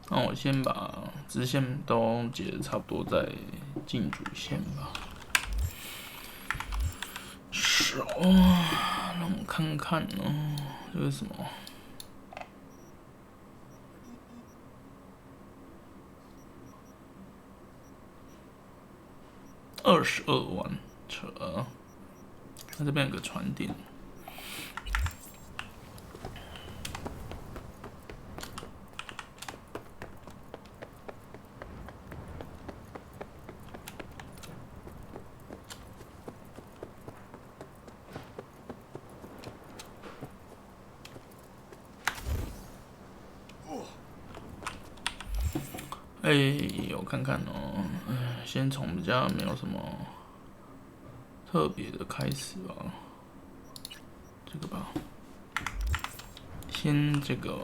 那我先把支线都解得差不多，再进主线吧。手，让我看看哦，这个什么？22万扯，它这边有个船点。我看看哦，先从比较没有什么特别的开始吧。这个吧，先这个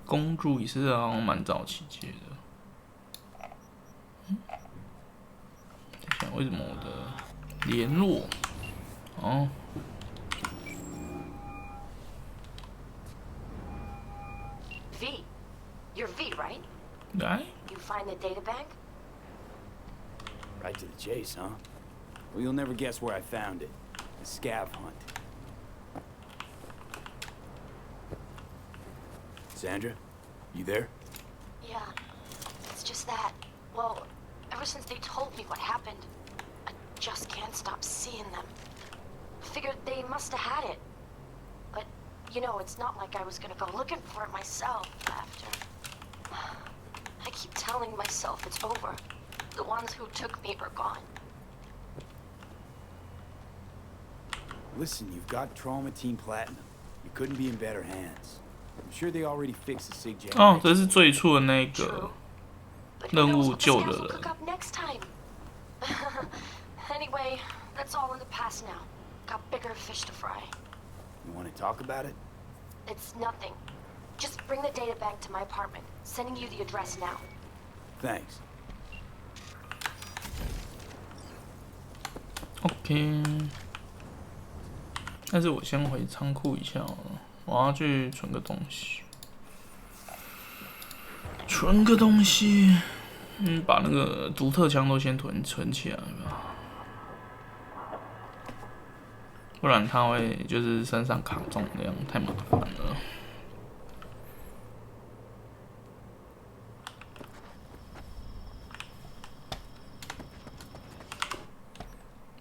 公主也是好像蛮早期接的。等一下，为什么我的联络？哦。V, you're V, right? Right? You find the data bank? Right to the chase, huh? Well, you'll never guess where I found it. A scav hunt. Sandra, you there? Yeah, it's just that. Well, ever since they told me what happened, I just can't stop seeing them. I figured they must have had it. But, you know, it's not like I was gonna go looking for it myself after. I keep telling myself it's over. The ones who took me are gone. Listen, you've got Trauma Team Platinum. You couldn't be in better hands. I'm sure they already fixed the SIG generation. 哦，这是最初的那个任务救的人。Anyway, that's all in the past now. Got bigger fish to fry. You want to talk about it? It's nothing. Just bring the data back to my apartment. Sending you the address now. Thanks. OK。但是我先回仓库一下好了，我要去存个东西。存个东西，把那个独特枪都先存起来吧，不然它会就是身上卡重量，太麻烦了。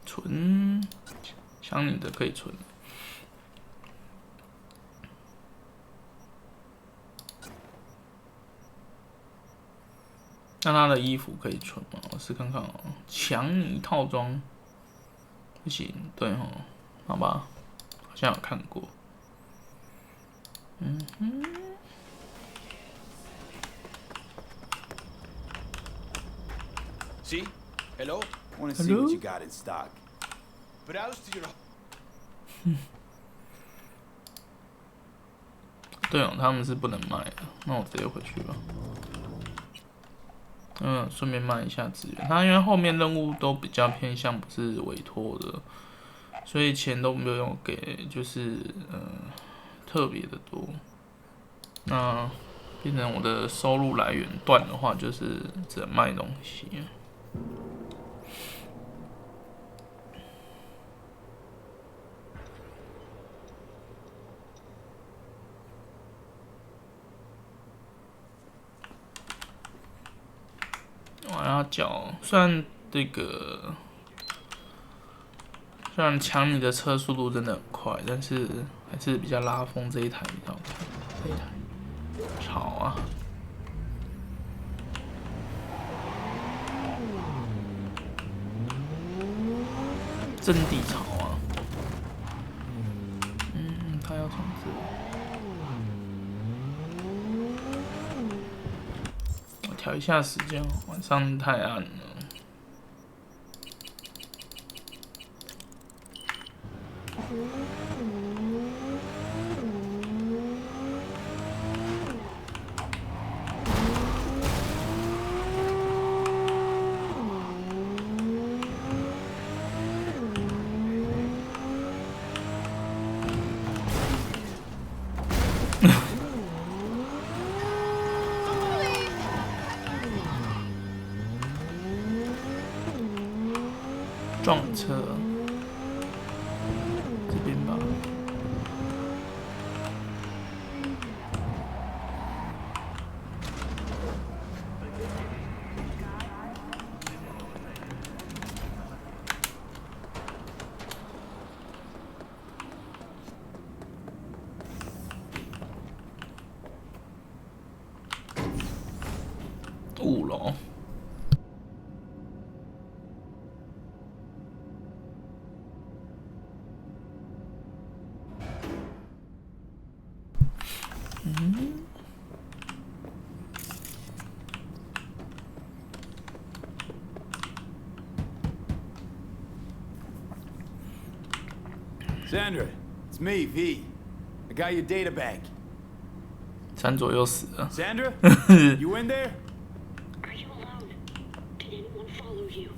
存，想你的可以存。那他的衣服可以存吗？我试看看哦。强尼套装不行，对哦，好吧，好像有看过。See? Hello? Want to see what you got in stock? Browse to your. 对哦，他们是不能卖的，那我直接回去吧。顺便卖一下资源。他因为后面任务都比较偏向不是委托的，所以钱都没有给，就是特别的多。那变成我的收入来源断的话，就是只能卖东西。我要缴，虽然抢你的车速度真的很快，但是还是比较拉风这一台比较好看。这一台吵啊！真地吵啊！他要重置。我调一下时间，晚上太暗了。撞车，这边吧。5楼。Sandra, it's me, V. I got your data bank. 3左右死了。Sandra, you in there? Are you alone? Did anyone follow you?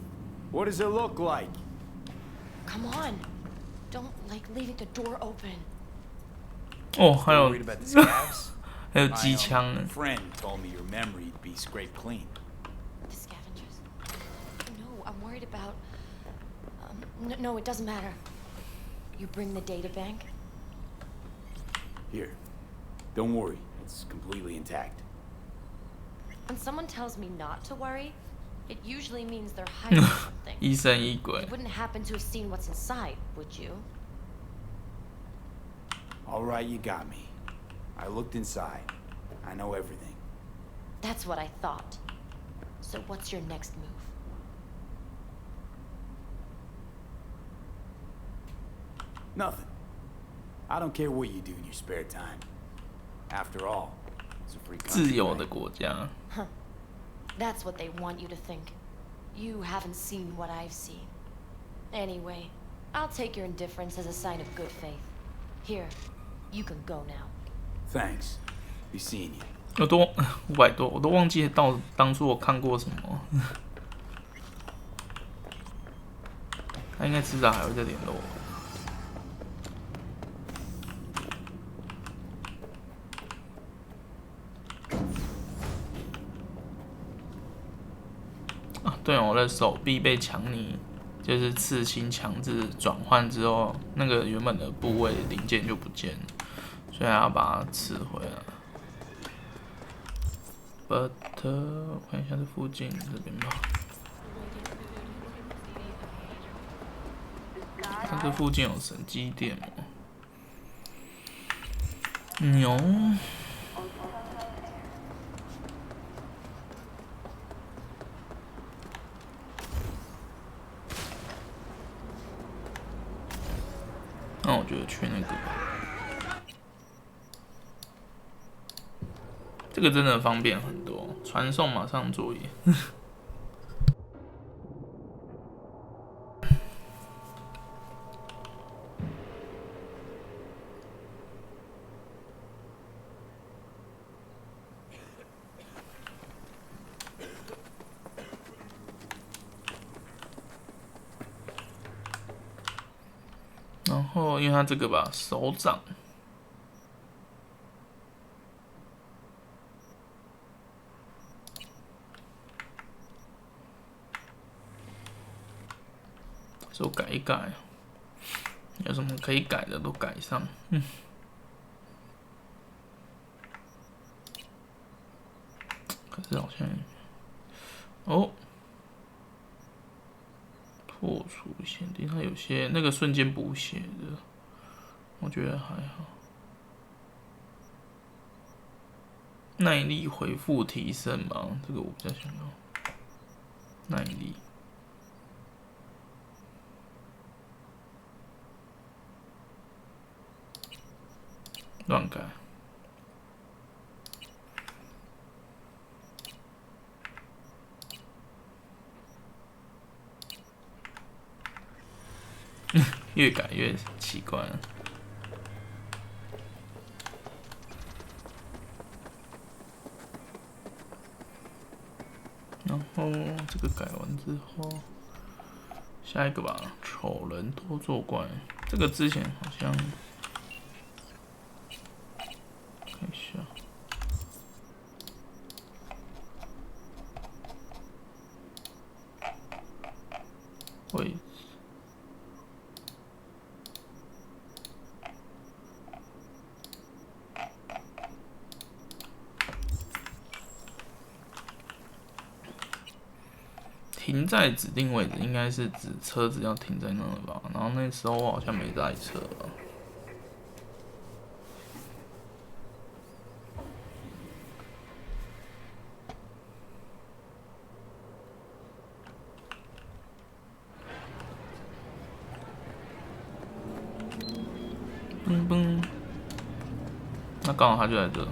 What does it look like? Come on. Don't like leaving the door open. 哦，还有 Worried about the scabs? 还有机枪呢。 friend told me your memory'd be scraped clean. The scavengers. No, I'm worried about. No, it doesn't matter. You bring the data bank? Here. Don't worry. It's completely intact. When someone tells me not to worry, it usually means they're hiding something. 疑神疑鬼 You。wouldn't happen to have seen what's inside, would you? All right, you got me. I looked inside. I know everything. That's what I thought. So what's your next move? Nothing. I don't care what you do in your spare time. After all, it's a free country. 自由的 right? 国家。 That's what they want you to think. You haven't seen what I've seen. Anyway, I'll take your indifference as a sign of good faith. Here, you can go now. Thanks. Be seeing you. 我都500多，我都忘记当初我看过什么。他应该迟早还会再联络我。啊，对哦，我的手臂被强尼就是刺青强制转换之后，那个原本的部位零件就不见了，所以还要把它刺回来。But 我看一下这附近这边吧。看这附近有神机店吗？牛。那我觉得去那个吧，这个真的方便很多，传送马上作业。然后，因为它这个吧，手掌，手改一改，有什么可以改的都改上。可是好像，哦，破除限定，它有些那个瞬间补血的，我觉得还好。耐力回复提升吧，这个我比较想要。耐力。乱改。越改越奇怪了。然后这个改完之后，下一个吧，丑人多作怪。这个之前好像看一下，位置。停在指定位置，应该是指车子要停在那吧？然后那时候我好像没带车吧。嘣嘣，那刚好他就在这。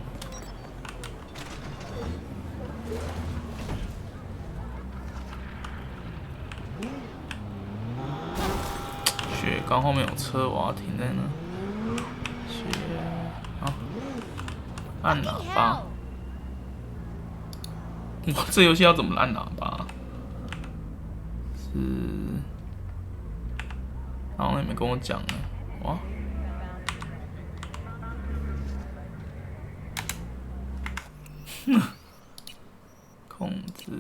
雪刚后面有车，我要停在那。雪，好，按喇叭。哇，这游戏要怎么按喇叭？是，然后也没跟我讲呢。哇。控制。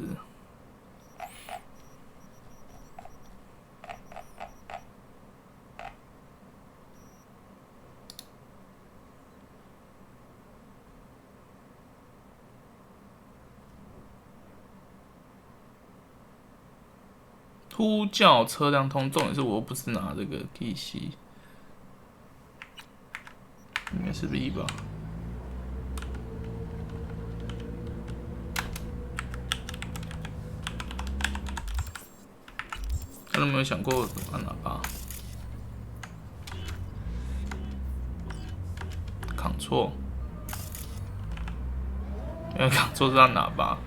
呼叫车辆通，重点是我又不是拿这个 T C， 应该是 B 吧。他有没有想过怎么按喇叭？Ctrl， 因为Ctrl是按喇叭。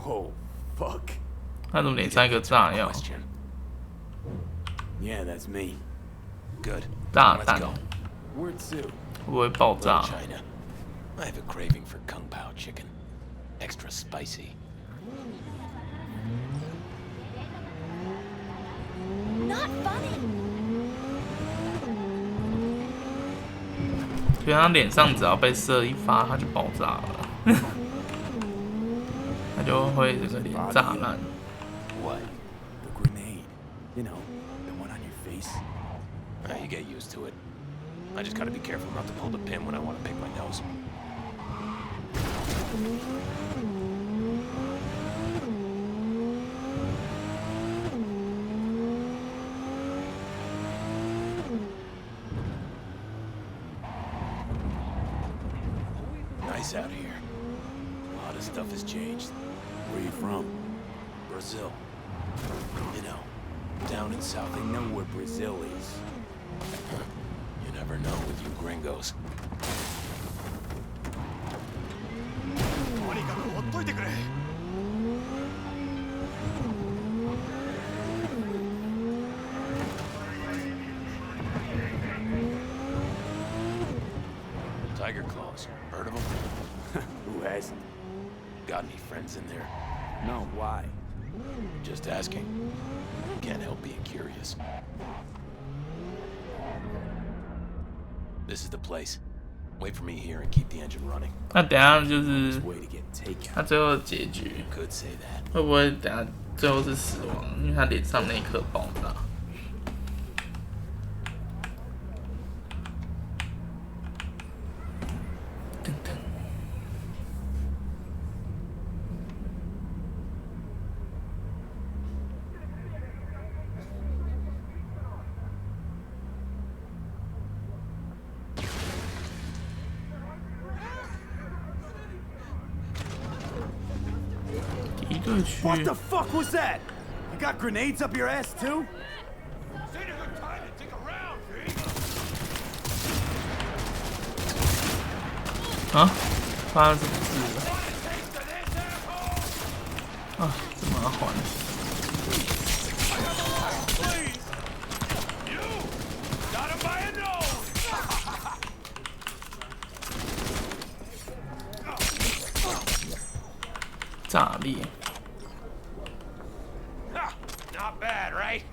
Oh, fuck. 他怎么脸上一个炸药？ Yeah, that's me. Good. 炸弹 Word to. 会不会爆炸？ China. I have a craving for kung pao chicken. Extra spicy. Not funny. 所以他脸上只要被射一发，他就爆炸了。他就会整个脸炸烂。What? The grenade. You know, the one on your face. You get used to it. I just gotta be careful not to pull the pin when I want to pick my nose. Nice out here. A lot of stuff has changed. Where are you from? Brazil. You know, down in South. They know where Brazil is. You never know with you gringos. Tiger claws. Heard of them? Who hasn't? Got any friends in there? No, why? Just asking. Can't help being curious. This is the place. Wait for me here and keep the engine running. 那等一下就是 Way to get taken. 他最后的结局 Could say that. 会不会等一下最后是死亡？因为他脸上那一颗爆炸。噔噔。敌对区。 What the fuck was that? You got grenades up your ass too? 啊！发生什么事了？啊，这麻烦。炸裂。 Not bad, right?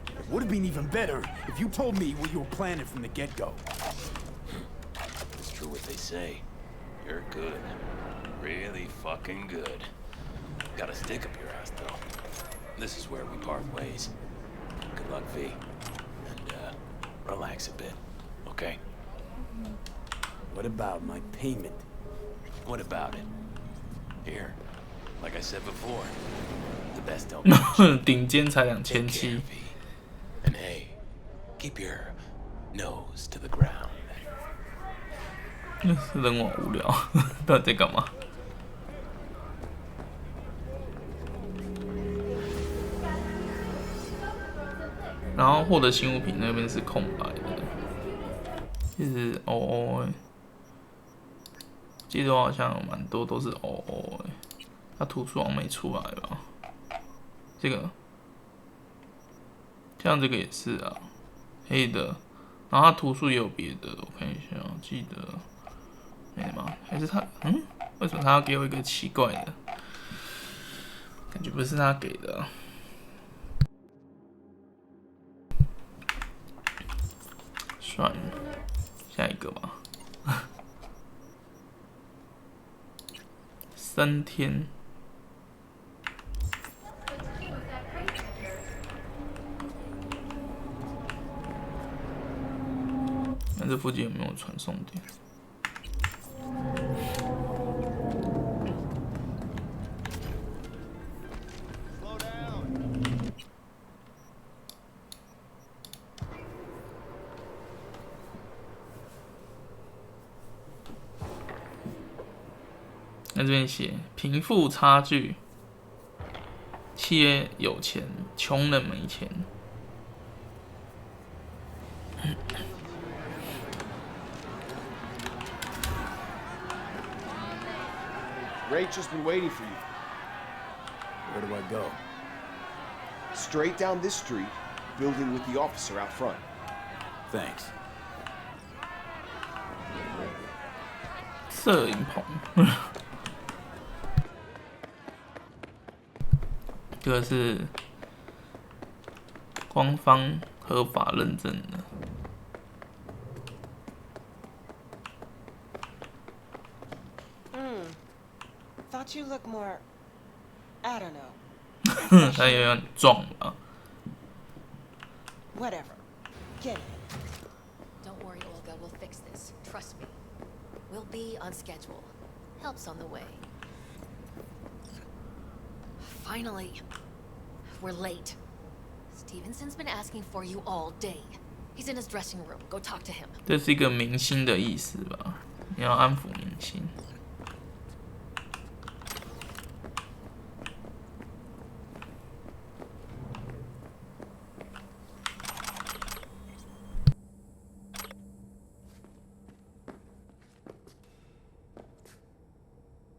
It would have been even better if you told me what you were planning from the get-go. It's true what they say. You're good. Really fucking good. Got a stick up your ass, though. This is where we part ways. Good luck, V. And, relax a bit, okay? What about my payment? What about it? Here, like I said before, the best don't mention. 顶尖才 Take care, 2700， V. And hey, keep your nose to the ground. 人网无聊，到底在干嘛？然后获得新物品那边是空白的，其实记得我好像有蛮多都是它图书好像没出来吧？这个，像这个也是啊，黑的，然后它图书也有别的，我看一下，记得没吗？还是他为什么他要给我一个奇怪的？感觉不是他给的啊。算了，下一个吧。3天。看这附近有没有传送点？那这边写贫富差距，企业有钱，穷人没钱。Rachel's been waiting for you. Where do I go? Straight down this street, building with the officer out front. Thanks. 摄影棚，这个是官方合法认证的。Thought you looked more, I don't know. 它有点壮吧。 Whatever. Get it. Don't worry, Olga. We'll fix this. Trust me. We'll be on schedule. Help's on the way. Finally. We're late. Stevenson's been asking for you all day. He's in his dressing room. Go talk to him. 这是一个明星的意思吧？你要安抚明星。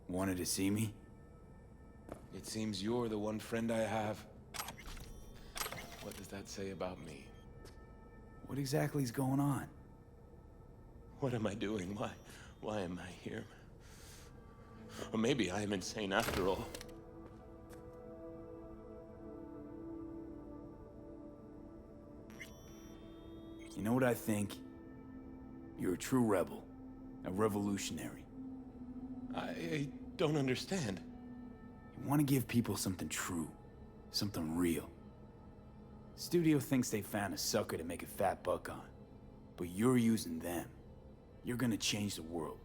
Wanted to see me? It seems you're the one friend I have. What does that say about me? What exactly is going on? What am I doing? Why am I here? Or maybe I am insane after all. You know what I think? You're a true rebel. A revolutionary. I don't understand. You want to give people something true. Something real. Studio thinks they found a sucker to make a fat buck on. But you're using them. You're gonna change the world.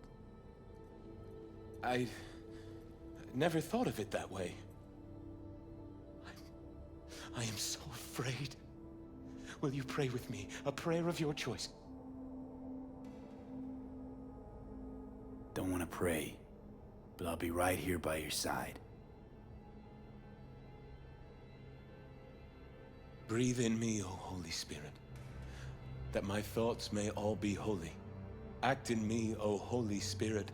I never thought of it that way. I am so afraid. Will you pray with me? A prayer of your choice. Don't want to pray, but I'll be right here by your side. Breathe in me, O Holy Spirit, that my thoughts may all be holy. Act in me, O Holy Spirit,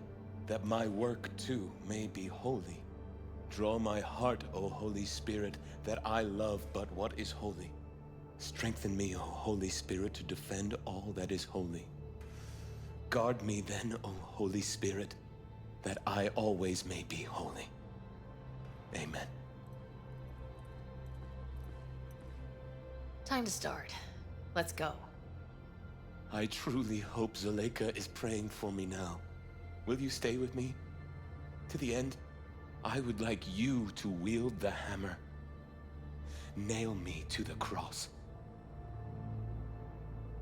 that my work too may be holy. Draw my heart, O Holy Spirit, that I love but what is holy. Strengthen me, O Holy Spirit, to defend all that is holy. Guard me then, O Holy Spirit, that I always may be holy. Amen. Time to start. Let's go. I truly hope Zuleika is praying for me now. Will you stay with me? To the end, I would like you to wield the hammer. Nail me to the cross.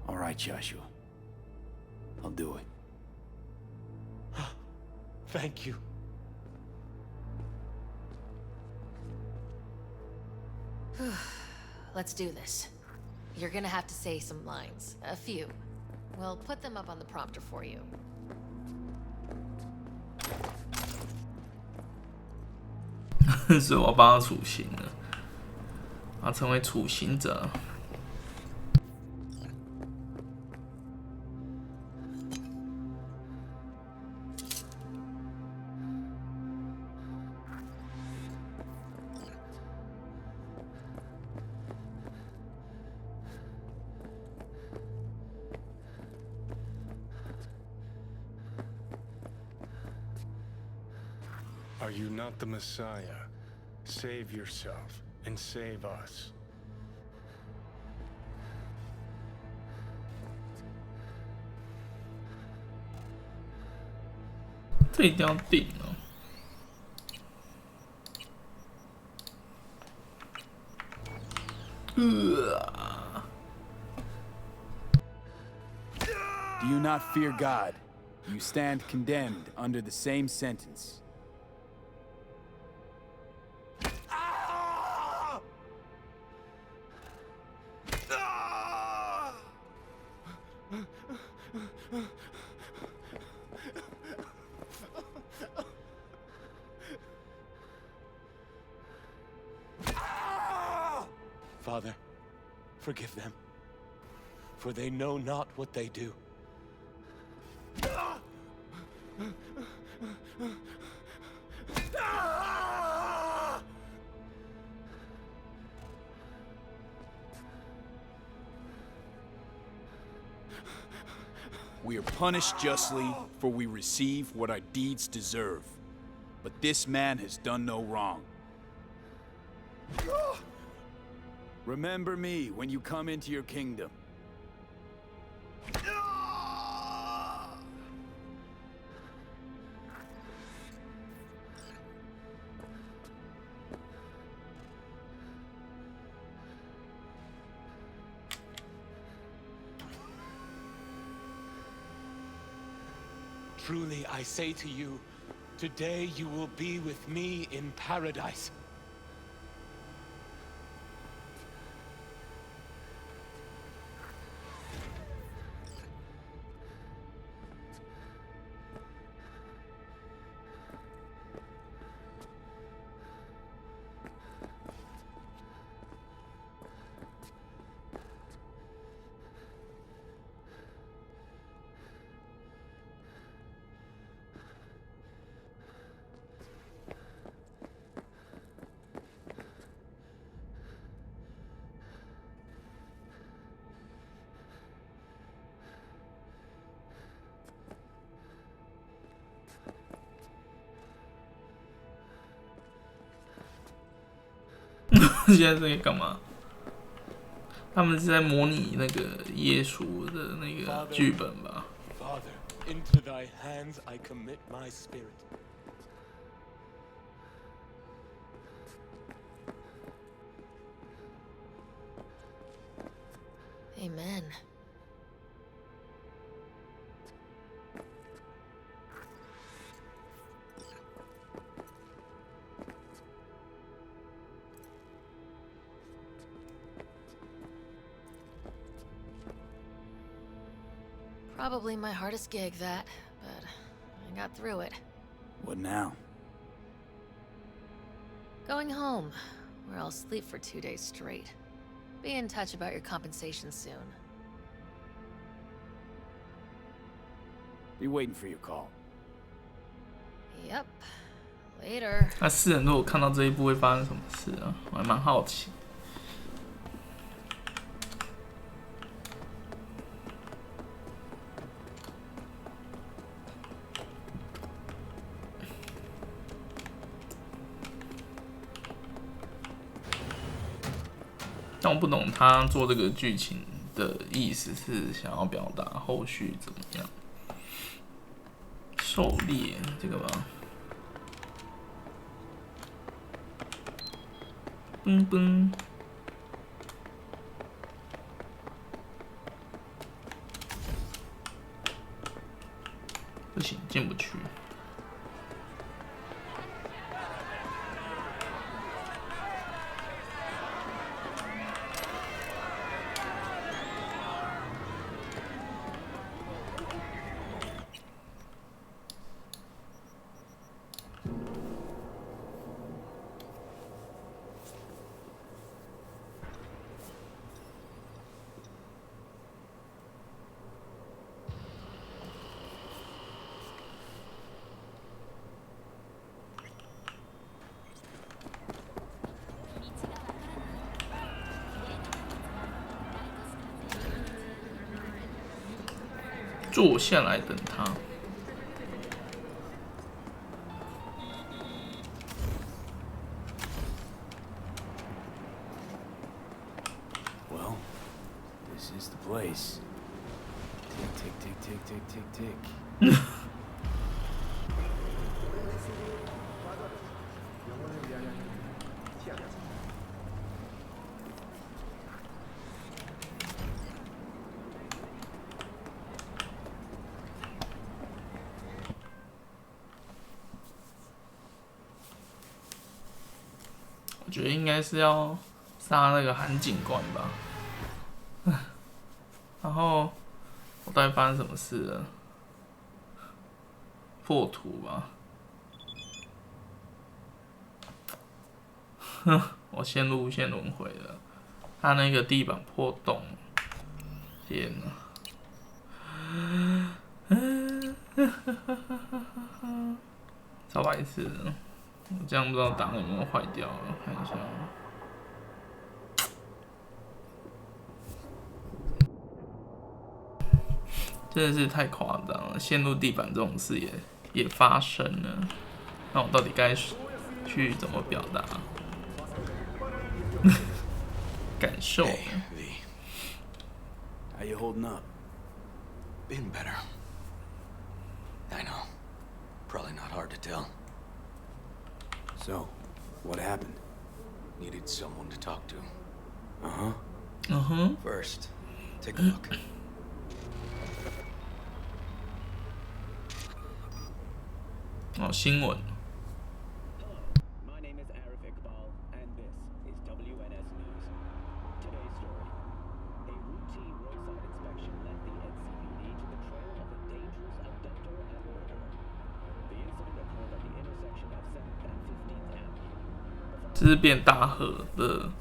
All right, Joshua. I'll do it. Thank you. Let's do this. You're gonna have to say some lines. A few. We'll put them up on the prompter for you. 所以我要帮他处刑了，他成为处刑者。Are you not the Messiah? Save yourself and save us. 这一定要定哦。Do you not fear God? You stand condemned under the same sentence. Father, forgive them, for they know not what they do. We are punished justly, for we receive what our deeds deserve. But this man has done no wrong. Remember me when you come into your kingdom. Truly, I say to you, today you will be with me in paradise. .现在在干嘛？他们是在模拟那个耶稣的那个剧本吧 Father, into thy hands I commit my spirit. Amen. Probably my hardest gig, that, but I got through it. What now? Going home, where I'll sleep for 2 days straight. Be in touch about your compensation soon. Be waiting for your call. Yep. Later. 那世人如果看到这一部会发生什么事啊？我还蛮好奇。但我不懂他做这个剧情的意思是想要表达后续怎么样？狩猎这个吧，嘣嘣，不行，进不去。坐下来等他。Well, this is the place. Tick, tick, tick, tick, tick, tick, tick. 我觉得应该是要杀那个韩警官吧。然后我到底发生什么事了？破图吧。我陷入无限轮回了。他那个地板破洞，天哪！超白痴的。我这样不知道档有没有坏掉了，看一下。真的是太夸张了，陷入地板这种事也发生了。那我到底该去怎么表达感受？ Hey, V. How you holding up? Been better. I know. Probably not hard to tell. So, what happened? Needed someone to talk to. Uh-huh. First, take a look. Oh, 新闻。My name is Arif Iqbal, and this is WNS News. Today's story: a routine roadside inspection led the NCPD to the trail of a dangerous abductor and murderer. The incident occurred at the intersection of 7th and 15th Avenue. 这是变大河的。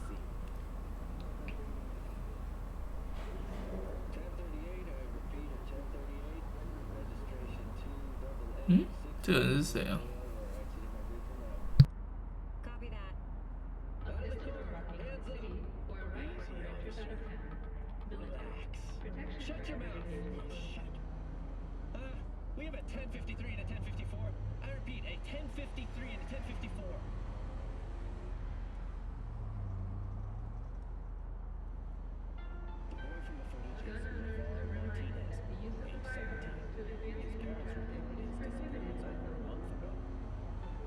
这个人是谁啊？ Copy that. Shut your mouth! We have a 1053 and a 1054. I repeat, a 1053 and a 1054. The boy from the footage is Navarro Martinez, age 17. His parents reported his disappearance over a month ago.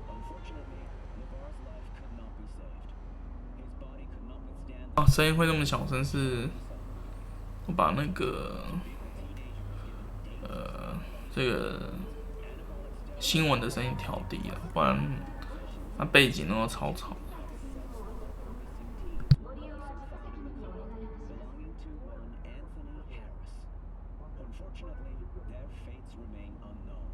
Unfortunately, Navarro's life could not be saved. His body could not withstand 哦，声音会那么小声是，我把那个这个新闻的声音调低了，不然它背景都超吵。 belonging to one Anthony Harris. Unfortunately, their fates remain unknown.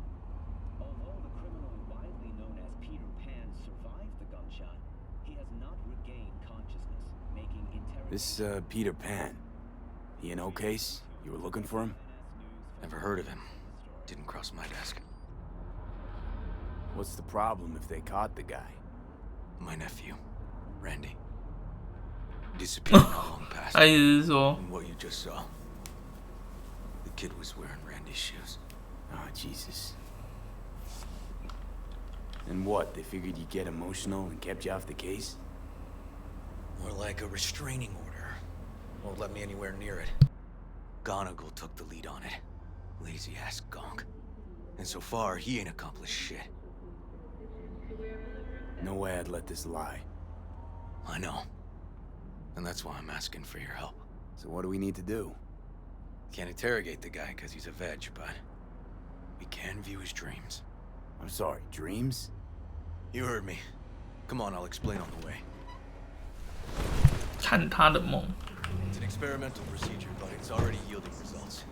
Although the criminal widely known as Peter Pan survived the gunshot, he has not regained consciousness, making This, Peter Pan. He in O-Case? You were looking for him? Never heard of him. Didn't cross my desk. What's the problem if they caught the guy? My nephew, Randy. Disappeared not long past. 他意思是说， And what you just saw. The kid was wearing Randy's shoes. Ah, Jesus. And what? They figured you'd get emotional and kept you off the case? More like a restraining order. Won't let me anywhere near it. Gonigal took the lead on it. Lazy-ass gonk. And so far, he ain't accomplished shit. No way I'd let this lie. I know. And that's why I'm asking for your help. So what do we need to do? Can't interrogate the guy because he's a veg, but we can view his dreams. I'm sorry, dreams? You heard me. Come on, I'll explain on the way. 看他的梦。 It's an experimental procedure, but it's already yielding results.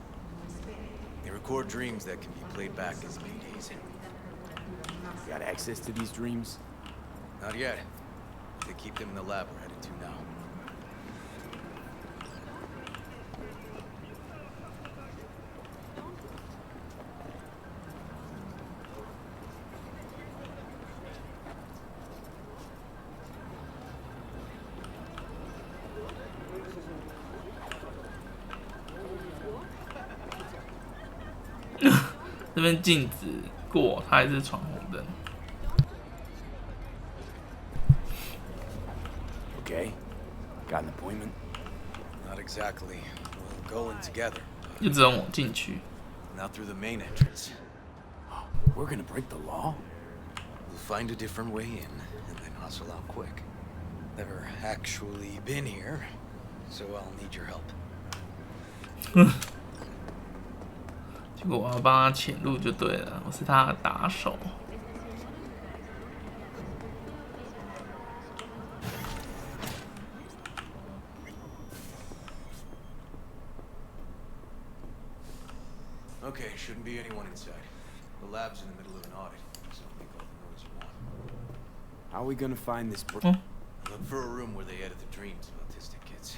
They record dreams that can be played back as PDs. Got access to these dreams? Not yet. They keep them in the lab we're headed to now. 这边禁止过，他还是闯红灯。Okay, got an appointment? Not exactly. We'll go in together. 就只能我进去。Not through the main entrance. We're gonna break the law? We'll find a different way in, and then hustle out quick. Never actually been here, so I'll need your help. 结果我要帮他潜入就对了，我是他的打手。Okay, shouldn't be anyone inside. The lab's in the middle of an audit, so make all the noise you want. How are we gonna find this? Look for a room where they edit the dreams of autistic kids.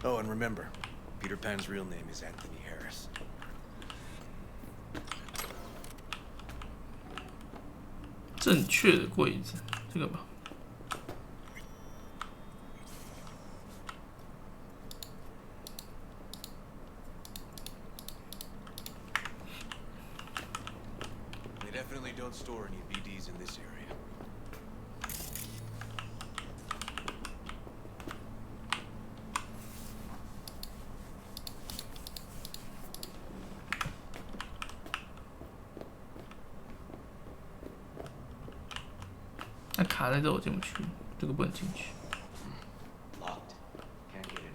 Oh, and remember, Peter Pan's real name is Anthony Harris. 正确的柜子，这个吧。They definitely don't store any BDs in this area. 那卡在这，我进不去，这个不能进去。Locked. Can't get in.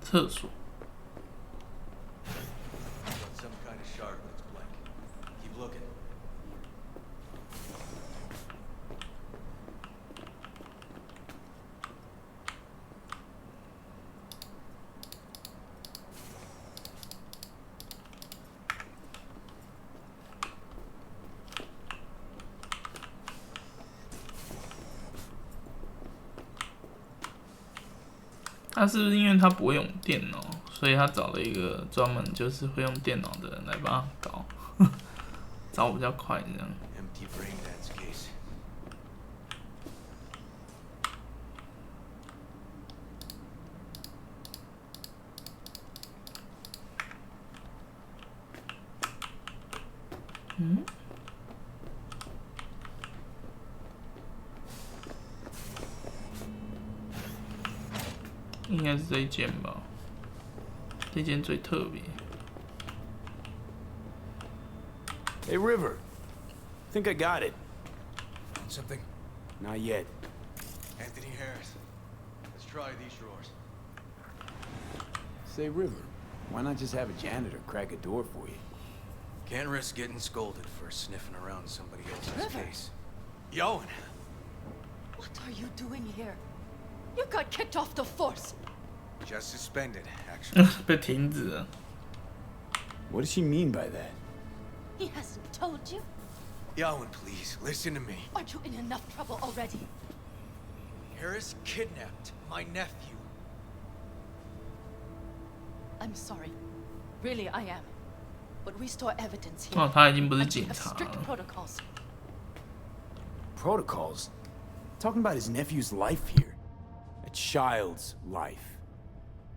厕所。 Got some kind of shard that's blank. Keep looking. 他是不是因为他不会用电脑，所以他找了一个专门就是会用电脑的人来帮他搞，找比较快这样。Empty brain dance case. 嗯？应该是这一间吧，这间最特别。 Hey, River. Think I got it. Found something? Not yet. Anthony Harris. Let's try these drawers. Say, River, why not just have a janitor crack a door for you? Can't risk getting scolded for sniffing around somebody else's case. Yoan! What are you doing here? You got kicked off the force. Just suspended, actually. 被停止了。 What does she mean by that? He hasn't told you? Yoan, please, listen to me. Aren't you in enough trouble already? Harris kidnapped my nephew. I'm sorry. Really, I am. But we store evidence here. 哦，他已经不是 And we 警 have 察 strict 了。 protocols. Protocols? Talking about his nephew's life here. A child's life.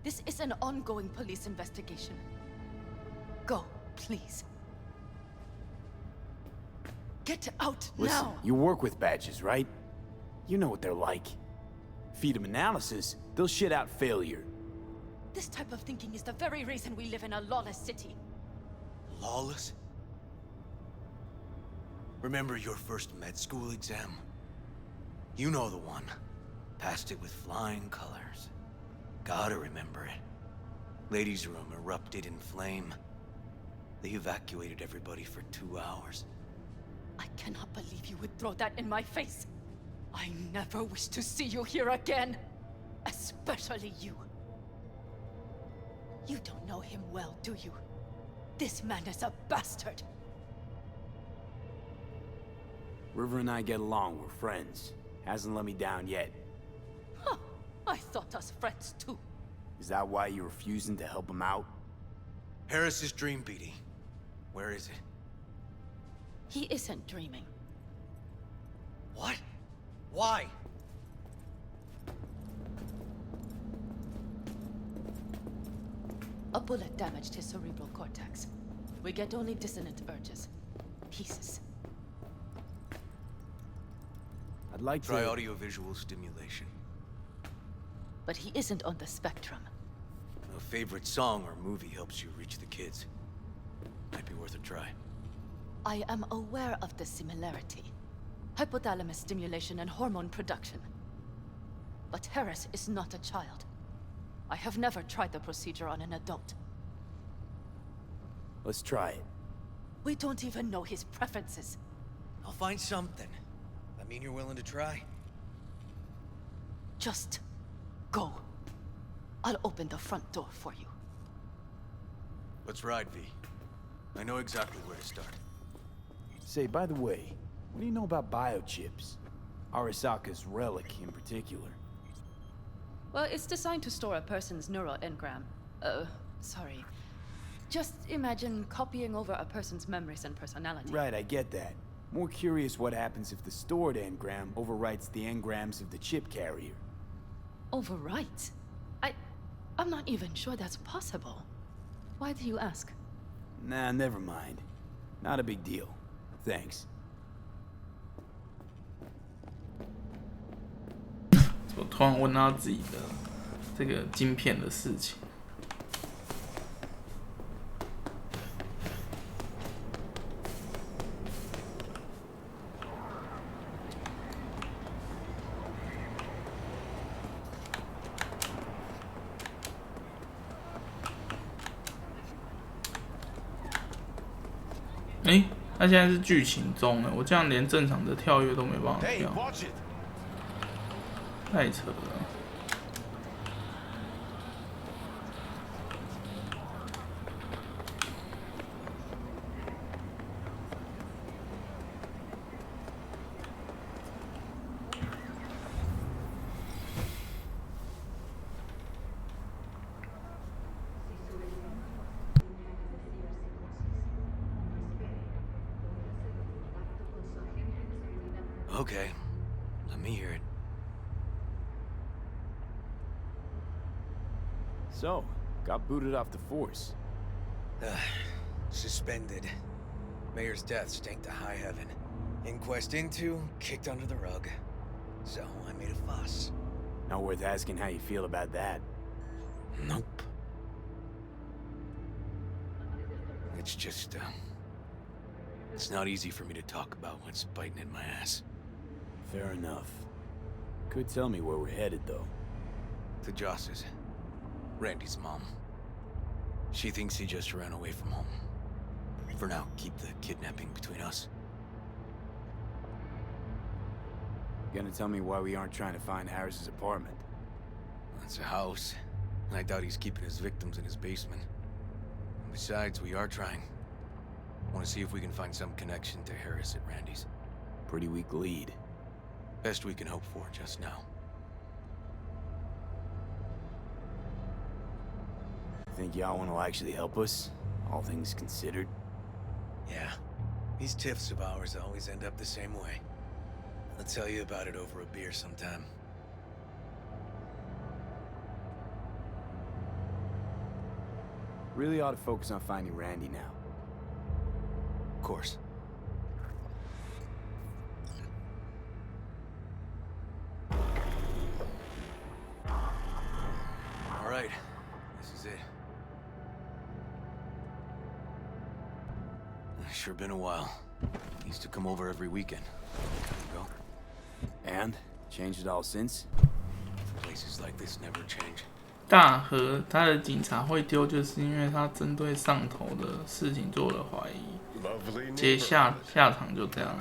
This is an ongoing police investigation. Go, please. Get out Listen, now. you work with badges, right? You know what they're like. Feed them analysis, they'll shit out failure. This type of thinking is the very reason we live in a lawless city. Lawless? Remember your first med school exam? You know the one. Passed it with flying colors. Gotta remember it. Ladies' room erupted in flame. They evacuated everybody for 2 hours. I cannot believe you would throw that in my face. I never wish to see you here again. Especially you. You don't know him well, do you? This man is a bastard. River and I get along, we're friends. Hasn't let me down yet. Huh. I thought us friends too. Is that why you're refusing to help him out? Harris's dream, BD. Where is it? He isn't dreaming. What? Why? A bullet damaged his cerebral cortex. We get only dissonant urges. Pieces. I'd like to... Try audiovisual stimulation. But he isn't on the spectrum. A favorite song or movie helps you reach the kids. Might be worth a try. I am aware of the similarity. Hypothalamus stimulation and hormone production. But Harris is not a child. I have never tried the procedure on an adult. Let's try it. We don't even know his preferences. I'll find something. I mean, you're willing to try? Just go. I'll open the front door for you. Let's ride, V. I know exactly where to start. Say, by the way, what do you know about biochips? Arasaka's relic in particular. Well, it's designed to store a person's neural engram. Sorry. Just imagine copying over a person's memories and personality. Right, I get that. More curious what happens if the stored engram overwrites the engrams of the chip carrier. Overwrite? I'm not even sure that's possible. Why do you ask? Nah, never mind. Not a big deal. Thanks. 我突然问他自己的这个晶片的事情。他现在是剧情中了，我这样连正常的跳跃都没办法跳，太扯了。Okay, let me hear it. So, got booted off the force. Suspended. Mayor's death stank to high heaven. Inquest into, kicked under the rug. So, I made a fuss. Not worth asking how you feel about that. Nope. It's just, it's not easy for me to talk about what's biting at my ass. Fair enough. Could tell me where we're headed, though. To Joss's. Randy's mom. She thinks he just ran away from home. For now, keep the kidnapping between us. Gonna tell me why we aren't trying to find Harris's apartment? It's a house, and I doubt he's keeping his victims in his basement. And besides, we are trying. Want to see if we can find some connection to Harris at Randy's. Pretty weak lead. Best we can hope for just now. Think y'all want to actually help us? All things considered? Yeah. These tiffs of ours always end up the same way. I'll tell you about it over a beer sometime. Really ought to focus on finding Randy now. Of course. All right. This is it. Sure been a while. Used to come over every weekend. Go. And? Changed it all since? Places like this never change. 大和他的警察会丢，就是因为他针对上头的事情做了怀疑，接下场就这样。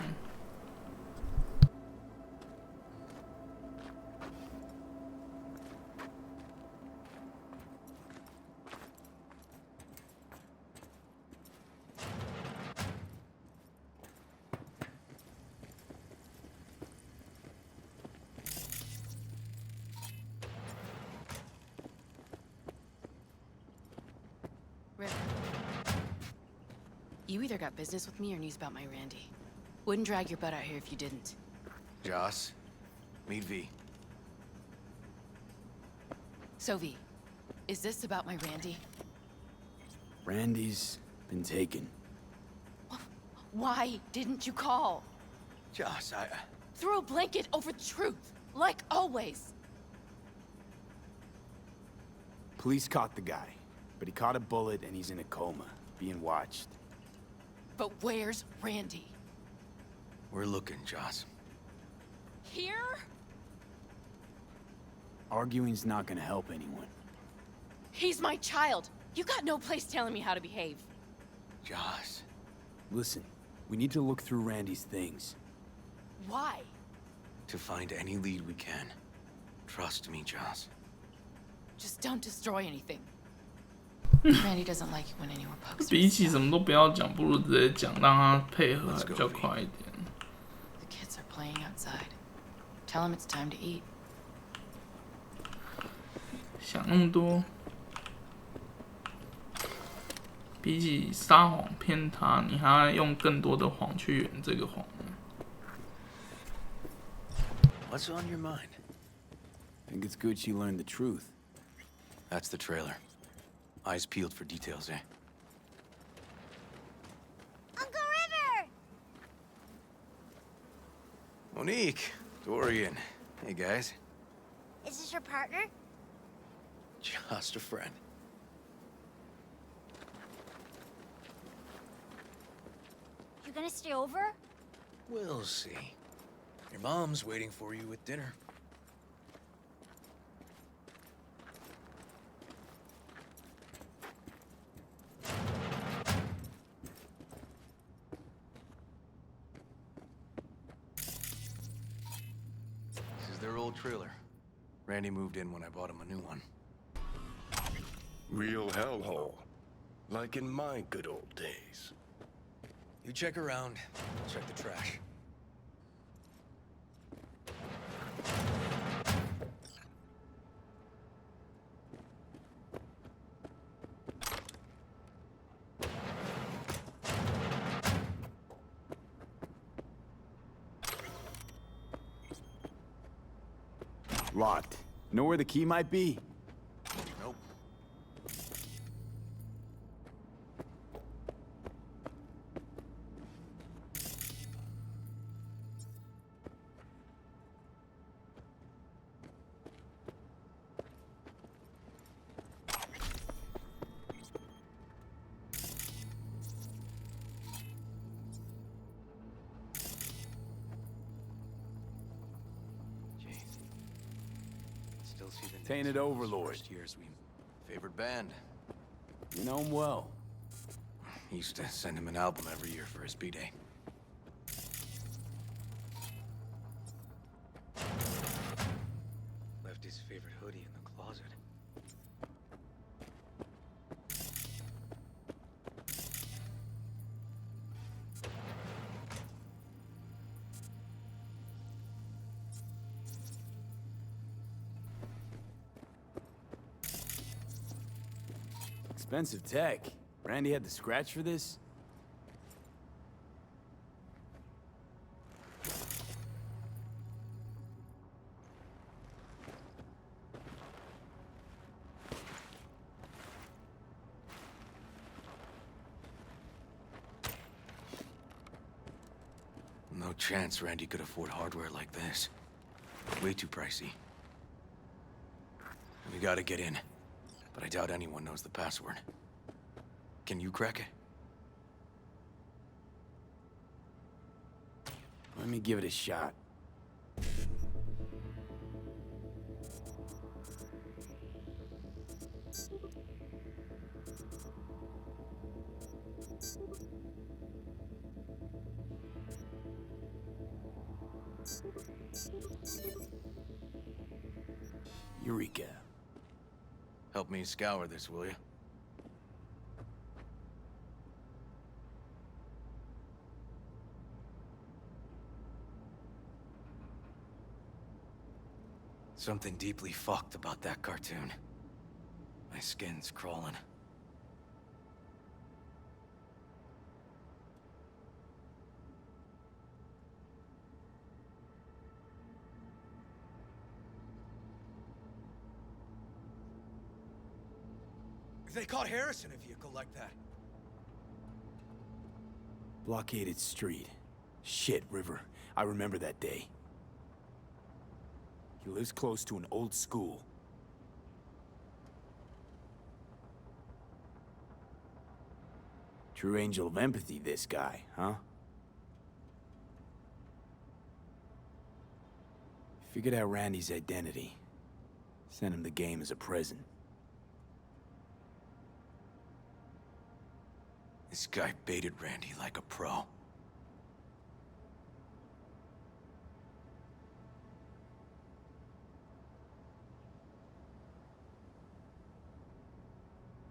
River. You either got business with me or news about my Randy. Wouldn't drag your butt out here if you didn't. Joss, meet V. So V, is this about my Randy? Randy's been taken. Why didn't you call? Joss, Throw a blanket over the truth, like always. Police caught the guy, but he caught a bullet and he's in a coma, being watched. But where's Randy? We're looking, Joss. Here? Arguing's not gonna help anyone. He's my child. You got no place telling me how to behave. Joss. Listen, we need to look through Randy's things. Why? To find any lead we can. Trust me, Joss. Just don't destroy anything. Randy doesn't like it when anyone pokes. 比起什么都不要讲，不如直接讲，让他配合还比较快一点。The kids are playing outside. Tell them it's time to eat. 想那么多，比起撒谎骗他，你还要用更多的谎去圆这个谎。What's on your mind? I think it's good she learned the truth. That's the trailer. Eyes peeled for details, eh? Uncle River! Monique, Dorian. Hey, guys. Is this your partner? Just a friend. You gonna stay over? We'll see. Your mom's waiting for you with dinner. This is their old trailer. Randy moved in when I bought him a new one. Real hellhole. Like in my good old days. You check around, I'll check the trash. Locked. Know where the key might be? Nope. Still see the Tainted Overlord. First years we favored band. You know him well. He used to send him an album every year for his B-Day. Left his favorite hoodie in the closet. Expensive tech. Randy had the scratch for this? No chance Randy could afford hardware like this. Way too pricey. We gotta get in. But I doubt anyone knows the password. Can you crack it? Let me give it a shot. Eureka. Help me scour this, will you? Something deeply fucked about that cartoon. My skin's crawling. They caught Harris in a vehicle like that. Blockaded street. Shit, River. I remember that day. He lives close to an old school. True angel of empathy, this guy, huh? Figured out Randy's identity. Sent him the game as a present. This guy baited Randy like a pro.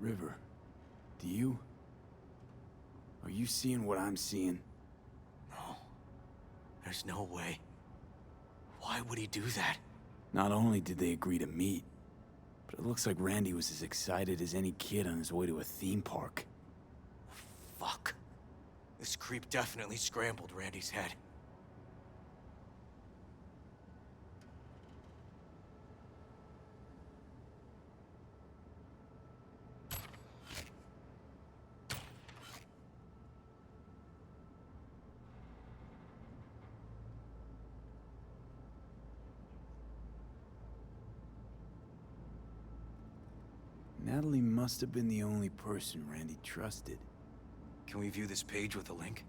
River, do you... Are you seeing what I'm seeing? No. There's no way. Why would he do that? Not only did they agree to meet, but it looks like Randy was as excited as any kid on his way to a theme park. Fuck. This creep definitely scrambled Randy's head. Natalie must have been the only person Randy trusted. Can we view this page with a link?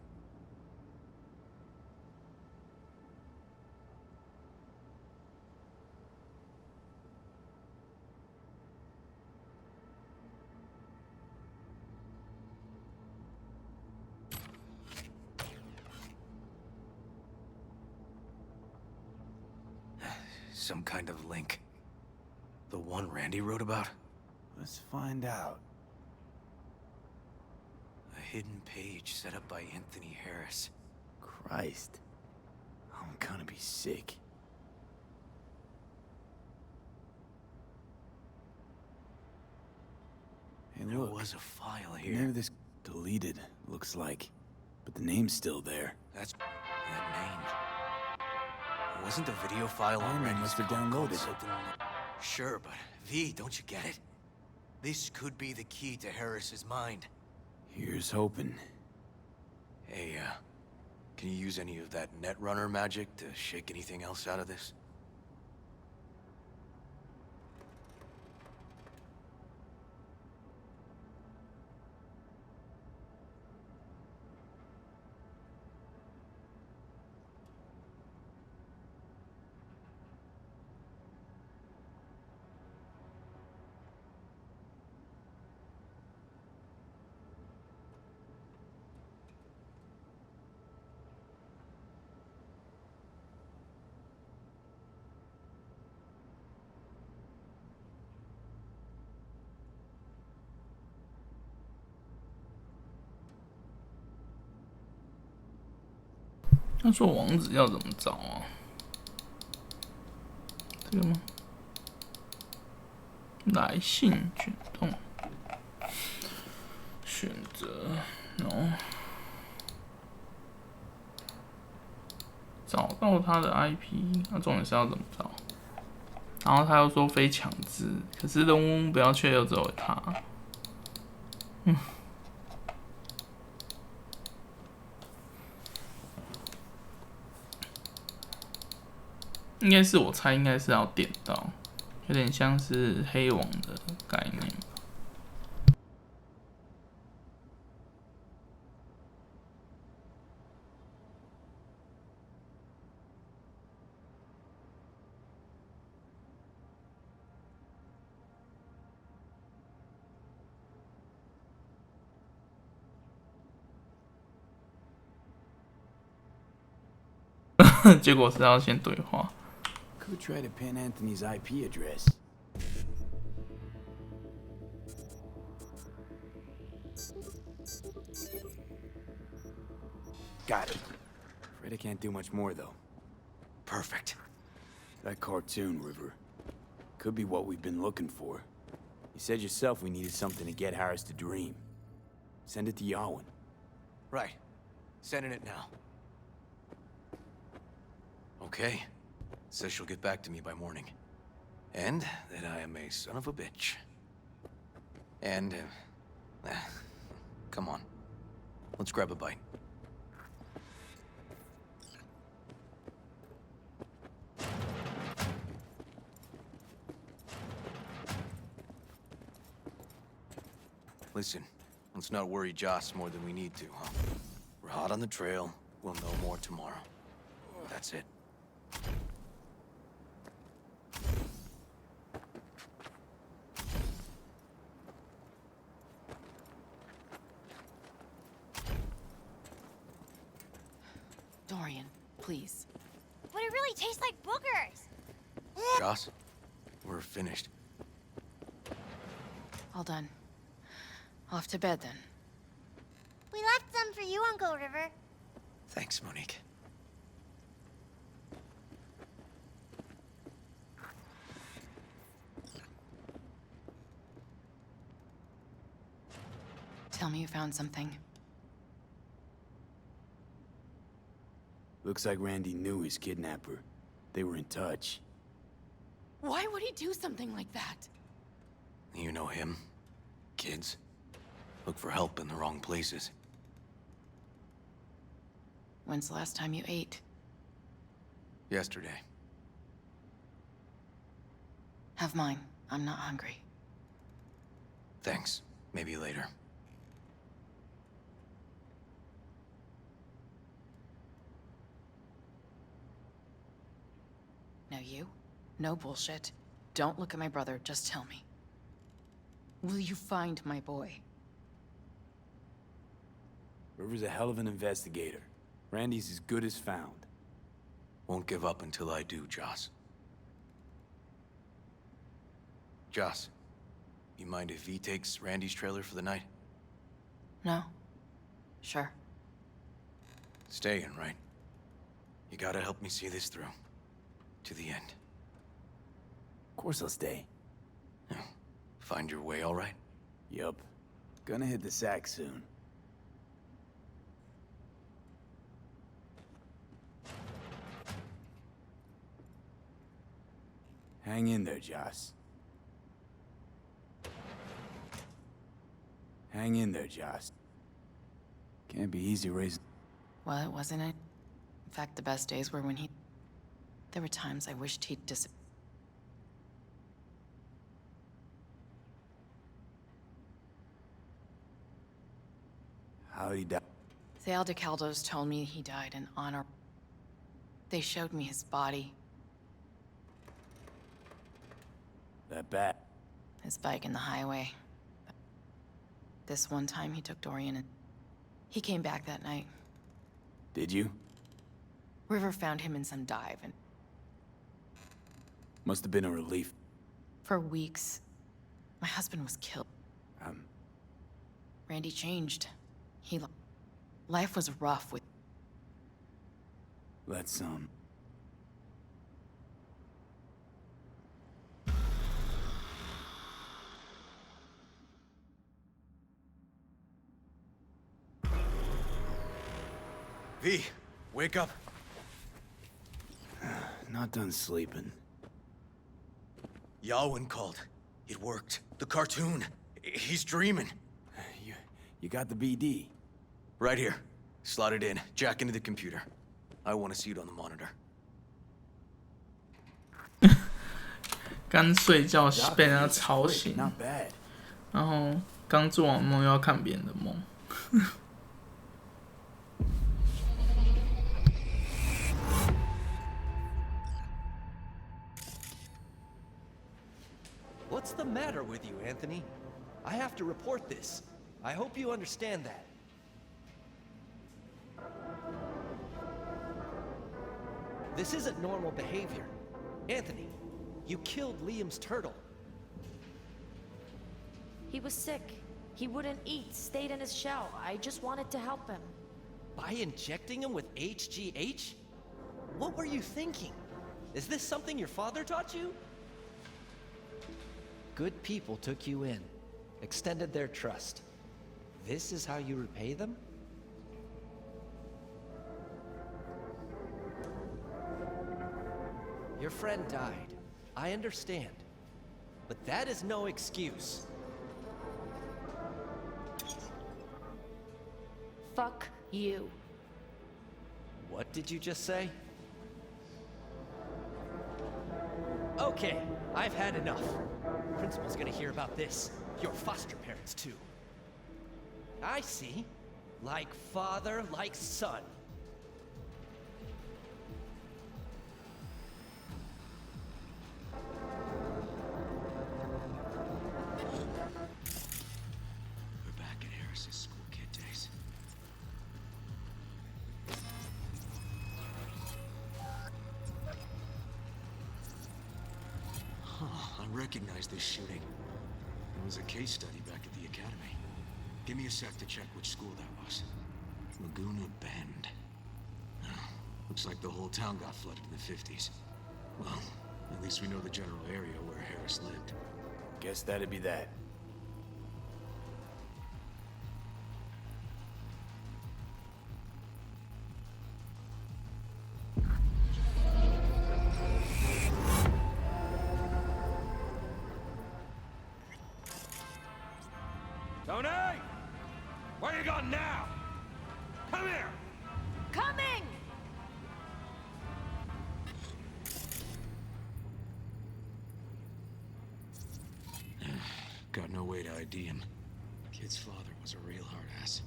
Some kind of link. The one Randy wrote about? Let's find out. A hidden page set up by Anthony Harris. Christ. I'm gonna be sick. Hey, There look. was a file The here. name of this deleted, looks like. But the name's still there. That's that name. Wasn't the video file on Randy Randy's must have phone called downloaded it. something? Sure, but V, don't you get it? This could be the key to Harris's mind. Here's hoping. Hey, can you use any of that Netrunner magic to shake anything else out of this?他说网址要怎么找啊？这个吗？来信卷动，选择，然后找到他的 IP， 那重点是要怎么找？然后他又说非强制，可是任务不要确又只有他。应该是我猜，应该是要点到，有点像是黑网的概念。结果是要先对话。Could try to pin Anthony's IP address. Got it. Afraid I can't do much more, though. Perfect. That cartoon, River. Could be what we've been looking for. You said yourself we needed something to get Harris to dream. Send it to Yarwin. Right. Sending it now. Okay. Says she'll get back to me by morning. And that I am a son of a bitch. And, come on. Let's grab a bite. Listen, let's not worry Joss more than we need to, huh? We're hot on the trail. We'll know more tomorrow. That's it. Dorian, please. But it really tastes like boogers. Joss, we're finished. All done. Off to bed, then. We left some for you, Uncle River. Thanks, Monique. Tell me you found something. Looks like Randy knew his kidnapper. They were in touch. Why would he do something like that? You know him. Kids. Look for help in the wrong places. When's the last time you ate? Yesterday. Have mine. I'm not hungry. Thanks. Maybe later. Now you? No bullshit. Don't look at my brother, just tell me. Will you find my boy? River's a hell of an investigator. Randy's as good as found. Won't give up until I do, Joss. Joss, you mind if V takes Randy's trailer for the night? No? Sure. Staying, right? You gotta help me see this through. To the end. Of course I'll stay. Find your way all right? Yup. Gonna hit the sack soon. Hang in there, Joss. Hang in there, Joss. Can't be easy raising... Well, it wasn't it. In fact, the best days were when he... There were times I wished he'd disappear. How'd he die? The Aldecaldos told me he died in honor. They showed me his body. That bad? His bike in the highway. This one time he took Dorian and... He came back that night. Did you? River found him in some dive and... Must have been a relief. For weeks, my husband was killed. Randy changed. Life was rough with... Let's, V, wake up. Not done sleeping. Yawin called. It worked. The cartoon. He's dreaming. You got the BD? Right here. Slot it in. Jack into the computer. I want to see it on the monitor. 刚睡觉被人家吵醒，然后刚做完梦又要看别人的梦。What's the matter with you, Anthony? I have to report this. I hope you understand that. This isn't normal behavior. Anthony, you killed Liam's turtle. He was sick. He wouldn't eat, stayed in his shell. I just wanted to help him. By injecting him with HGH? What were you thinking? Is this something your father taught you? Good people took you in, extended their trust. This is how you repay them? Your friend died. I understand. But that is no excuse. Fuck you. What did you just say? Okay, I've had enough. Principal's gonna hear about this. Your foster parents, too. I see. Like father, like son. We're back at Harris's school kid days. I recognize this shooting. It was a case study back at the academy. Give me a sec to check which school that was. Laguna Bend. Looks like the whole town got flooded in the 50s. Well, at least we know the general area where Harris lived. Guess that'd be that. Tony! Where you going now? Come here! Coming! Got no way to ID him. Kid's father was a real hard ass.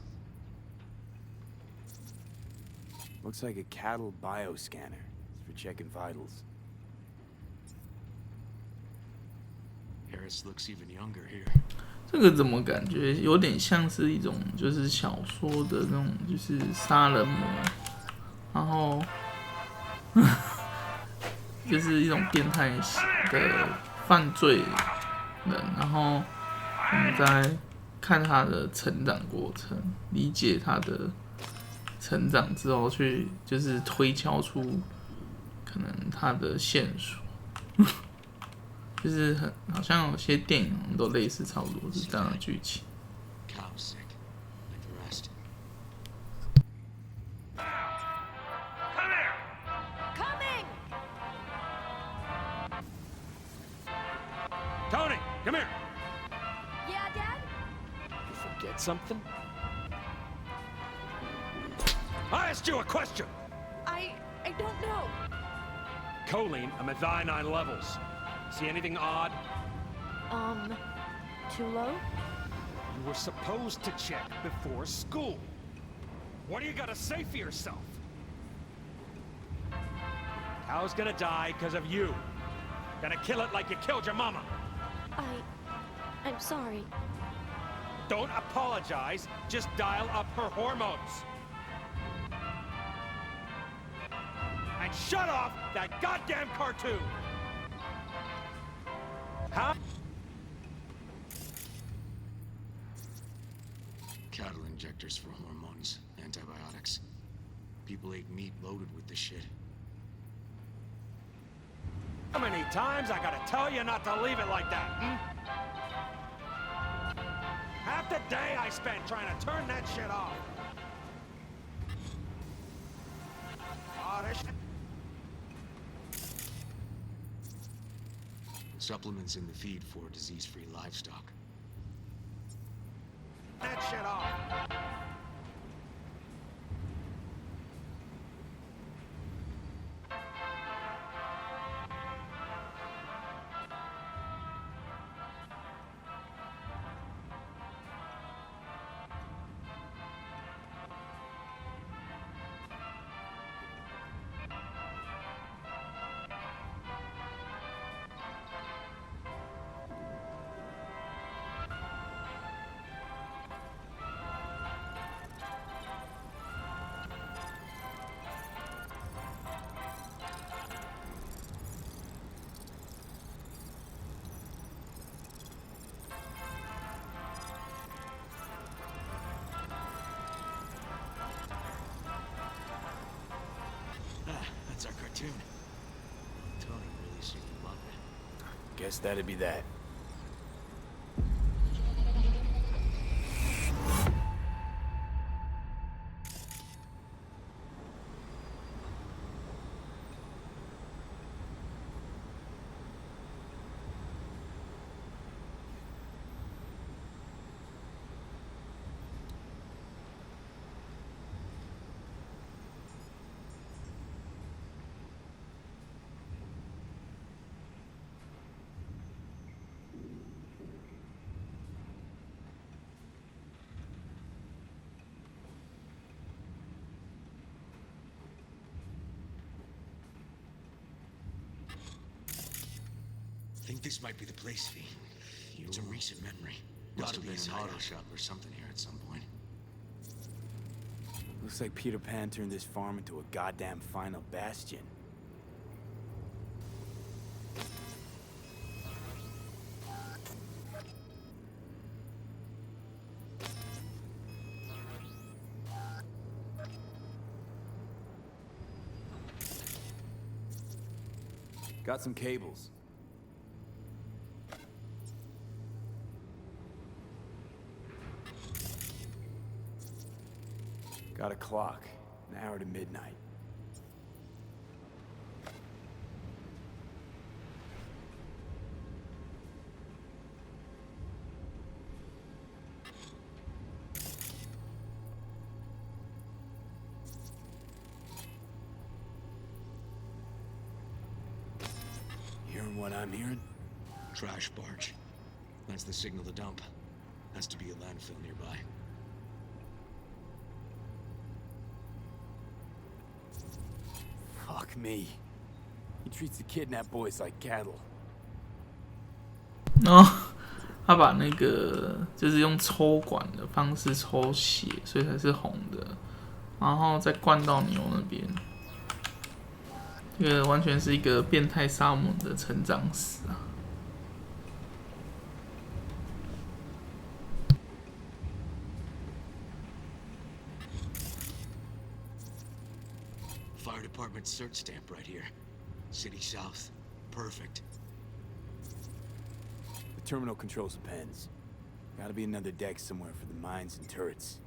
Looks like a cattle bioscanner. It's for checking vitals. Harris looks even younger here. 这个怎么感觉有点像是一种就是小说的那种就是杀人魔，然后就是一种变态的犯罪人，然后我们在看他的成长过程，理解他的成长之后，去就是推敲出可能他的线索。就是好像有些电影都类似，差不多是这样的剧情。Tony, come here! Yeah, Dad? You forget something? I asked you a question! I don't know. Choline and methionine levels. See anything odd? Too low? You were supposed to check before school. What do you gotta say for yourself? Cal's gonna die because of you. Gonna kill it like you killed your mama. I'm sorry. Don't apologize, just dial up her hormones. And shut off that goddamn cartoon! Huh? Cattle injectors for hormones, antibiotics. People ate meat loaded with this shit. How many times I gotta tell you not to leave it like that, Half the day I spent trying to turn that shit off. Oh, this shit. Supplements in the feed for disease-free livestock. That shit off. That's our cartoon. Tony really seemed to love it. Guess that'd be that. think this might be the place, V. It's a recent memory. Must have been an auto shop or something here at some point. Looks like Peter Pan turned this farm into a goddamn final bastion. Got some cables. Got a clock. An hour to midnight. Hearing what I'm hearing? Trash barge. That's the signal to dump. Has to be a landfill nearby. Fuck me. He treats the kidnapped boys like cattle. 他把那个就是用抽管的方式抽血，所以才是红的，然后再灌到牛那边。这个完全是一个变态沙姆的成长史啊！ Fire department cert stamp right here. City South. Perfect. The terminal controls the pens. Gotta be another deck somewhere for the mines and turrets.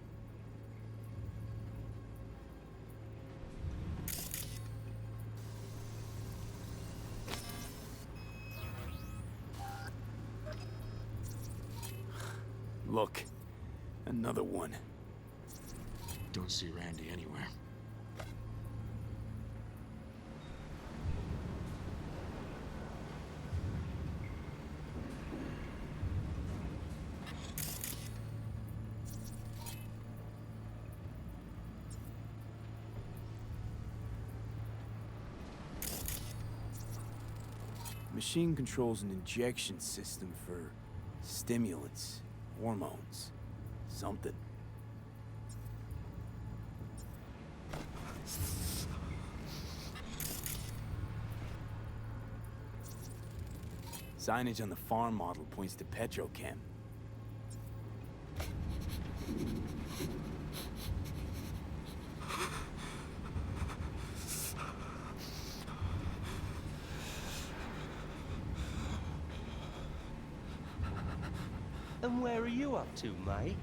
Look. Another one. Don't see Randy anywhere. Machine controls an injection system for stimulants, hormones, something. Signage on the farm model points to petrochem. And where are you up to, Mike?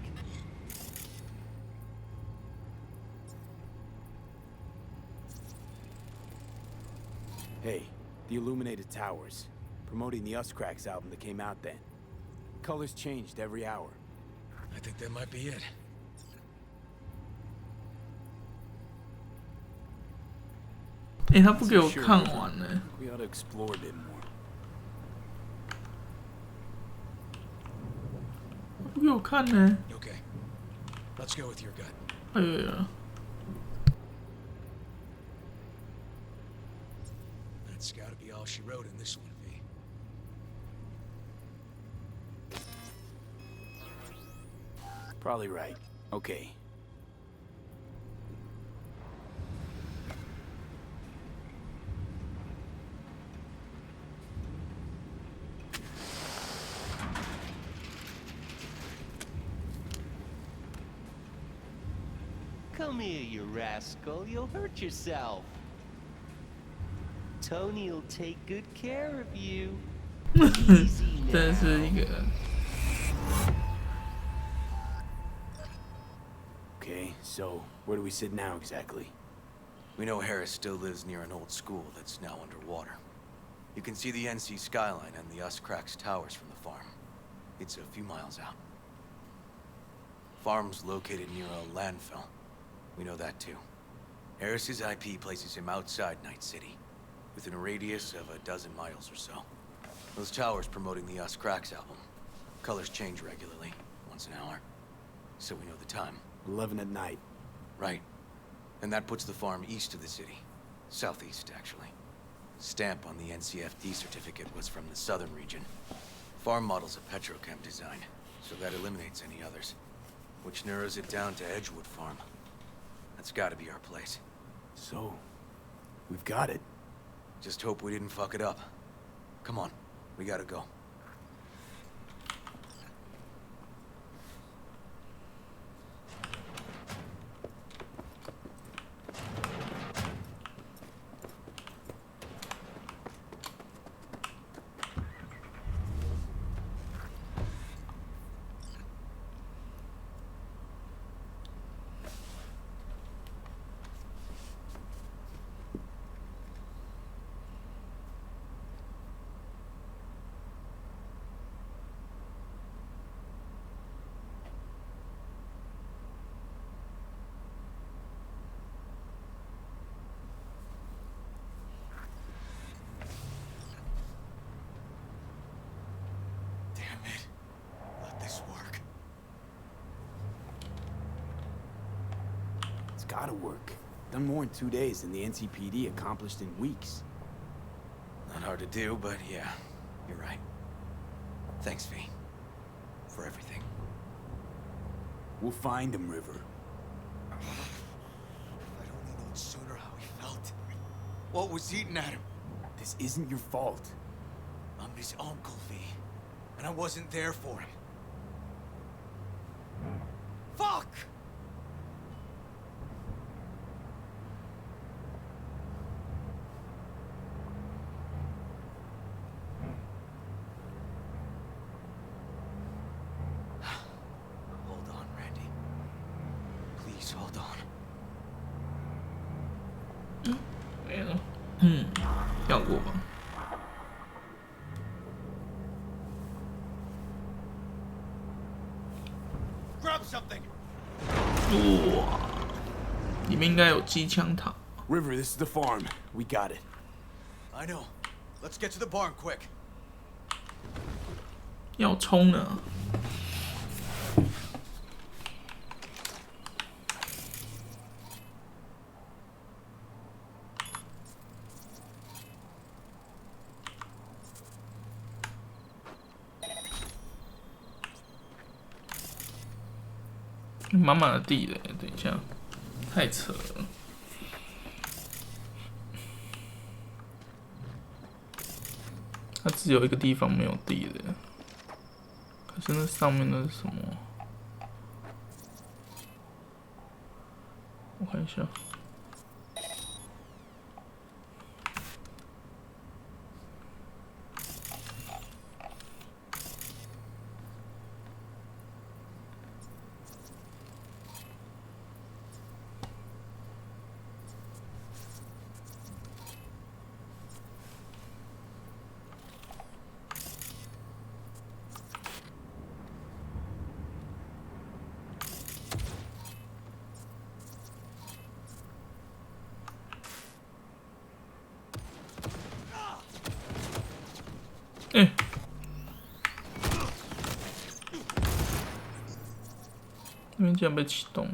Hey, the Illuminated Towers. Promoting the Us Cracks album that came out then. Colors changed every hour. I think that might be it. We ought to explore a bit more. 不给我看呢。 Okay. Let's go with your gut. 哎呀。 That's gotta be all she wrote in this one, V. Probably right. Okay. Come here, you rascal. You'll hurt yourself. Tony'll take good care of you. Easy now. 这是一个。 Okay, so where do we sit now exactly? We know Harris still lives near an old school that's now underwater. You can see the NC skyline and the Us Cracks towers from the farm. It's a few miles out. Farm's located near a landfill. We know that too. Harris's IP places him outside Night City, within a radius of a dozen miles or so. Those towers promoting the Us Cracks album. Colors change regularly, once an hour. So we know the time. 11 at night. Right. And that puts the farm east of the city. Southeast, actually. stamp on the NCFD certificate was from the southern region. Farm model's a petrochem design, so that eliminates any others, which narrows it down to Edgewood Farm. That's gotta be our place. So, we've got it. Just hope we didn't fuck it up. Come on, we gotta go. Gotta work. Done more in 2 days than the NCPD accomplished in weeks. Not hard to do, but yeah, you're right. Thanks, V. For everything. We'll find him, River. If I'd only known sooner how he felt. What was eating at him? This isn't your fault. I'm his uncle, V. And I wasn't there for him. Fuck! Hold on. 没了，跳过吧。Grab something. 哇，里面应该有机枪塔。River, this is the farm. We got it. I know. Let's get to the barn quick. 要冲呢。满满的地雷，等一下，太扯了。它只有一个地方没有地雷，可是那上面那是什么？我看一下。那边竟然被启动。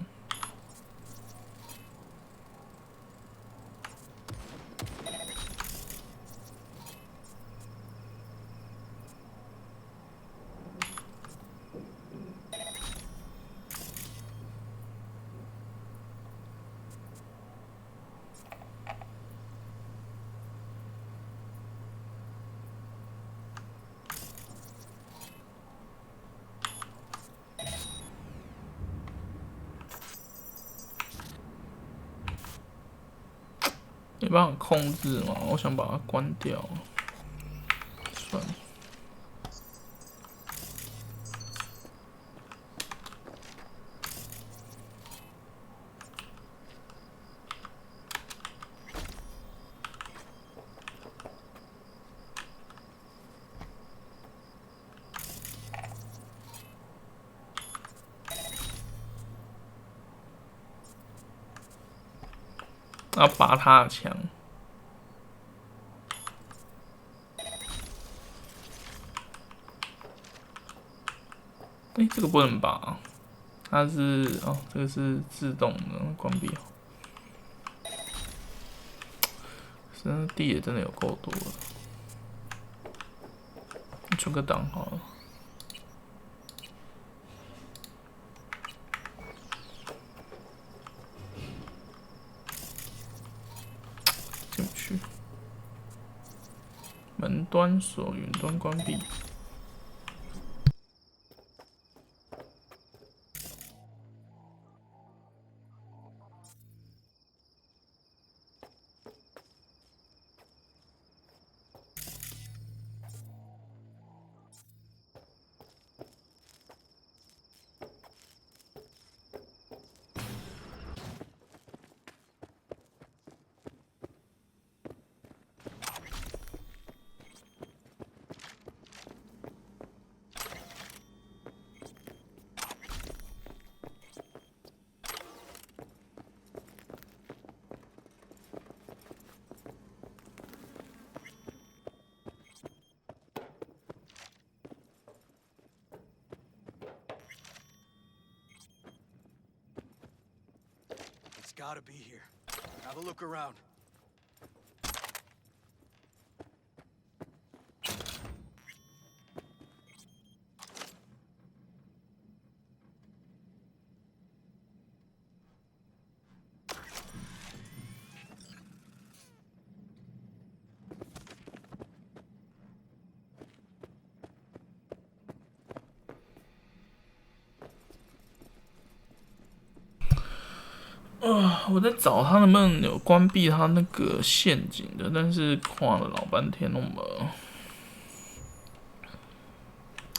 没办法控制嘛，我想把它关掉，算了。要拔他的枪。这个不能拔，它是这个是自动的，关闭好。真的地也真的有够多了，存个档好了。进不去，门端锁，云端关闭。 It's gotta be here. Have a look around.我在找他能不能有关闭他那个陷阱的，但是跨了老半天，弄了，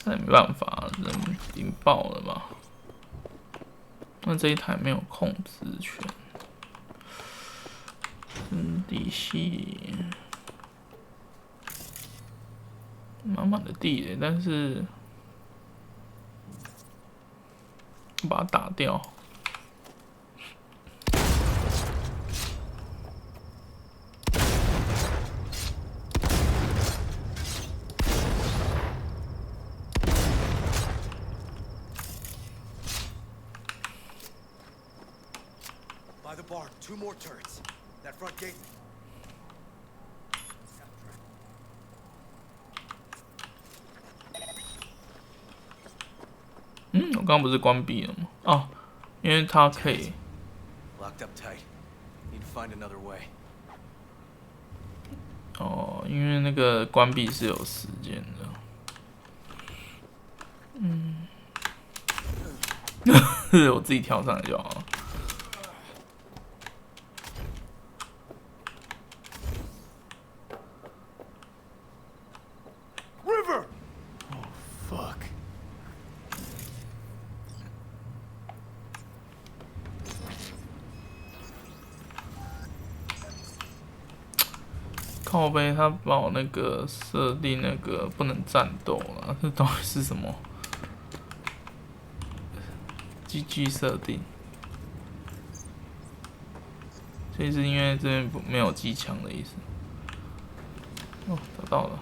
那也没办法，人引爆了吧？那这一台没有控制权，地系满满的地雷，但是把它打掉。 By the bar, 2 more turrets. That front gate. 我刚刚不是关闭了吗？哦，因为它可以。Locked up tight. Need to find another way. 哦，因为那个关闭是有时间的。我自己跳上来就好了。 靠背，他把我那个设定那个不能战斗了，这到底是什么？GG 设定，所以是因为这边没有机枪的意思。哦，找到了。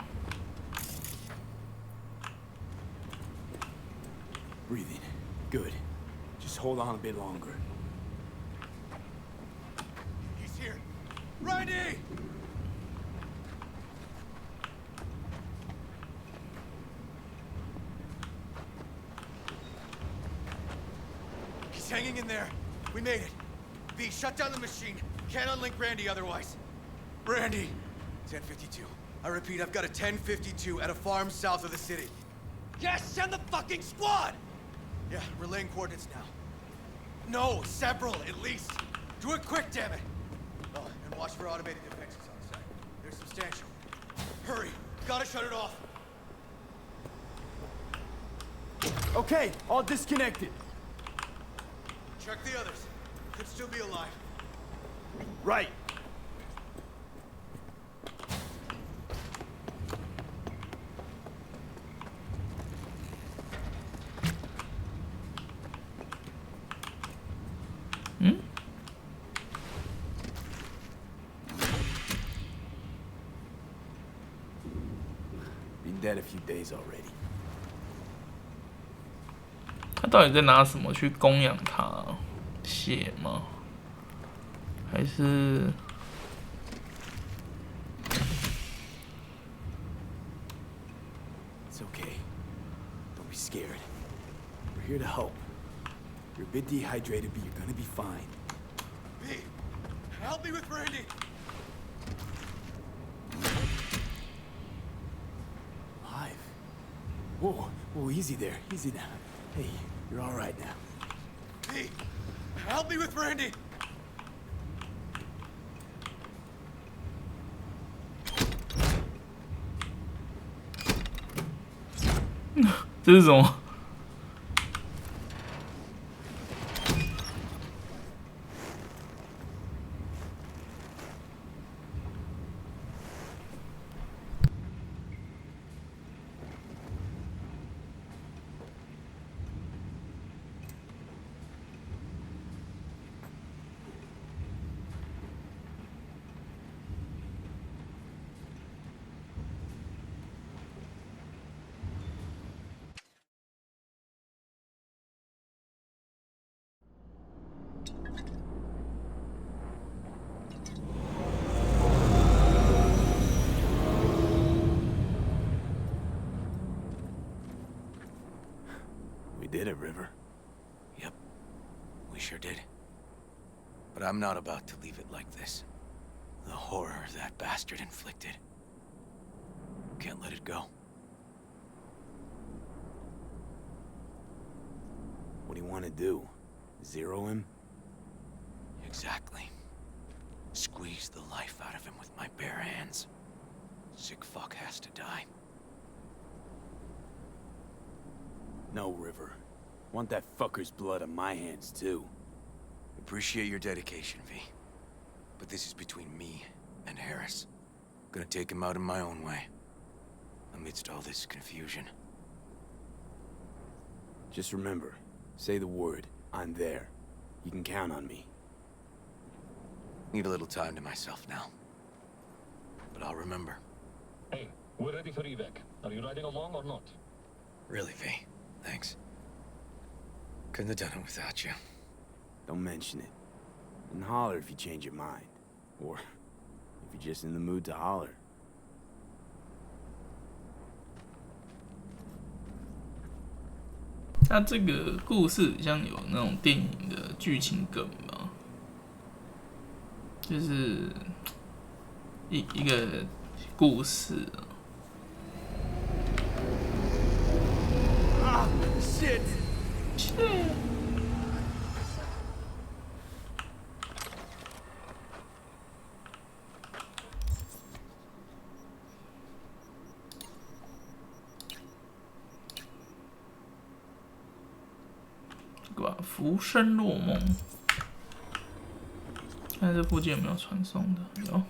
Breathing. Good. Just hold on a bit longer. He's here. Randy! He's hanging in there. We made it. V, shut down the machine. Can't unlink Randy otherwise. Randy! 1052. I repeat, I've got a 1052 at a farm south of the city. Yes, send the fucking squad! Yeah, relaying coordinates now. No, several, at least. Do it quick, damn it! Oh, and watch for automated defenses on site. They're substantial. Hurry, gotta shut it off. Okay, all disconnected. Check the others. Could still be alive. Right. Been dead a few days already. 他到底在拿什么去供养他？血吗？还是 here to help. You're a bit dehydrated, but you're gonna be fine. V, help me with Randy. Live. Whoa, whoa, easy there, easy now. Hey, you're all right now. V, help me with Randy. 这是什么？Did it, River? Yep, we sure did. But I'm not about to leave it like this. The horror that bastard inflicted. Can't let it go. What do you want to do? Zero him? Exactly. Squeeze the life out of him with my bare hands. Sick fuck has to die. No, River. Want that fucker's blood on my hands, too. Appreciate your dedication, V. But this is between me and Harris. Gonna take him out in my own way. Amidst all this confusion. Just remember, say the word, I'm there. You can count on me. Need a little time to myself now. But I'll remember. Hey, we're ready for evac. Are you riding along or not? Really, V. Thanks. Couldn't have done it without you. Don't mention it. And holler if you change your mind. Or if you're just in the mood to holler. 它这个故事像有那种电影的剧情梗嘛，就是一个故事啊。Shit! Shit! 浮生若梦，看这附近有没有传送的？有。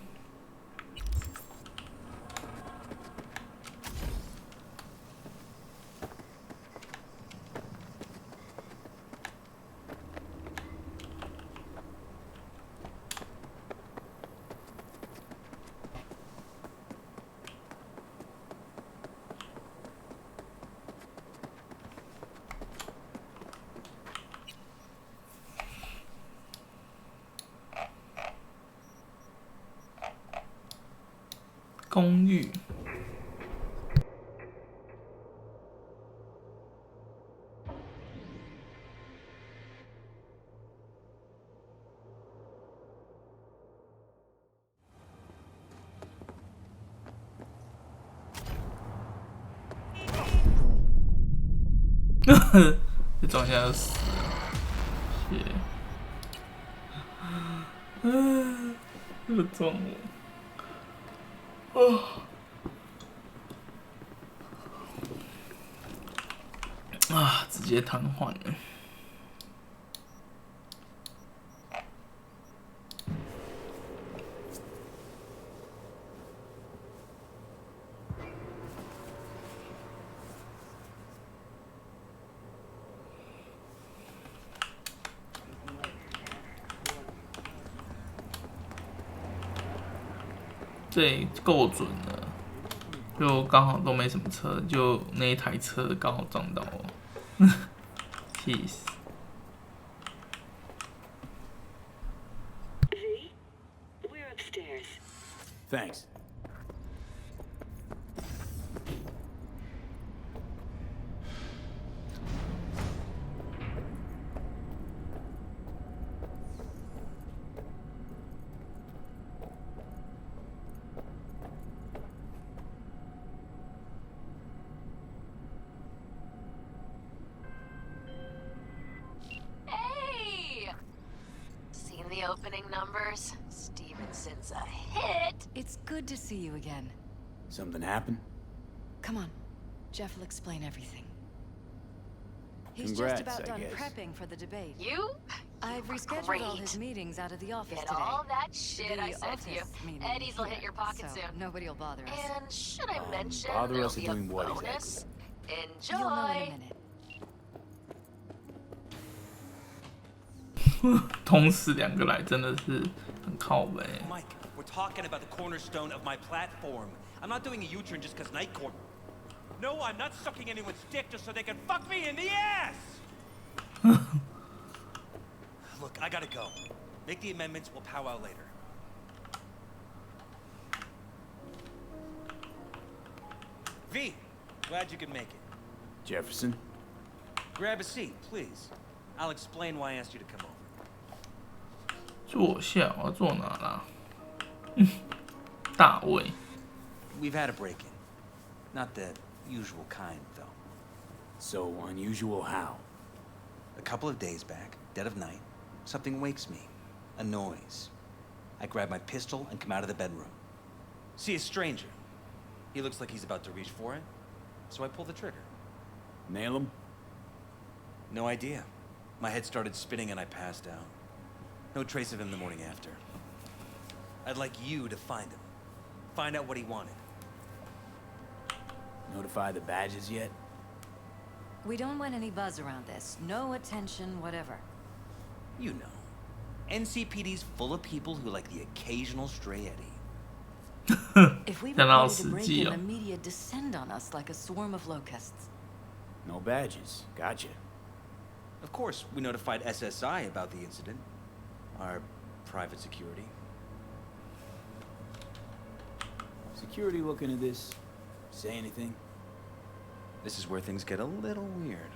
公寓。这撞一下就死了，谢。又撞我。 啊！直接瘫痪了。这够准了，就刚好都没什么车，就那一台车刚好撞到我，气死！ V, we're upstairs. Thanks. the opening numbers. Stevenson's a hit. It's good to see you again. Something happened? Come on. Jeff will explain everything. He's Congrats, just about I done guess. prepping for the debate. You? I've rescheduled all his meetings out of the office Get today. all that shit The I said to you. office meeting Eddie's will hit here, your pocket so soon. nobody will bother us. And should I mention bother there'll us be at a doing what bonus? You'll know in a Enjoy. minute. 同时两个来真的是很靠北。 Mike, we're talking about the cornerstone of my platform. I'm not doing a U-turn just because Night Court. No, I'm not sucking anyone's dick just so they can fuck me in the ass! Look, I gotta go. Make the amendments, we'll powwow later. V, glad you could make it. Jefferson? Grab a seat, please. I'll explain why I asked you to come over. 坐下，我要坐哪啦？大卫。 We've had a break-in. Not the usual kind, though. So unusual how? A couple of days back, dead of night, something wakes me. A noise. I grab my pistol and come out of the bedroom. See a stranger. He looks like he's about to reach for it, so I pull the trigger. Nail him? No idea. My head started spinning and I passed out. No trace of him the morning after. I'd like you to find him. Find out what he wanted. Notify the badges yet? We don't want any buzz around this. No attention, whatever. You know. NCPD's full of people who like the occasional stray Eddie. If we 讲到 reported a 实 break 际 in, 哦 the media descend on us like a swarm of locusts. No badges. Gotcha. Of course, we notified SSI about the incident. Our private security. Security looking at this? Say anything? This is where things get a little weird.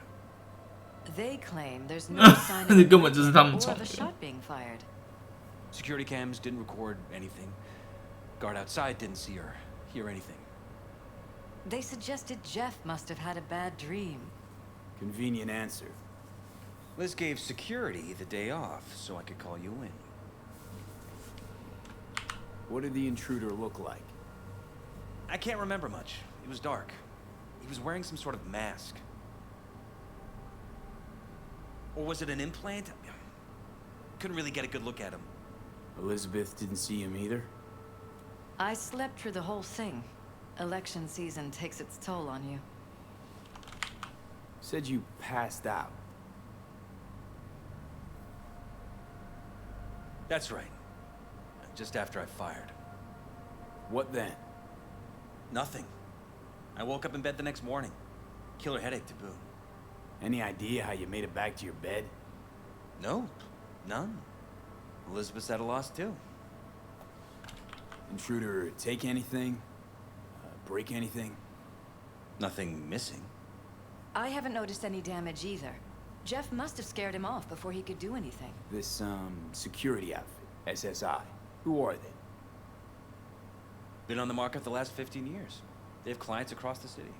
They claim there's no sign of 根本就是他们 or 闯 of a 的。 shot being fired. Security cams didn't record anything. Guard outside didn't see or hear anything. They suggested Jeff must have had a bad dream. Convenient answer. Liz gave security the day off so I could call you in. What did the intruder look like? I can't remember much. It was dark. He was wearing some sort of mask. Or was it an implant? Couldn't really get a good look at him. Elizabeth didn't see him either? I slept through the whole thing. Election season takes its toll on you. Said you passed out. That's right. Just after I fired. What then? Nothing. I woke up in bed the next morning. Killer headache to boot. Any idea how you made it back to your bed? No, none. Elizabeth's at a loss too. Intruder take anything? Break anything? Nothing missing. I haven't noticed any damage either. Jeff must have scared him off before he could do anything. This, security outfit, SSI. Who are they? Been on the market the last 15 years. They have clients across the city.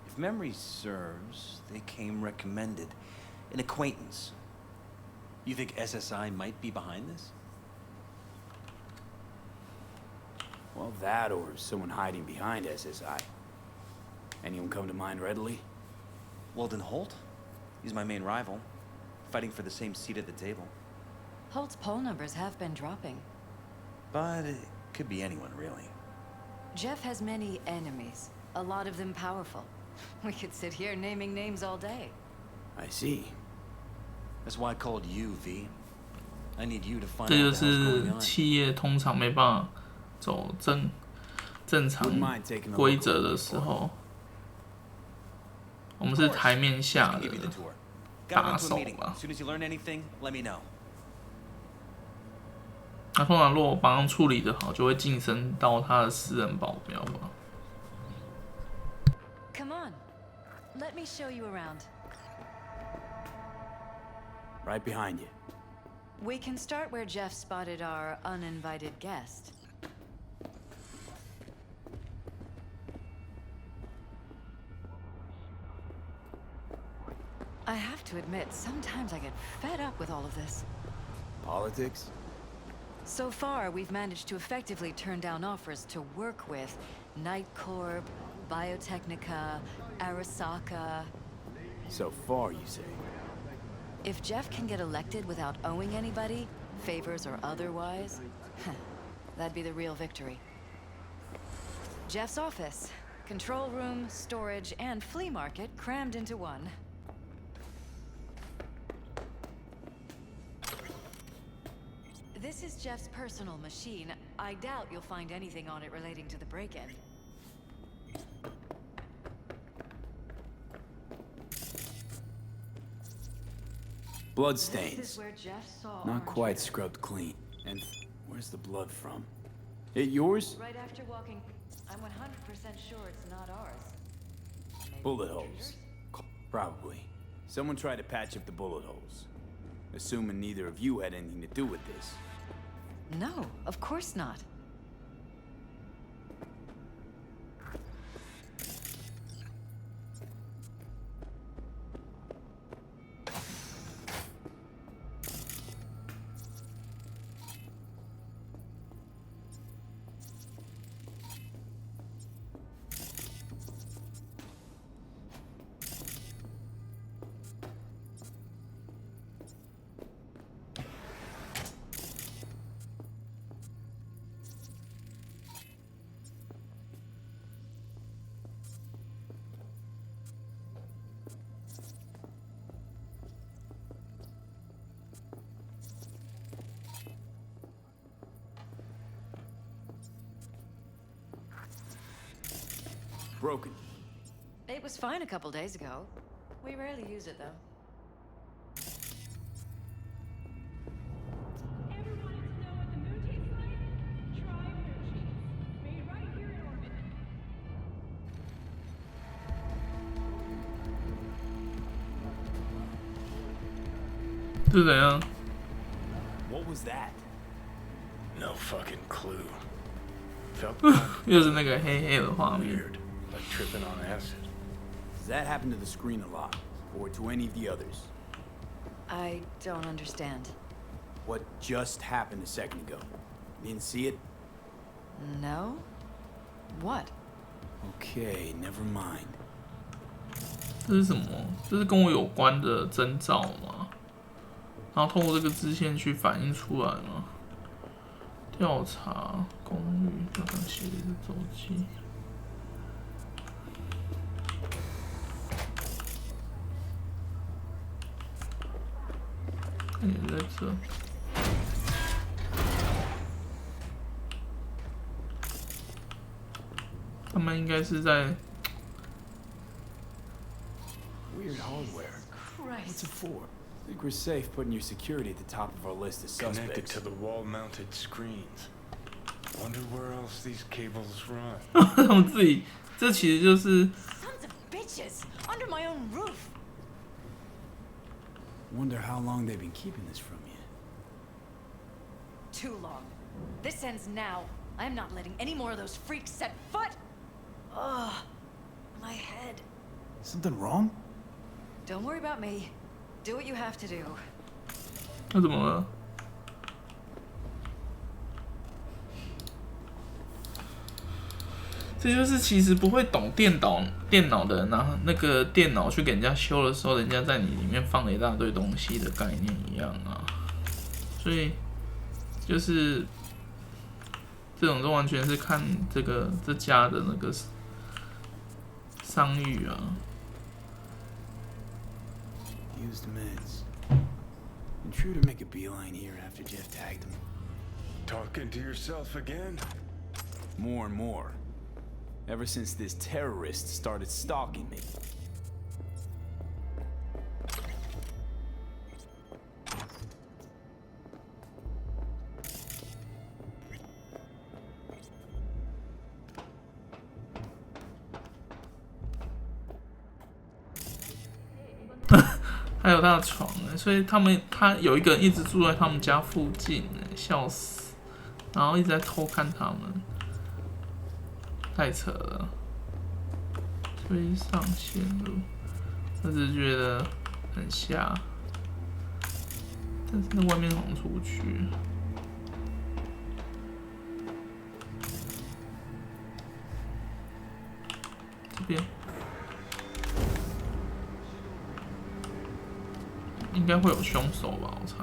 If memory serves, they came recommended. An acquaintance. You think SSI might be behind this? Well, that or someone hiding behind SSI. Anyone come to mind readily? Weldon Holt? He's my main rival. Fighting for the same seat at the table. Holt's poll numbers have been dropping. But it could be anyone, really. Jeff has many enemies, a lot of them powerful. We could sit here naming names all day. I see. That's why I called you, V. I need you to find 这 out 就 what the hell's 是 going on. 企业通常没办法走正常规则的时候，我们是台面下的 Gotta 打 run to a 手 meeting. 嘛。 As soon as you learn anything, let me know. 那通常如果帮他处理的好，就会晋升到他的私人保镖嘛。 Come on, let me show you around. Right behind you. We can start where Jeff spotted our uninvited guest. I have to admit, sometimes I get fed up with all of this. Politics? So far, we've managed to effectively turn down offers to work with Night Corp, Biotechnica, Arasaka. So far, you say? If Jeff can get elected without owing anybody, favors or otherwise, that'd be the real victory. Jeff's office, control room, storage, and flea market crammed into one. This is Jeff's personal machine. I doubt you'll find anything on it relating to the break-in. Bloodstains. This is where Jeff saw Not quite scrubbed clean. And where's the blood from? It yours? Right after walking, I'm 100% sure it's not ours. Maybe Bullet holes. Probably. Someone tried to patch up the bullet holes. Assuming neither of you had anything to do with this. No, of course not. Broken. It was fine a couple days ago. We rarely use it, though. Ever wanted to know what the moon tastes like? Try moon cheese. Made right here in orbit. 是怎样？ What was that? No fucking clue. Felt 又是那个黑黑的画面。 weird, like tripping on acid. Does that happen to the screen a lot? Or to any of the others? I don't understand. What just happened a second ago? You didn't see it? No? What? Okay, never mind. 这是什么？这是跟我有关的征兆吗？然后通过这个支线去反映出来吗？调查公寓，调查系列的周记。看你在这。他们应该是在。 Weird hardware. What's it for? I think we're safe putting your security at the top of our list of suspects. Connected to the wall-mounted screens. Wonder where else these cables run. 他们自己，这其实就是。 Sons of bitches! Under my own roof! Wonder how long they've been keeping this from you. Too long. This ends now. I am not letting any more of those freaks set foot. Ugh, my head. Something wrong? Don't worry about me. Do what you have to do. 那怎么了？这就是其实不会懂电脑的人，拿那个电脑去给人家修的时候，人家在你里面放了一大堆东西的概念一样啊。所以就是这种都完全是看这家的那个商誉啊。 Used meds. Intruder make a beeline here after Jeff tagged him. Talking to yourself again? More and more. Ever since this terrorist started stalking me. Huh. 还有他的床呢，所以他有一个人一直住在他们家附近，笑死！然后一直在偷看他们，太扯了。推上线路，我只是觉得很瞎。但是那外面好像出不去。这边应该会有凶手吧，我猜。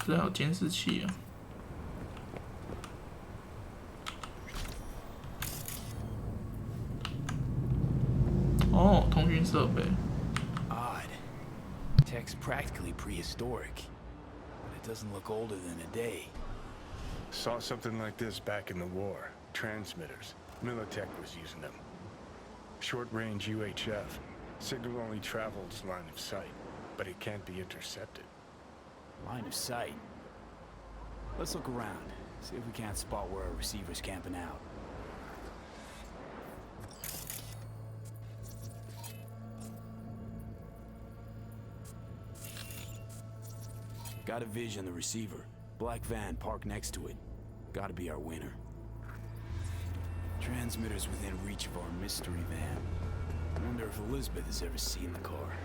这还有监视器啊。哦，通讯设备。Odd. Tech's practically prehistoric, but it doesn't look older than a day. Saw something like this back in the war. Transmitters. Militech was using them. Short-range UHF. Signal only travels line of sight, but it can't be intercepted. Line of sight. Let's look around. See if we can't spot where our receiver's camping out. Got a vision the receiver. Black van parked next to it. Gotta be our winner. Transmitters within reach of our mystery van. I wonder if Elizabeth has ever seen the car.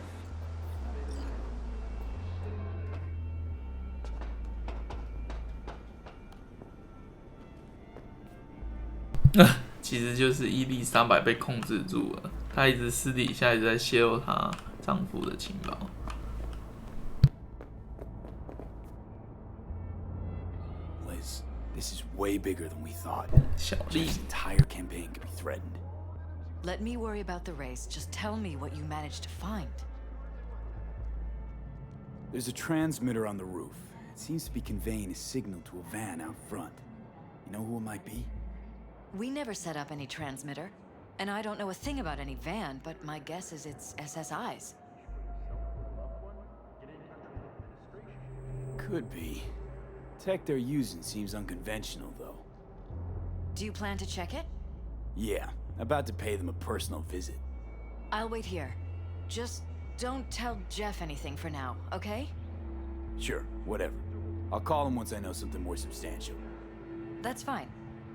其实就是伊丽莎白被控制住了，她一直私底下一直在泄露她丈夫的情报。Liz, this is way bigger than we thought. 小丽 Jeff's entire campaign could be threatened. Let me worry about the race. Just tell me what you managed to find. There's a transmitter on the roof. It seems to be conveying a signal to a van out front. You know who it might be? We never set up any transmitter, and I don't know a thing about any van, but my guess is it's SSI's. Could be. Tech they're using seems unconventional, though. Do you plan to check it? Yeah, about to pay them a personal visit. I'll wait here. Just don't tell Jeff anything for now, okay? Sure, whatever. I'll call him once I know something more substantial. That's fine.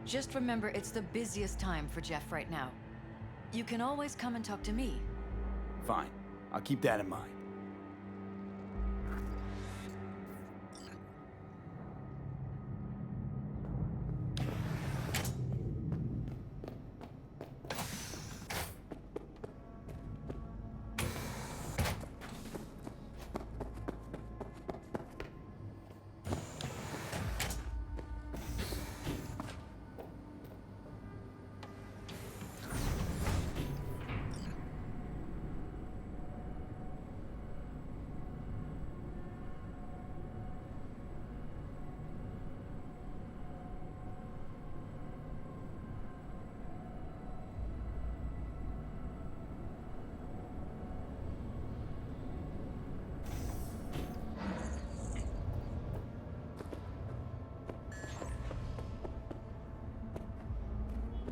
Just remember it's the busiest time for Jeff right now. You can always come and talk to me. Fine. I'll keep that in mind.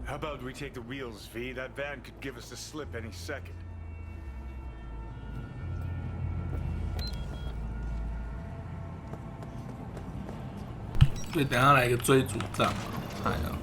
How about we take the wheels, V? That van could give us the slip any second. 所以等一下来一个追逐战嘛，我猜啊。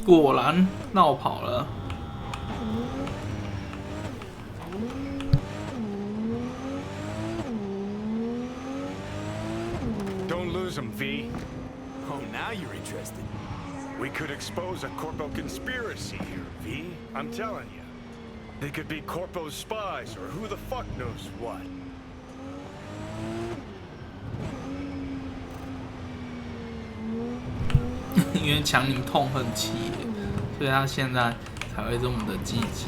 果然绕跑了。Don't lose them, V. Oh, now you're interested. We could expose a Corpo conspiracy here, V. I'm telling you. They could be Corpo's spies or who the fuck knows what. 因为强尼痛恨企业，所以他现在才会这么的积极。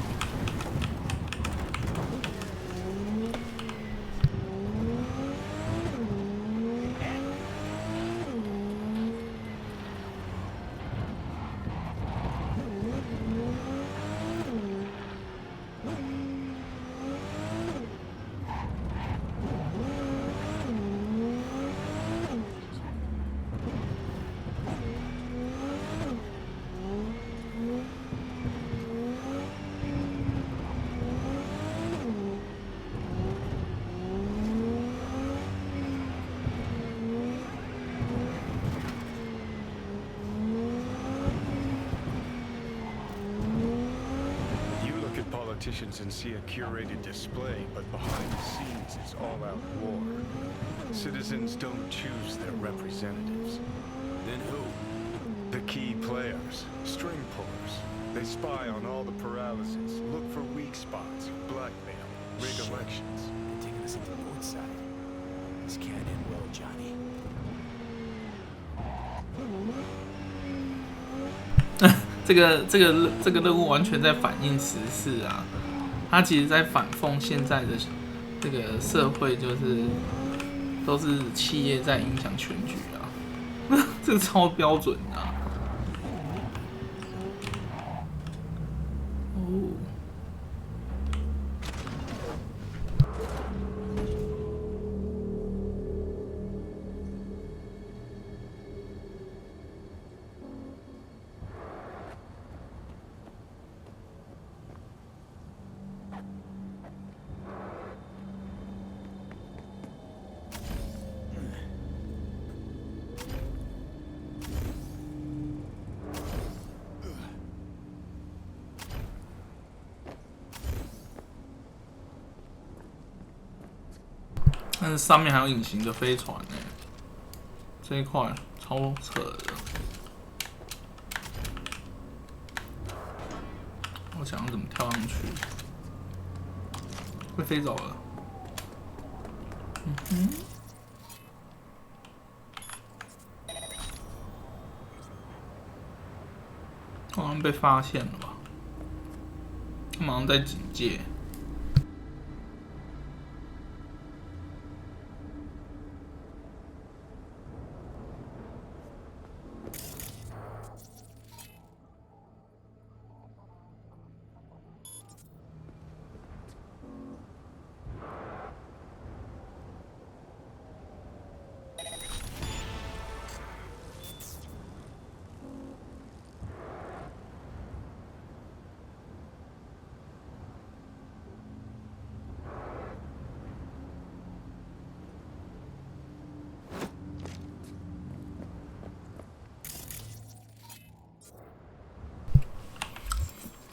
politicians and see a curated display, but behind the scenes it's all-out war. Citizens don't choose their representatives. Then who? The key players, string pullers. They spy on all the paralysis, look for weak spots, blackmail, rig elections. They're taking us into the north side. This can't end well, Johnny. 这个任务完全在反映时事啊！它其实在反讽现在的这个社会，就是都是企业在影响全局啊，这个超标准的啊。哦。但是上面还有隐形的飞船呢，这一块超扯的。我想要怎么跳上去？会飞走了。嗯哼。好像被发现了吧？他马上在警戒。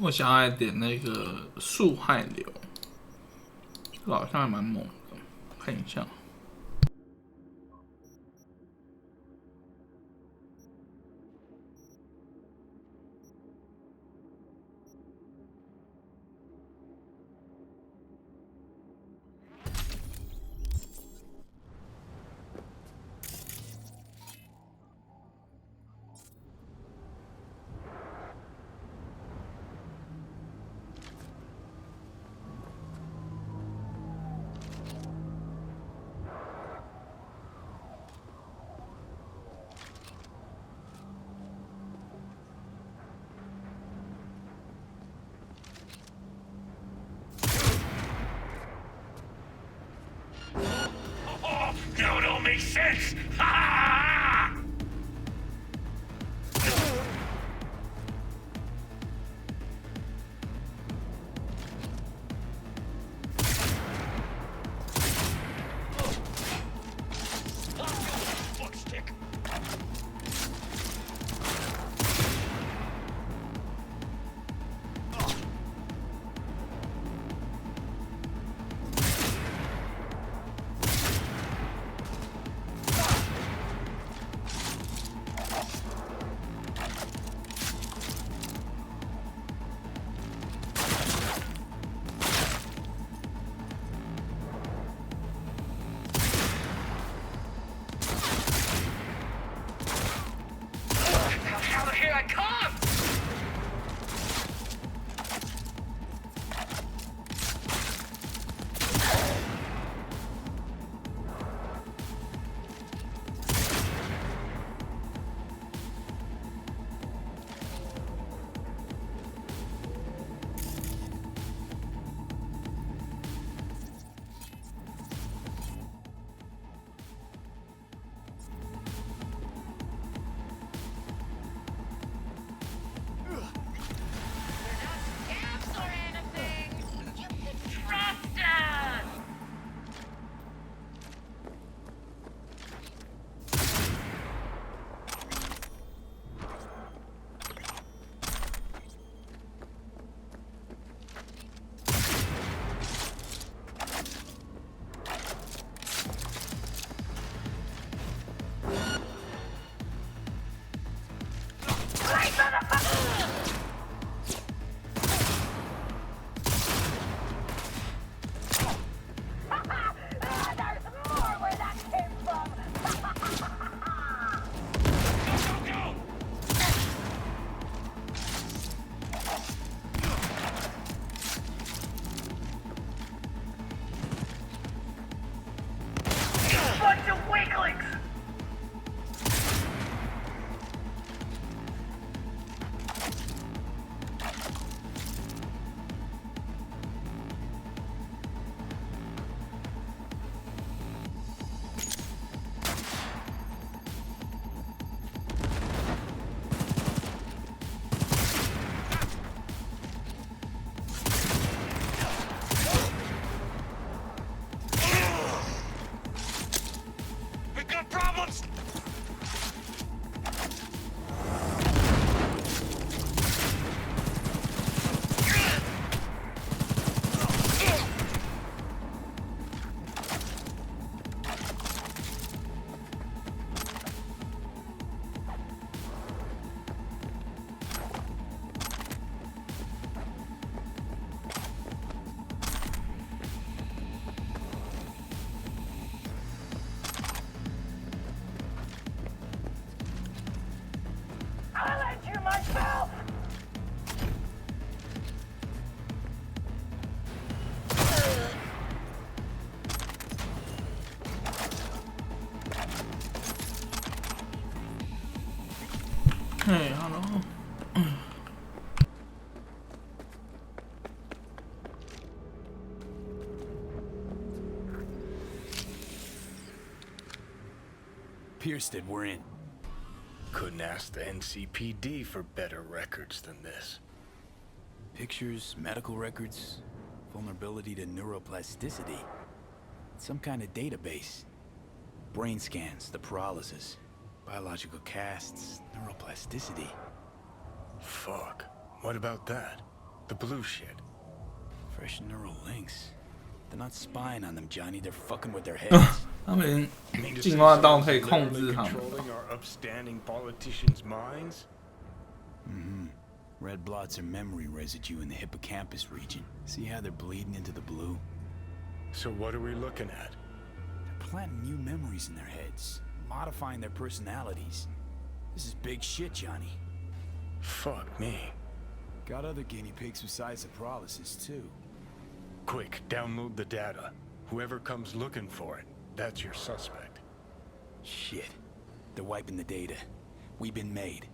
我想要来点那个树害流，这个好像还蛮猛的，看一下。Now it all makes sense! Ha ha! Fuckstick. Pierced it, we're in. Couldn't ask the NCPD for better records than this. Pictures, medical records, vulnerability to neuroplasticity. Some kind of database. Brain scans, the paralysis, biological casts, neuroplasticity. Fuck. What about that? The blue shit. Fresh neural links. They're not spying on them, Johnny. They're fucking with their heads. 他们进化到可以控制他们。 Controlling our upstanding politicians' minds? Red blots are memory residue in the hippocampus region. See how they're bleeding into the blue? So what are we looking at? They're planting new memories in their heads, modifying their personalities. This is big shit, Johnny. Fuck me. Got other guinea pigs besides the paralysis, too. Quick, download the data. Whoever comes looking for it, that's your suspect. Shit. They're wiping the data. We've been made.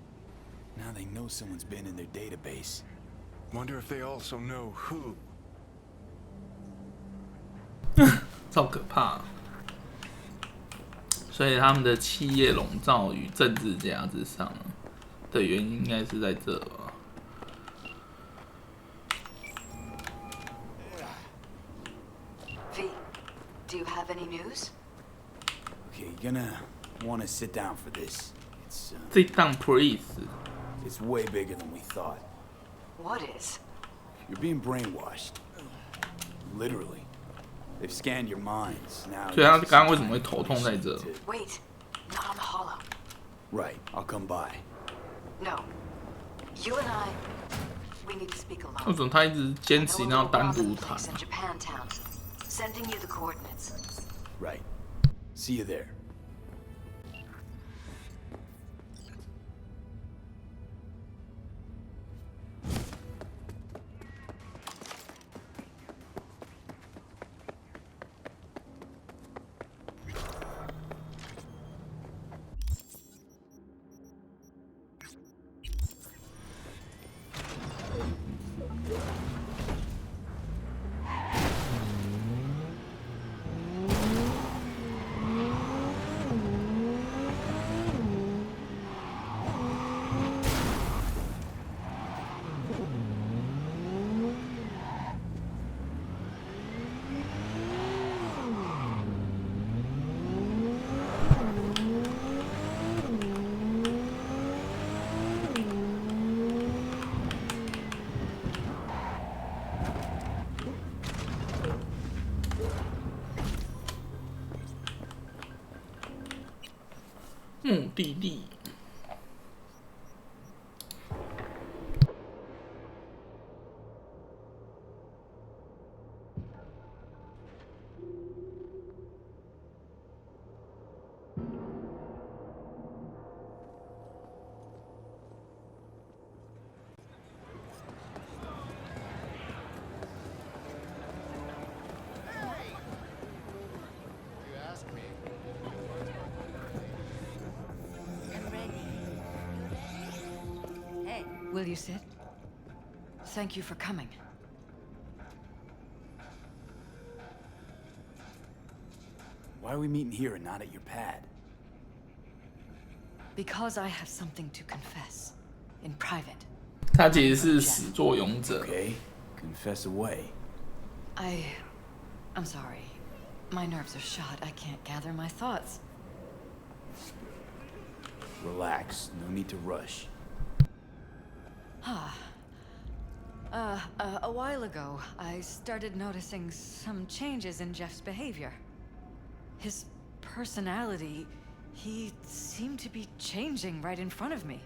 Now they know someone's been in their database. Wonder if they also know who. 超可怕。所以他们的企业笼罩于政治家之上的原因，应该是在这吧。 V, do you have any news? Okay, you're gonna want to sit down for this. Sit down, please. It's way bigger than we thought. What is? You're being brainwashed. Literally. They've scanned your minds. Now. 所以他刚刚为什么会头痛在这？ Wait, not on the hollow. Right, I'll come by. No. You and I, we need to speak alone. 为什么他一直坚持一定要单独谈？ In Japantown. Sending you the coordinates. Right. See you there.目的地。Will you sit? Thank you for coming. Why are we meeting here and not at your pad? Because I have something to confess. In private. 他其实是始作俑者。Okay, confess away. I'm sorry. My nerves are shot. I can't gather my thoughts. Relax. No need to rush. A while ago, I started noticing some changes in Jeff's behavior. His personality, he seemed to be changing right in front of me.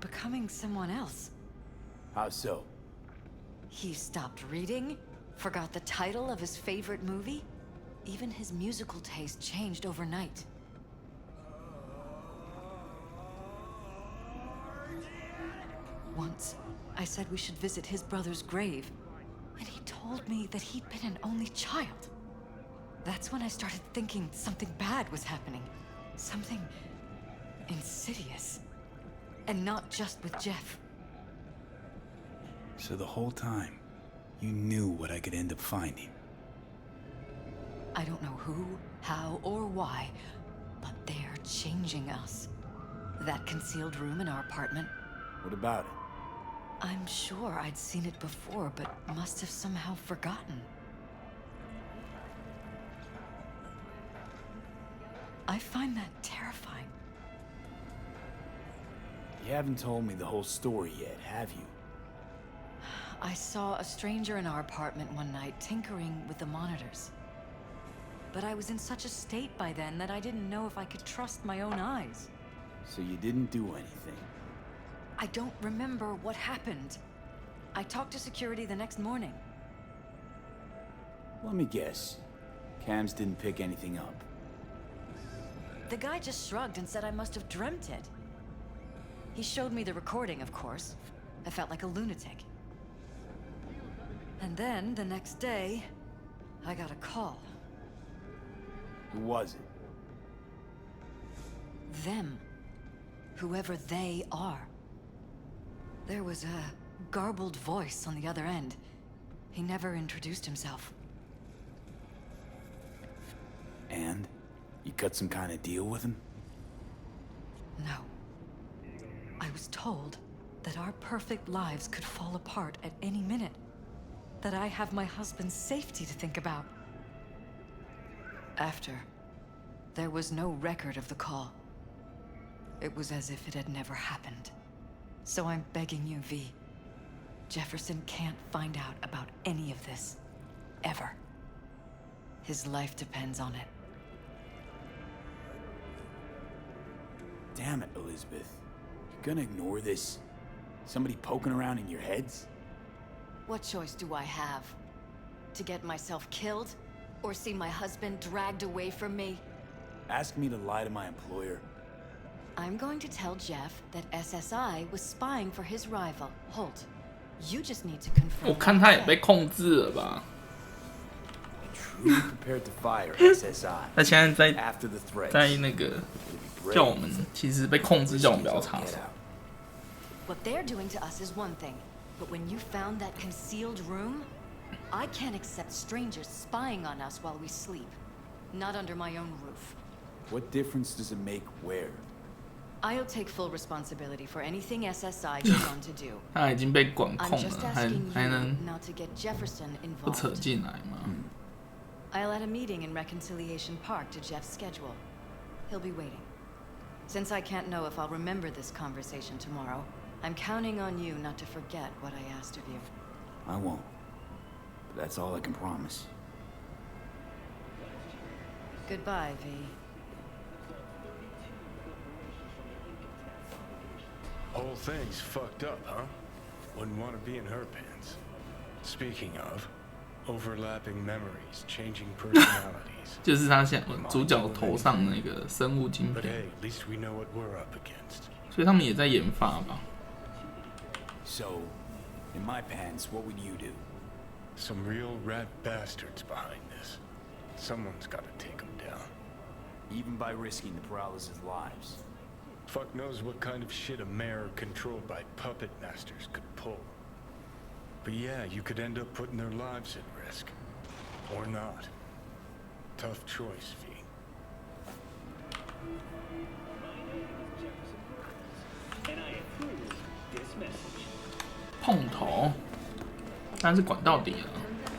Becoming someone else. How so? He stopped reading, forgot the title of his favorite movie. Even his musical taste changed overnight. Once, I said we should visit his brother's grave, and he told me that he'd been an only child. That's when I started thinking something bad was happening. Something insidious. And not just with Jeff. So the whole time, you knew what I could end up finding. I don't know who, how, or why, but they're changing us. That concealed room in our apartment. What about it? I'm sure I'd seen it before, but must have somehow forgotten. I find that terrifying. You haven't told me the whole story yet, have you? I saw a stranger in our apartment one night tinkering with the monitors. But I was in such a state by then that I didn't know if I could trust my own eyes. So you didn't do anything? I don't remember what happened. I talked to security the next morning. Let me guess. Cams didn't pick anything up. The guy just shrugged and said I must have dreamt it. He showed me the recording, of course. I felt like a lunatic. And then, the next day, I got a call. Who was it? Them. Whoever they are. There was a garbled voice on the other end. He never introduced himself. And? You cut some kind of deal with him? No. I was told that our perfect lives could fall apart at any minute. That I have my husband's safety to think about. After, there was no record of the call. It was as if it had never happened. So I'm begging you, V. Jefferson can't find out about any of this. Ever. His life depends on it. Damn it, Elizabeth. You gonna ignore this? Somebody poking around in your heads? What choice do I have? To get myself killed? Or see my husband dragged away from me? Ask me to lie to my employer. I'm going to tell Jeff that SSI was spying for his rival, Holt. You just need to confirm. 我看他也被控制了吧？ Truly prepared to fire SSI. 他现在在 After the threats. 在那个叫我们，其实被控制，叫我们不要插手。 What they're doing to us is one thing, but when you found that concealed room, I can't accept strangers spying on us while we sleep. Not under my own roof. What difference does it make where? I'll take full responsibility for anything SSI goes on to do. 他已经被管 I'm 控 just 了，还 asking 还 you 能 not to get Jefferson 不扯 involved. 进来吗？ I'll add a meeting in Reconciliation Park to Jeff's schedule. He'll be waiting. Since I can't know if I'll remember this conversation tomorrow, I'm counting on you not to forget what I asked of you. I won't. But that's all I can promise. Goodbye, V. Whole thing's fucked up, huh? Wouldn't want to be in her pants. Speaking of, overlapping memories, changing personalities. 就是他想主角头上那个生物晶 But 片， hey, at least we know what we're up against. 所以他们也在研发吧。 So, in my pants, what would you do? Some real rat bastards behind this. Someone's got to take them down. Even by risking the Peralez's lives. Fuck knows what kind of shit a mayor controlled by puppet masters could pull. But yeah, you could end up putting their lives at risk. Or not. Tough choice, V. 碰头，但是管到底了。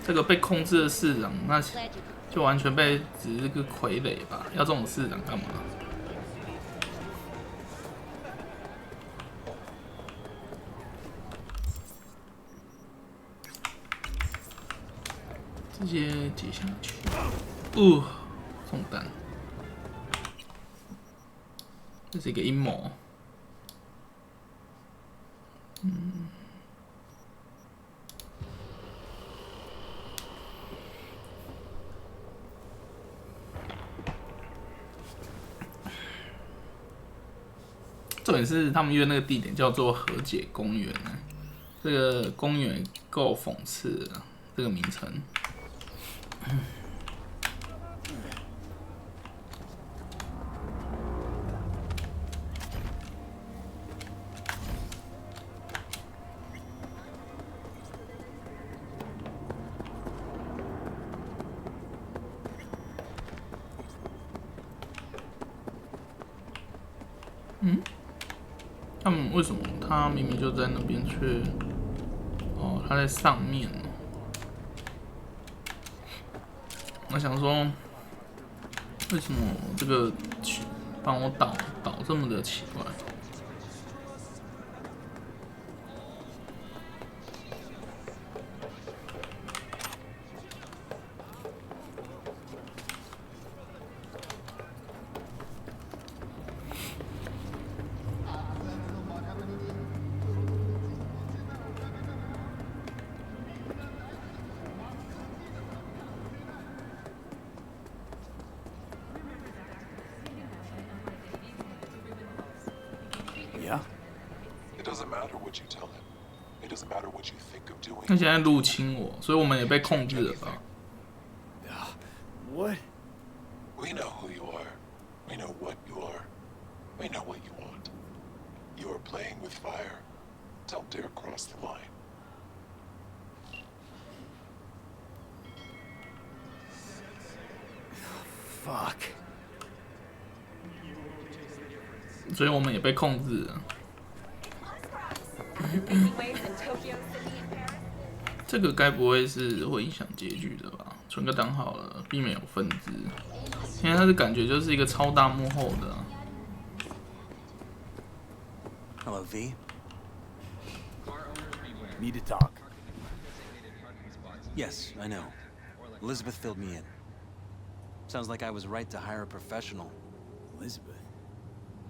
这个被控制的市长，那就完全被只是个傀儡吧？要这种市长干嘛？直接解下去。中弹。这是一个阴谋。重点是他们约那个地点叫做和解公园，这个公园够讽刺的，这个名称。他们为什么他明明就在那边却，他在上面。我想说，为什么这个帮我导这么的奇怪？他现在入侵我，所以我们也被控制了吧 What? We know who you are. We know what you are. We know what you want. You are playing with fire. Don't dare cross the line. Fuck. 所以我们也被控制了。这个该不会是会影响结局的吧？存个档好了，避免有分支。因为它是感觉就是一个超大幕后的。Hello, V. Need to talk. Yes, I know. Elizabeth filled me in. Sounds like I was right to hire a professional. Elizabeth?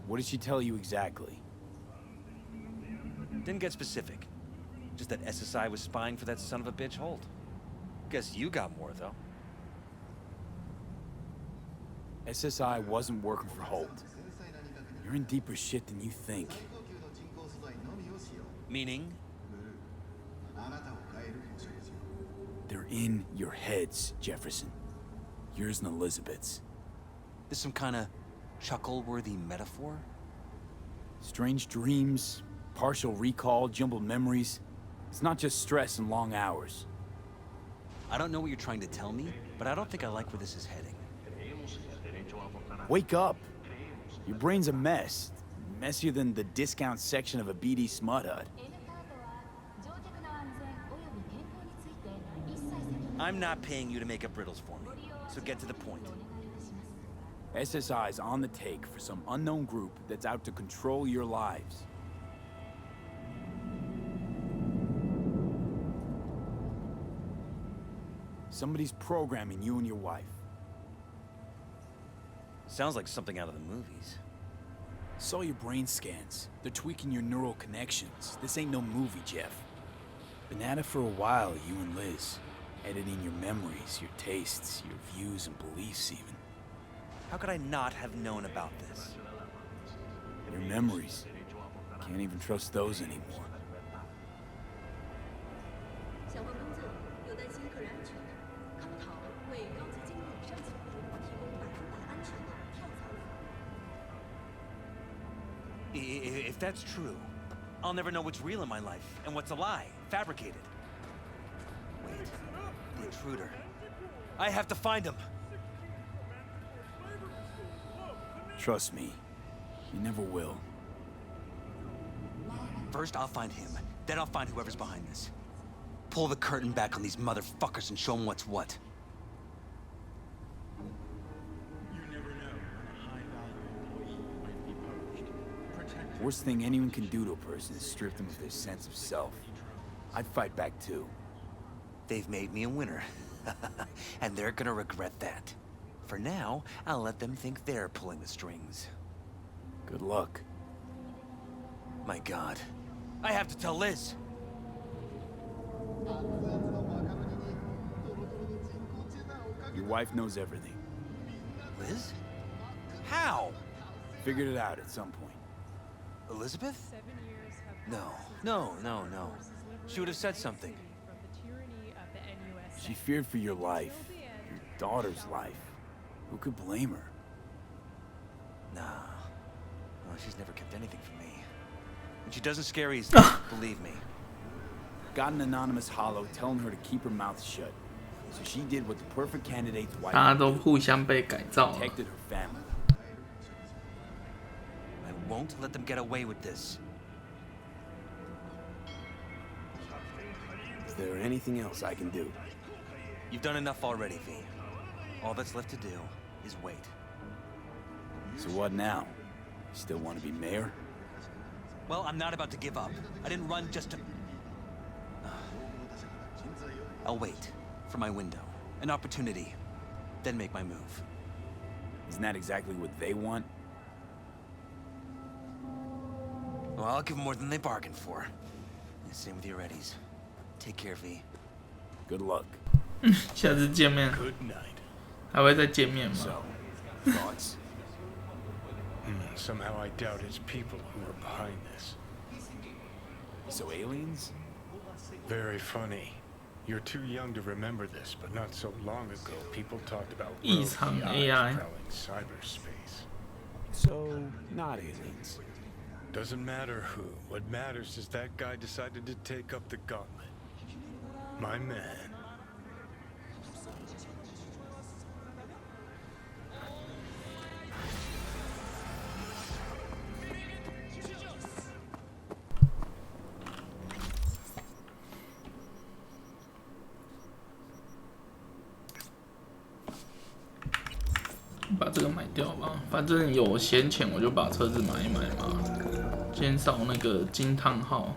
What did she tell you exactly? Didn't get specific. Just that SSI was spying for that son of a bitch Holt. Guess you got more, though. SSI wasn't working for Holt. You're in deeper shit than you think. Meaning? They're in your heads, Jefferson. Yours and Elizabeth's. This some kind of chuckle-worthy metaphor? Strange dreams, partial recall, jumbled memories. It's not just stress and long hours. I don't know what you're trying to tell me, but I don't think I like where this is heading. Wake up! Your brain's a mess. Messier than the discount section of a BD smut hut. I'm not paying you to make up riddles for me, so get to the point. SSI's on the take for some unknown group that's out to control your lives. Somebody's programming you and your wife. Sounds like something out of the movies. Saw your brain scans. They're tweaking your neural connections. This ain't no movie, Jeff. Been at it for a while, you and Liz. Editing your memories, your tastes, your views and beliefs even. How could I not have known about this? Your memories. Can't even trust those anymore. If that's true, I'll never know what's real in my life and what's a lie, fabricated. Wait, the intruder. I have to find him. Trust me, you never will. First, I'll find him. Then I'll find whoever's behind this. Pull the curtain back on these motherfuckers and show them what's what. Worst thing anyone can do to a person is strip them of their sense of self. I'd fight back too. They've made me a winner. And they're gonna regret that. For now, I'll let them think they're pulling the strings. Good luck. My God. I have to tell Liz! Your wife knows everything. Liz? How? Figured it out at some point. Elizabeth? No. She would have said something. She feared for your life, your daughter's life. Who could blame her? Nah. Well, she's never kept anything from me. And she doesn't scare easily, believe me. Got an anonymous hollow telling her to keep her mouth shut. So she did what the perfect candidate's wife 大家都互相被改造了。 protected her family. My won't let them get away with this. Is there anything else I can do? You've done enough already, V. All that's left to do is wait. So what now? You still want to be mayor? Well, I'm not about to give up. I didn't run just to... I'll wait for my window, an opportunity, then make my move. Isn't that exactly what they want? Well, I'll give them more than they bargained for. And same with your Eddies. Take care, V. Good luck. 下次见面 Good night. 还会再见面吗？ So, thoughts? Somehow I doubt it's people who are behind this. So aliens? Very funny. You're too young to remember this, but not so long ago, people talked about异常 AI prowling cyberspace. So, not aliens. Doesn't matter who. What matters is that guy decided to take up the gauntlet. My man. 把这个买掉吧，反正有闲钱我就把车子买一买嘛，减少那个惊叹号。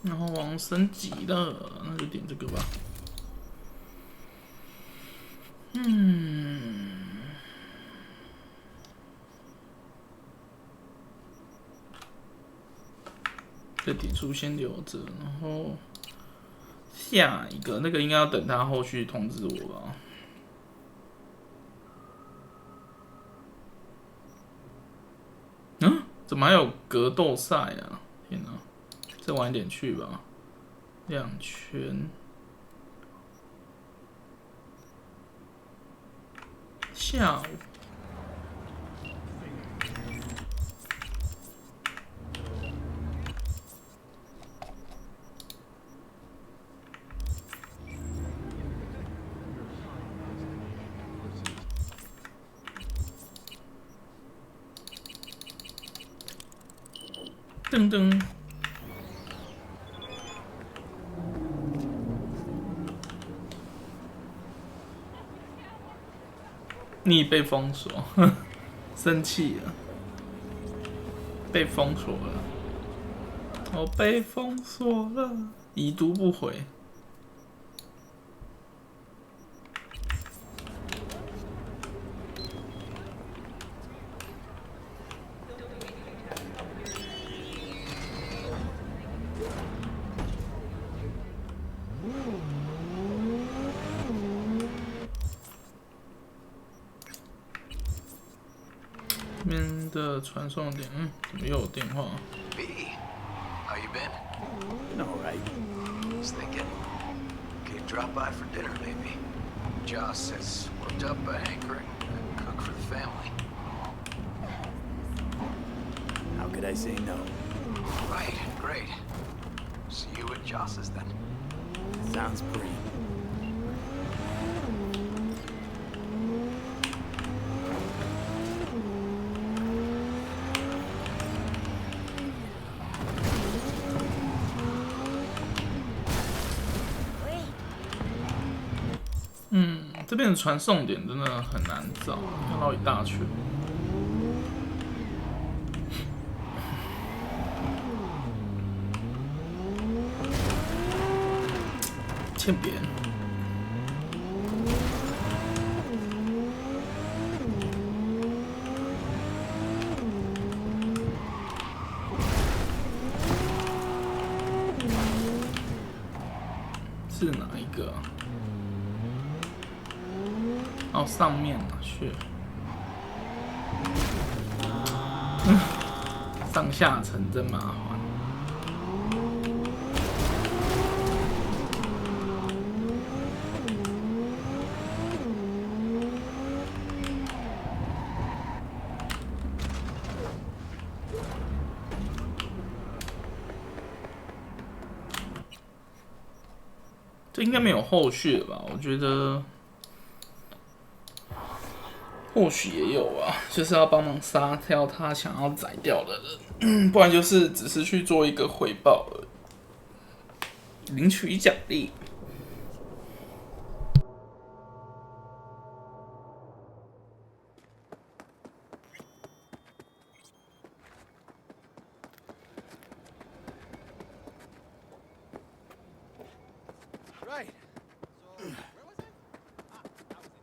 然后往升级了，那就点这个吧。这点数先留着，然后下一个那个应该要等他后续通知我吧。怎么还有格斗赛啊？天哪！再晚一点去吧。2圈。下午。噔噔。你被封锁，生气了，被封锁了，我被封锁了，已读不回。这边的传送点，怎么又有电话 B, how you been? All right. Just thinking. Okay, drop by for dinner, maybe. Joss has worked up a hankering to cook for the family. How could I say no? Right, great. See you at Joss's then. Sounds pretty. .这边的传送点真的很难找，要绕一大圈。欠扁。是哪一个啊？哦，上面啊，去。上下层真麻烦。这应该没有后续了吧？我觉得或许也有啊，就是要帮忙杀掉他想要宰掉的人，不然就是只是去做一个汇报而已，领取奖励。Right. So, where was I? Ah, that was it.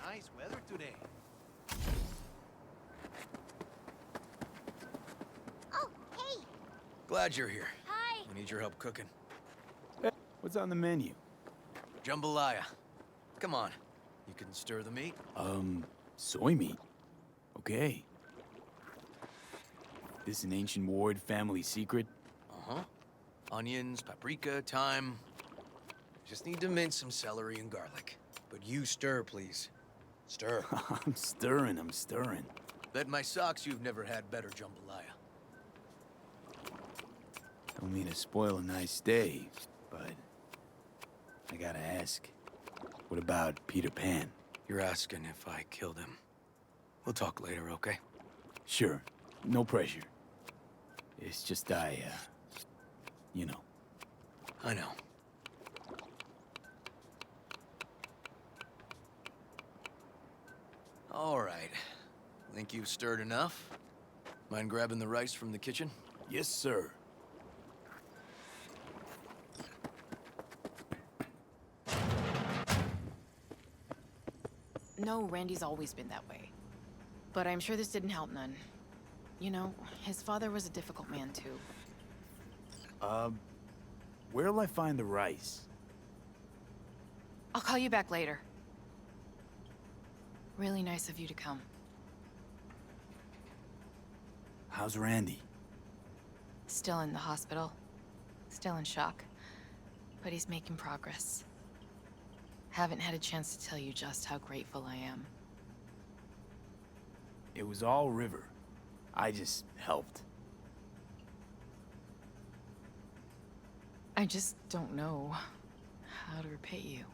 Nice weather today. Oh, hey. Glad you're here. Hi. We need your help cooking. Hey, what's on the menu? Jambalaya. Come on. You can stir the meat? Soy meat. Okay. This an ancient Ward family secret? Uh-huh. Onions, paprika, thyme. Just need to mince some celery and garlic. But you stir, please. Stir. I'm stirring. Bet my socks you've never had better jambalaya. Don't mean to spoil a nice day, but I gotta ask. What about Peter Pan? You're asking if I killed him. We'll talk later, okay? Sure. No pressure. It's just you know. I know. All right. Think you've stirred enough? Mind grabbing the rice from the kitchen? Yes, sir. No, Randy's always been that way. But I'm sure this didn't help none. You know, his father was a difficult man, too. Where'll I find the rice? I'll call you back later. Really nice of you to come. How's Randy? Still in the hospital. Still in shock. But he's making progress. Haven't had a chance to tell you just how grateful I am. It was all River. I just helped. I just don't know how to repay you.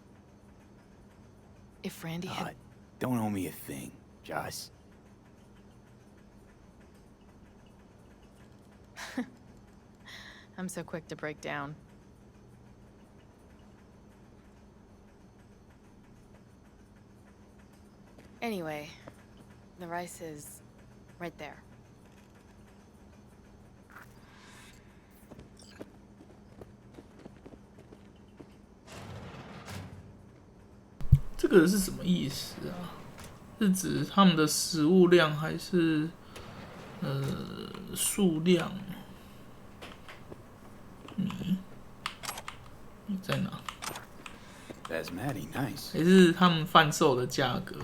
If Randy had... Don't owe me a thing, Josh. I'm so quick to break down. Anyway, the rice is right there.这个是什么意思啊？是指他们的食物量还是数量？你在哪？ That's mighty nice. 还是他们贩售的价格？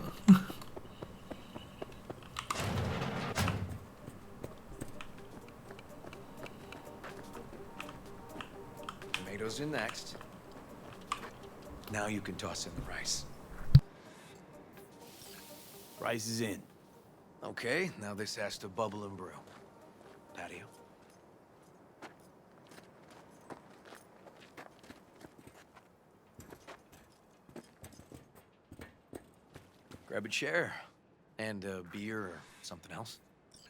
Tomatoes in next. Now you can toss in the rice. Rice is in. Okay, now this has to bubble and brew. Patio. Grab a chair. And a beer or something else.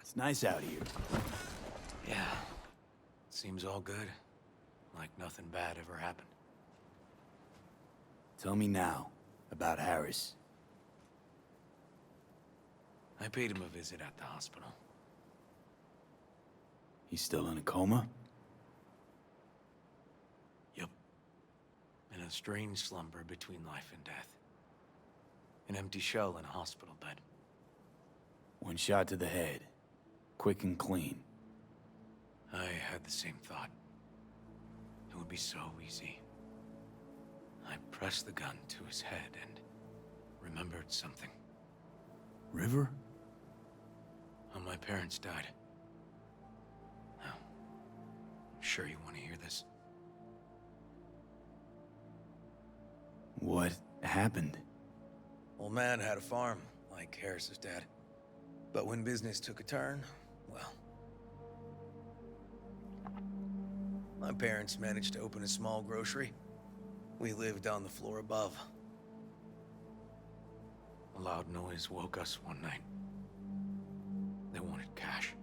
It's nice out here. Yeah. Seems all good. Like nothing bad ever happened. Tell me now about Harris. I paid him a visit at the hospital. He's still in a coma? Yep. In a strange slumber between life and death. An empty shell in a hospital bed. One shot to the head. Quick and clean. I had the same thought. It would be so easy. I pressed the gun to his head and remembered something. River? How my parents died. Now, I'm sure you want to hear this. What happened? Old man had a farm, like Harris's dad. But when business took a turn, well... My parents managed to open a small grocery. We lived on the floor above. A loud noise woke us one night. They wanted cash.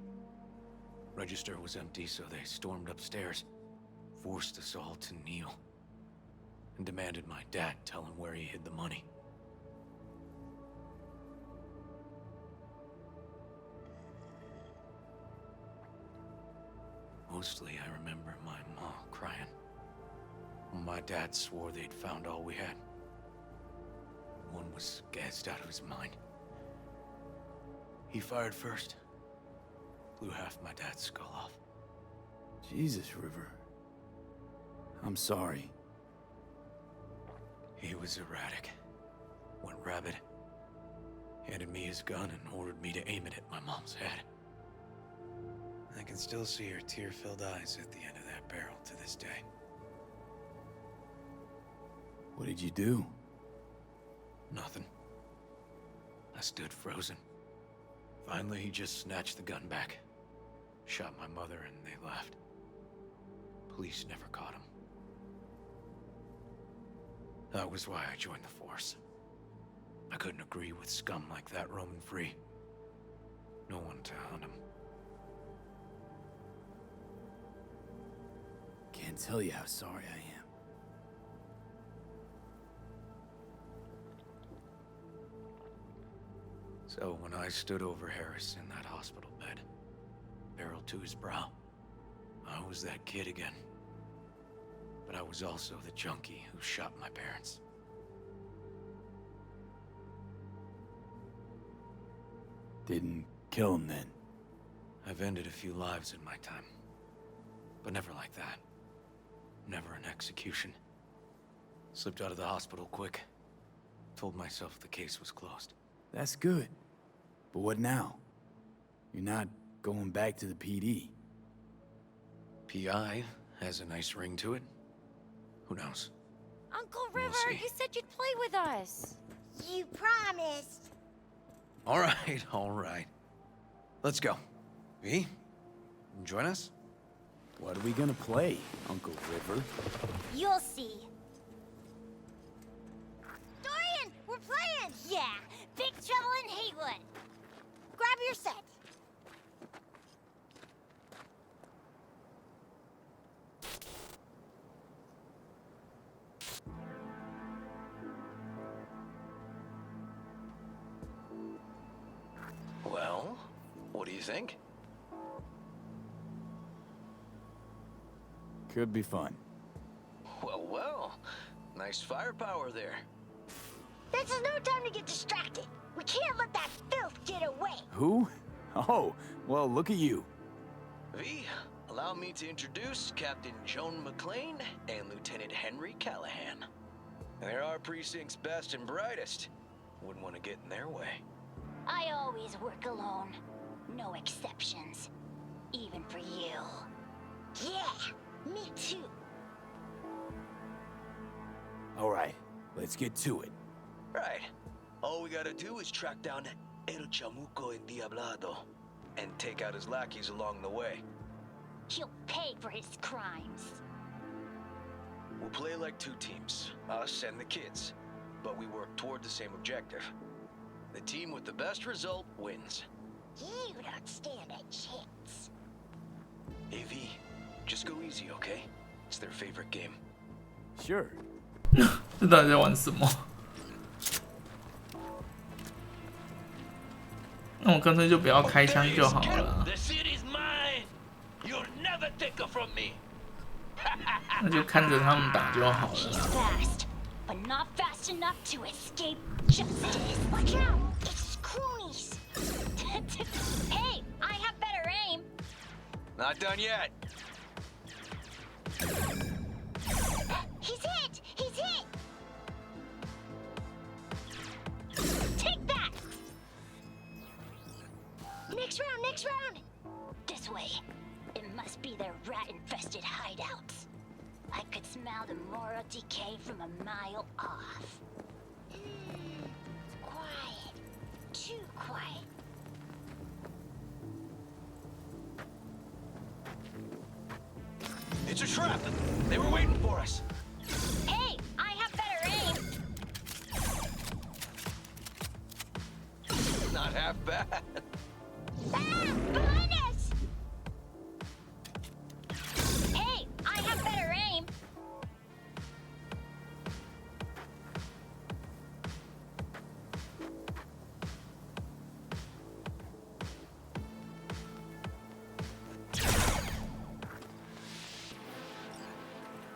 Register was empty, so they stormed upstairs, forced us all to kneel, and demanded my dad tell him where he hid the money. Mostly, I remember my mom crying. My dad swore they'd found all we had. One was gassed out of his mind. He fired first. Blew half my dad's skull off. Jesus, River. I'm sorry. He was erratic. Went rabid. Handed me his gun and ordered me to aim it at my mom's head. I can still see her tear-filled eyes at the end of that barrel to this day. What did you do? Nothing. I stood frozen. Finally, he just snatched the gun back. Shot my mother and they left. Police never caught him. That was why I joined the force. I couldn't agree with scum like that roaming free. No one to hunt him. Can't tell you how sorry I am. So when I stood over Harris in that hospital bed, barrel to his brow, I was that kid again. But I was also the junkie who shot my parents. Didn't kill him then? I've ended a few lives in my time. But never like that. Never an execution. Slipped out of the hospital quick. Told myself the case was closed. That's good. But what now? You're not going back to the PD. PI has a nice ring to it. Who knows? Uncle We'll River, see. you said you'd play with us. You promised. All right, all right. Let's go. V, join us? What are we gonna play, Uncle River? You'll see. Dorian, we're playing! Yeah, Big Trouble in Haywood. Grab your set. Well, what do you think? Could be fun. Well, well. Nice firepower there. This is no time to get distracted. We can't let that filth get away. Who? Oh, well, look at you. V, allow me to introduce Captain Joan McClane and Lieutenant Henry Callahan. They're our precinct's best and brightest. Wouldn't want to get in their way. I always work alone. No exceptions. Even for you. Yeah, me too. All right, let's get to it. Right. All we gotta do is track down El Chamuco Endiablado and take out his lackeys along the way. He'll pay for his crimes. We'll play like two teams, us and the kids, but we work toward the same objective. The team with the best result wins. You don't stand a chance. AV, just go easy, okay? It's their favorite game. Sure. 这到底在玩什么？那我干脆就不要开枪就好了。 The city's mine. You'll never take it from me. 那就看着他们打就好 She's 了。 fast, but not fast enough to escape justice. Watch out! It's cronies. Hey, I have better aim. Not done yet. He's hit! He's hit! Take that! Next round, next round! This way. It must be their rat-infested hideouts. I could smell the moral decay from a mile off. Quiet. Too quiet. It's a trap. They were waiting for us. Hey, I half bad. Behind us! Hey, I have better aim.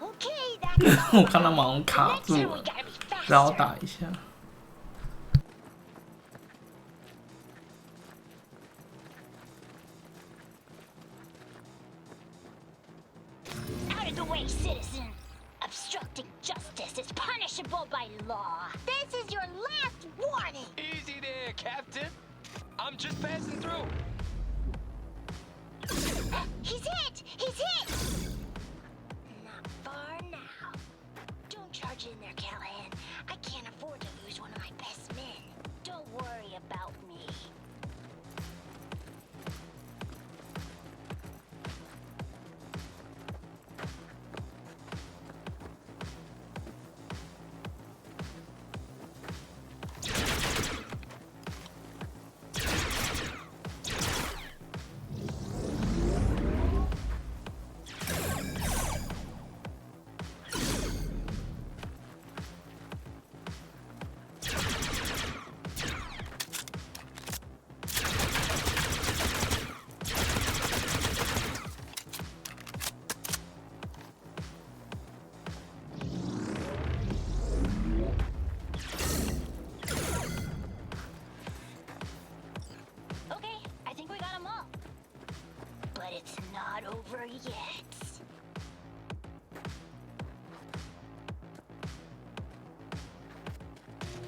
Okay, that's 我看他马上卡住了，然后打一下。 out of the way, citizen. Obstructing justice is punishable by law. This is your last warning. Easy there, Captain. I'm just passing through. He's hit! He's hit! Not far now. Don't charge in there, Callahan. I can't afford to lose one of my best men. Don't worry about me. Okay, I think we got them all. But it's not over yet.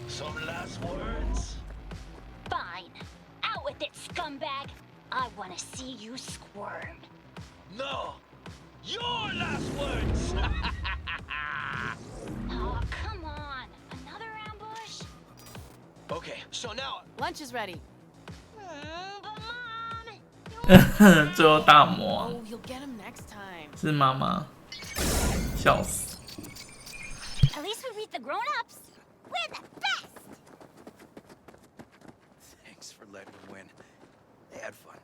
Some last words? Fine. Out with it, scumbag. I want to see you squirm. No! Your last words! Oh, come on. Another ambush? Okay, so now lunch is ready. But Mom, 最后大魔王 Oh, you'll get him next time. 是妈妈，笑死。 at least we beat the grown-ups. We're the best. Thanks for letting them win. They had fun.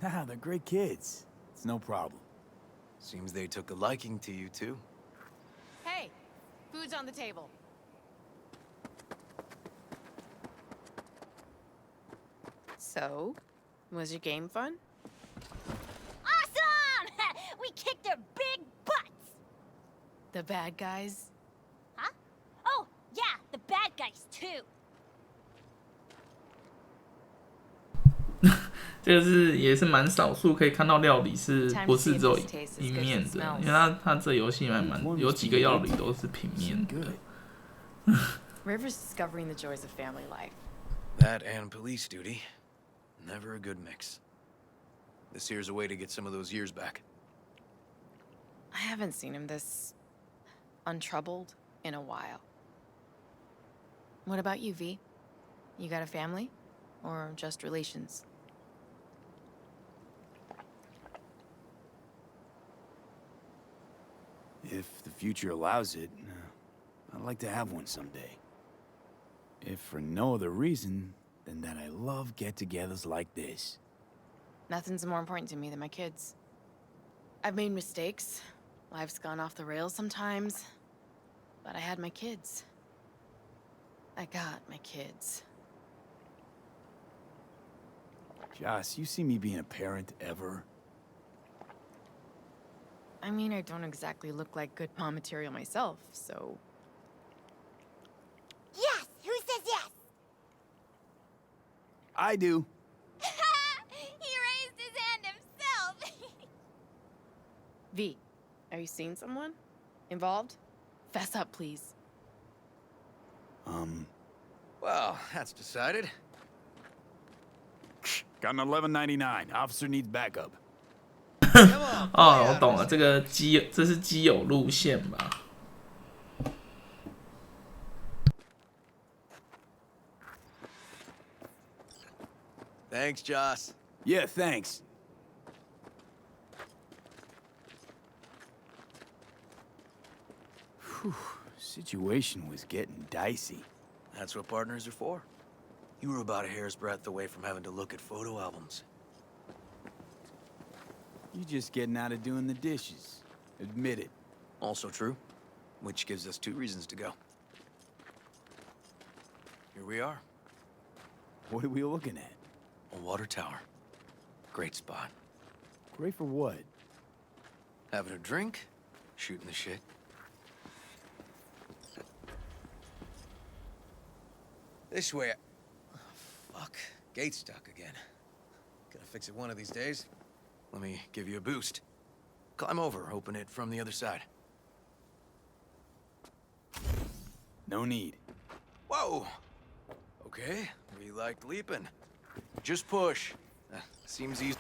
Nah, they're great kids. It's no problem. Seems they took a liking to you, too. Hey, food's on the table. So, was your game fun? Awesome! We kicked their big butts. The bad guys? Huh? Oh, yeah, the bad guys too. 这个是也是蛮少数可以看到料理是不是只有一面的，因为它这游戏还蛮有几个料理都是平面的。River's discovering the joys of family life. That and police duty. Never a good mix. This here's a way to get some of those years back. I haven't seen him this untroubled in a while. What about you, V? You got a family? Or just relations? If the future allows it, I'd like to have one someday. If for no other reason than that I love get-togethers like this. Nothing's more important to me than my kids. I've made mistakes. Life's gone off the rails sometimes. But I had my kids. I got my kids. Joss, you see me being a parent ever? I mean, I don't exactly look like good mom material myself, so... Yes! Who says yes? I do. He raised his hand himself. V, are you seeing someone? Involved? Fess up, please. Well, that's decided. Got an 11.99. Officer needs backup. 哦，我懂了，这是基友路线吧？ Thanks, Joss. Yeah, thanks. Whew, Situation was getting dicey. That's what partners are for. You were about a hair's breadth away from having to look at photo albums. You just getting out of doing the dishes. Admit it. Also true, which gives us 2 reasons to go. Here we are. What are we looking at? A water tower. Great spot. Great for what? Having a drink, shooting the shit. This way. Oh, fuck. Gate's stuck again. Gonna fix it one of these days. Let me give you a boost. Climb over, open it from the other side. No need. Whoa! Okay, we like leaping. Just push. Seems easy.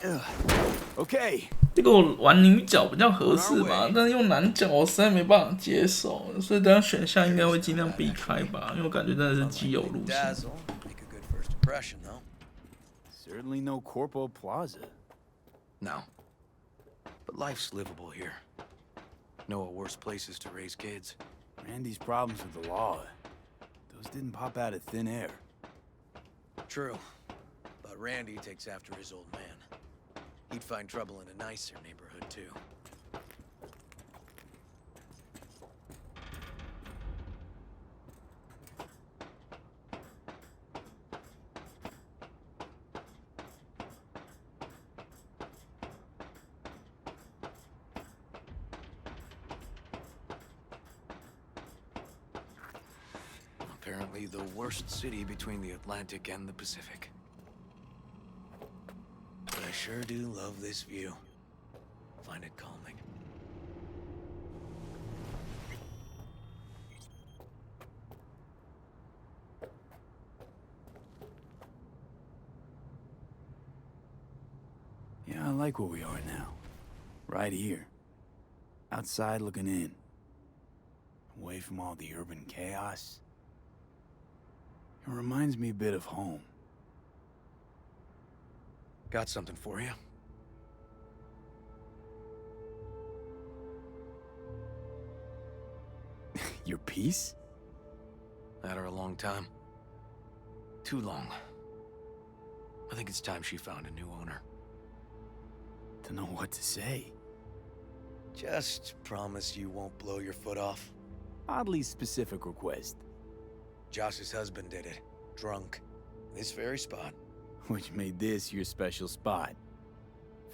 Okay. 这个我玩女角比较合适吧，但是用男角我实在没办法接受，所以等下选项应该会尽量避开吧，因为我感觉真的是基友路线。Certainly no Corpo Plaza. No. But life's livable here. Know of worse places to raise kids. Randy's problems with the law. Those didn't pop out of thin air. True. But Randy takes after his old man. He'd find trouble in a nicer neighborhood, too. Apparently the worst city between the Atlantic and the Pacific. But I sure do love this view. Find it calming. Yeah, I like where we are now. Right here. Outside looking in. Away from all the urban chaos. It reminds me a bit of home. Got something for you. Your piece? Had her a long time. Too long. I think it's time she found a new owner. Don't know what to say. Just promise you won't blow your foot off. Oddly specific request. Josh's husband did it. Drunk. This very spot. Which made this your special spot.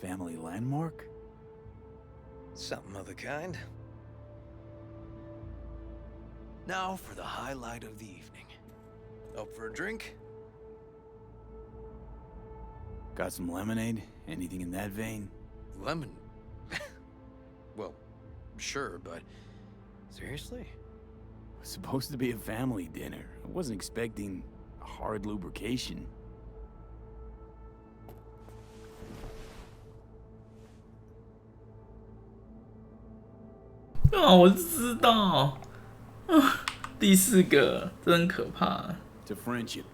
Family landmark? Something of the kind. Now for the highlight of the evening. Up for a drink? Got some lemonade? Anything in that vein? Lemon? Well, sure, but... Seriously? It's supposed to be a family dinner. I wasn't expecting a hard lubrication.我知道。第四个真可怕。To friendship.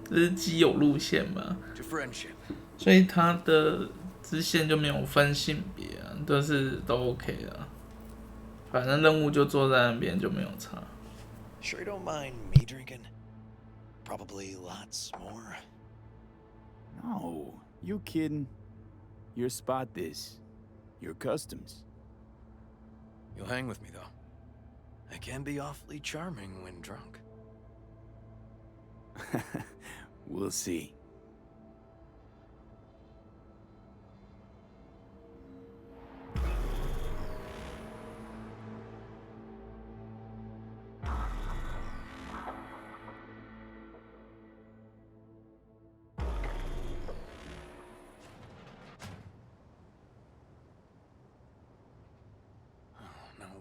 这是基友路线嘛？ To friendship. 所以他的支线就没有分性别啊，都 OK 啊。反正任务就坐在那边就没有差。Sure don't mind me drinking? Probably lots more. No, you kidding? Your spot this. Your customs. You'll hang with me, though. I can be awfully charming when drunk. We'll see.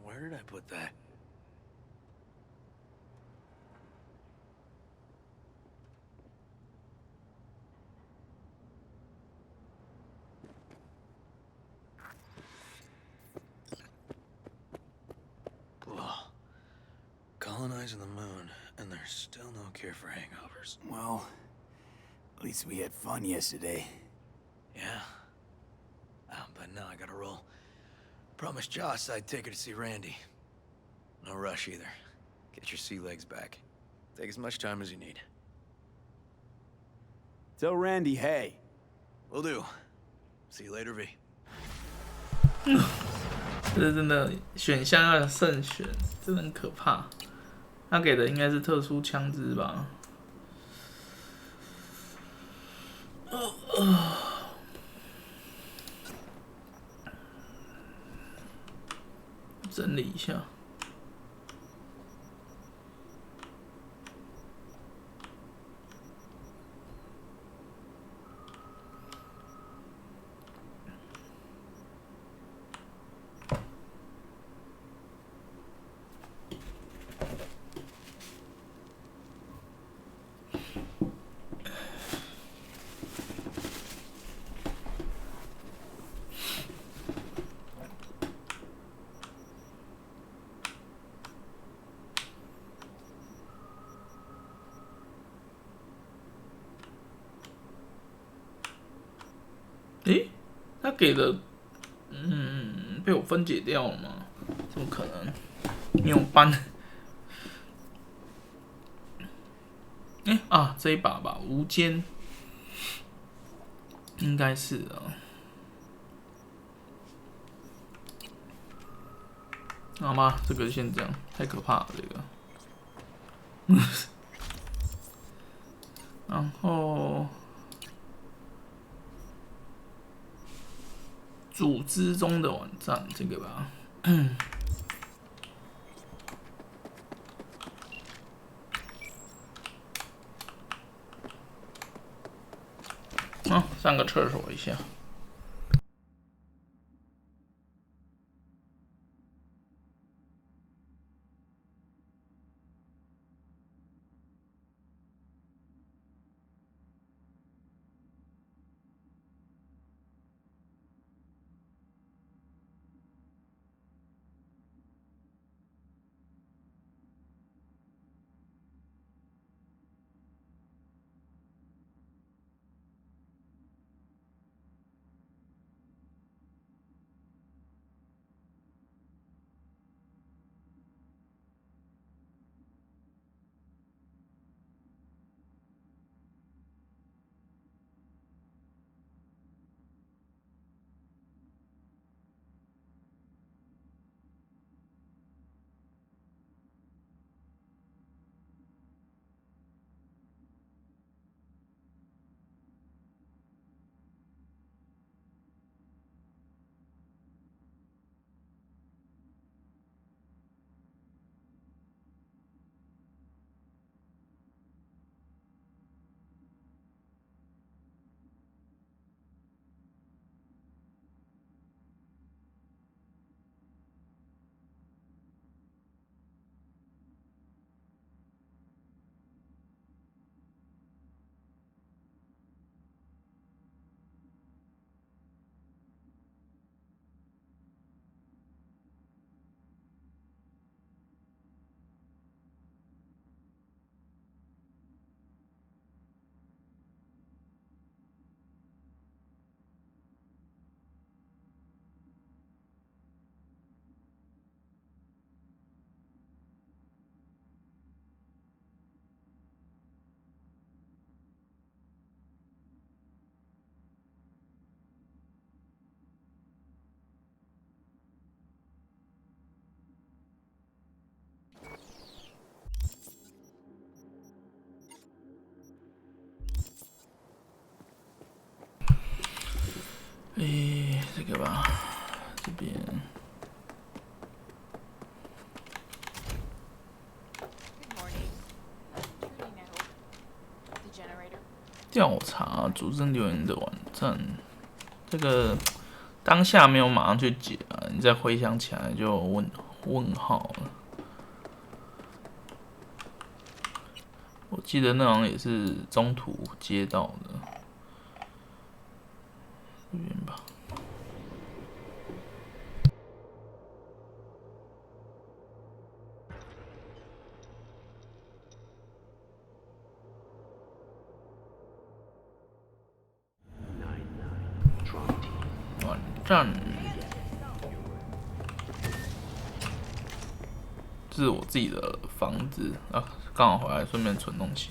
Where did I put that? Ugh. Colonizing the moon, and there's still no cure for hangovers. Well, at least we had fun yesterday. Yeah. But now I gotta roll. Promised Joss I'd take her to see Randy. No rush either. Get your sea legs back. Take as much time as you need. Tell Randy, hey. Will do. See you later, V. 这真的选项要慎选，真的很可怕。他给的应该是特殊枪支吧？整理一下。诶，他给的，被我分解掉了吗？怎么可能？没有搬。诶啊，这一把吧，无间，应该是啊。好吗？这个先这样，太可怕了，这个。然后。组织中的网站，这个吧，上个厕所一下。这个吧，这边。调查主持人留言的网站，这个当下没有马上去解啊，你再回想起来就问号了。我记得那好像也是中途接到的，这边吧。网站是我自己的房子啊，刚好回来顺便存东西。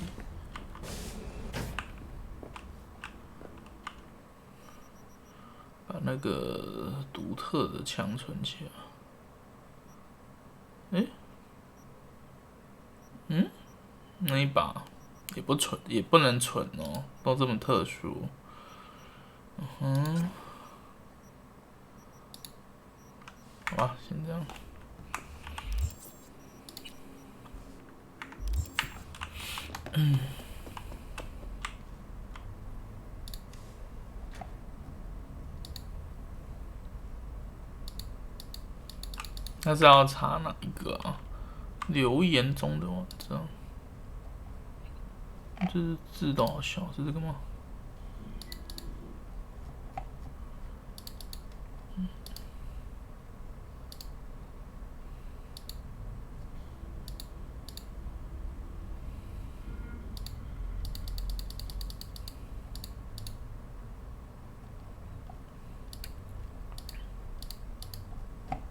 把那个独特的枪存起来。那一把也不存，也不能存哦，都这么特殊。好吧，先这样。那是要查哪一个啊？留言中的网站，这是字都好小，是这个吗？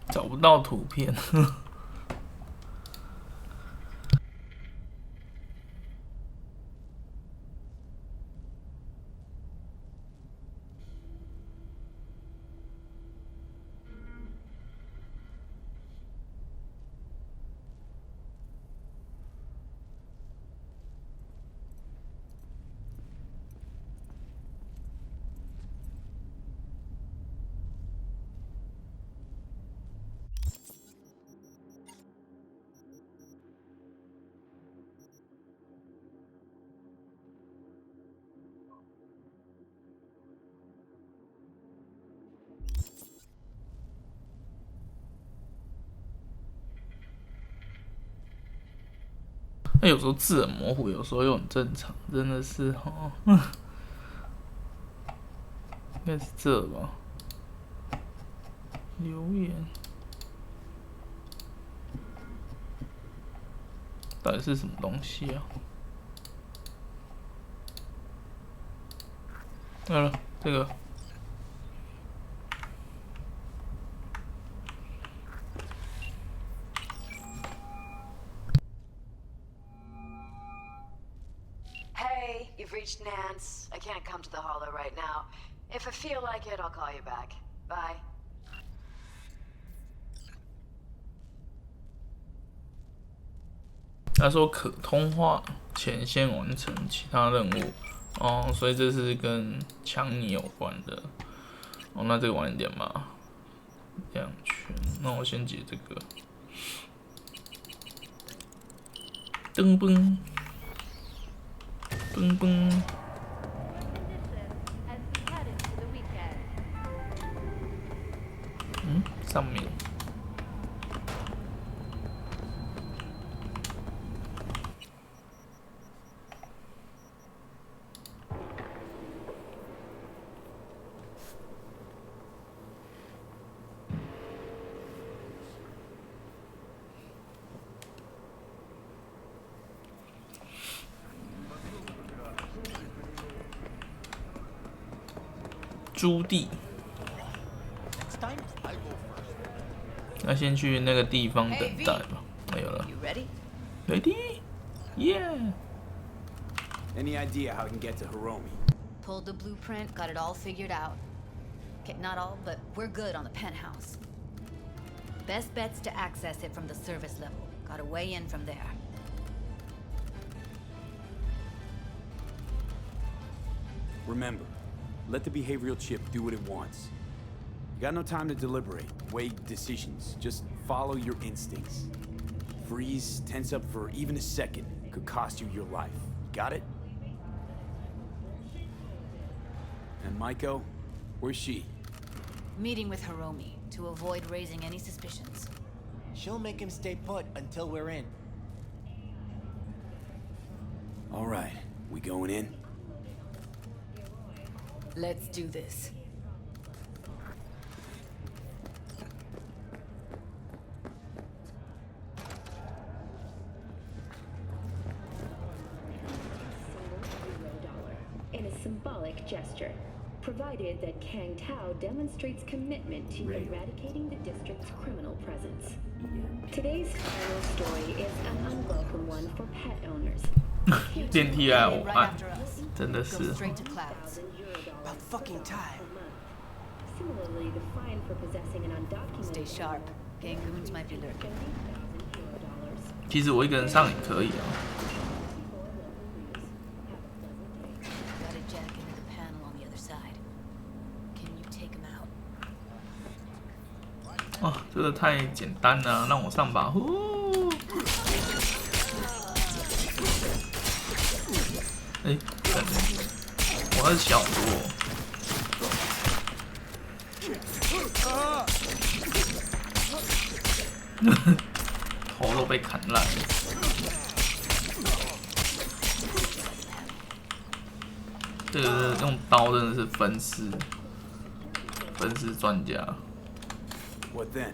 找不到图片。那有时候字很模糊，有时候又很正常，真的是哦。应该是这吧？留言到底是什么东西啊？对了，这个。You've reached Nance. I can't come to the Hollow right now. If I feel like it, I'll call you back. Bye. 他说可通话前先完成其他任务哦，所以这是跟抢你有关的哦。那这个晚一点吧，2圈。那我先解这个。噔嘣。嘣嘣，上面。朱棣，那先去那个地方等待吧。没有了。Ready? Yeah. Any idea how I can get to Hiromi? Pulled the blueprint, got it all figured out. Okay, not all, but we're good on the penthouse. Best bet's to access it from the service level. Got a way in from there. Remember, let the behavioral chip do what it wants. You got no time to deliberate, weigh decisions. Just follow your instincts. Freeze, tense up for even a second could cost you your life. Got it? And Maiko, where's she? Meeting with Hiromi to avoid raising any suspicions. She'll make him stay put until we're in. All right, we going in? Let's do this. In a symbolic gesture, provided that Kang Tao demonstrates commitment to eradicating the district's criminal presence. Today's final story is an unwelcome one for pet owners. 电梯爱我爱，真的是。 About fucking time. Similarly, the fine for possessing an undocumented Stay sharp. Gang goons might be lurking. 其实我一个人上也可以啊。 Got a jack into the panel on the other side. Can you take him out? 哦，这个太简单了，让我上吧。呼！哎，我还是小多。头都被砍烂了。这个用刀真的是分尸专家。 What then?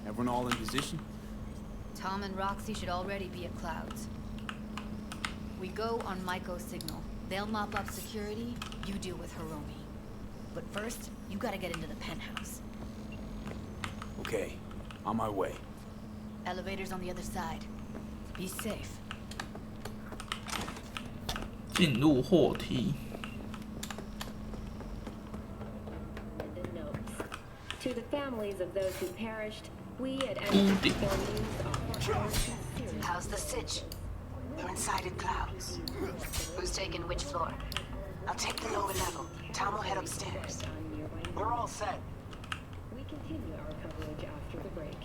Everyone all in position? Tom and Roxy should already be at Clouds. We go on Maiko's signal. They'll mop up security, you deal with Hiromi. But first, you gotta get into the penthouse. Okay, on my way. Elevator's on the other side. Be safe. 进入货梯。 To the families of those who perished, we at NBC News offer. How's the sitch? We're inside at Clouds. Who's taking which floor? I'll take the lower level. Tom will head upstairs. We're all set. We continue our coverage after the break.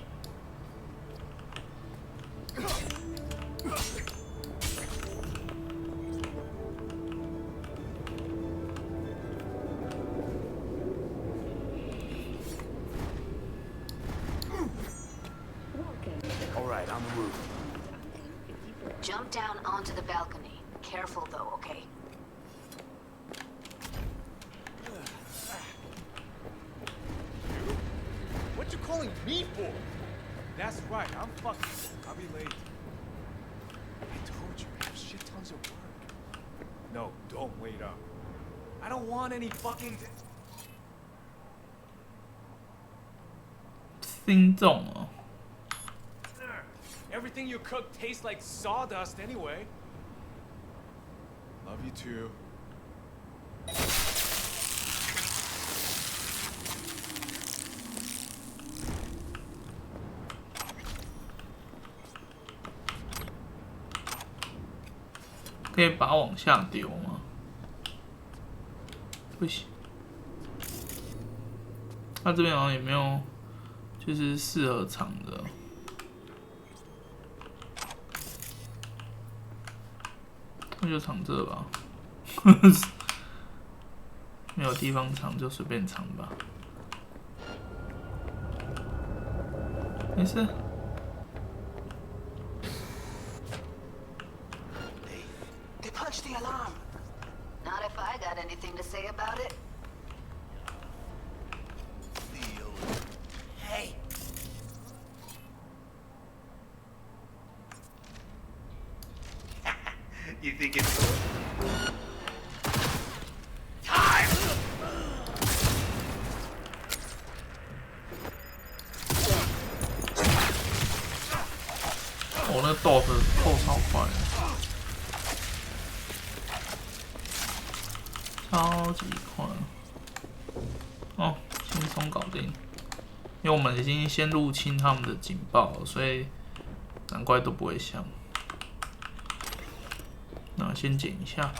All right, on the roof. Jump down onto the balcony. Careful though, okay? What you calling me for? That's right, I'm fucking. I'll be late. I told you, I have shit tons of work. No, don't wait up. I don't want any fucking. 心重哦。 Everything you cook tastes like sawdust anyway. Love you too. 可以把它往下丢吗？不行。它这边好像也没有，就是适合藏的。 那就藏这吧，没有地方藏就随便藏吧，没事。They punched the alarm. Not if I got anything to say about it. Hey. You think it's time? 我那豆子扣超快，超级快。哦，轻松搞定。因为我们已经先入侵他们的警报了，所以难怪都不会响。 那先剪一下吧。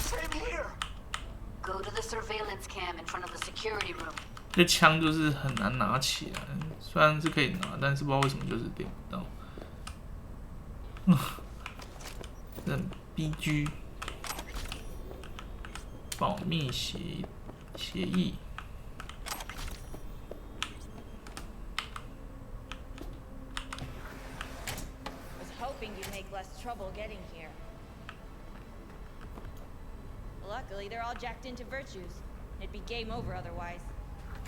Same here. Go to the surveillance cam in front of the security room. 这枪就是很难拿起来，虽然是可以拿，但是不知道为什么就是点不到。很 BG 保密协议。 Was hoping you'd make less trouble getting here. Luckily, they're all jacked into virtues. It'd be game over otherwise.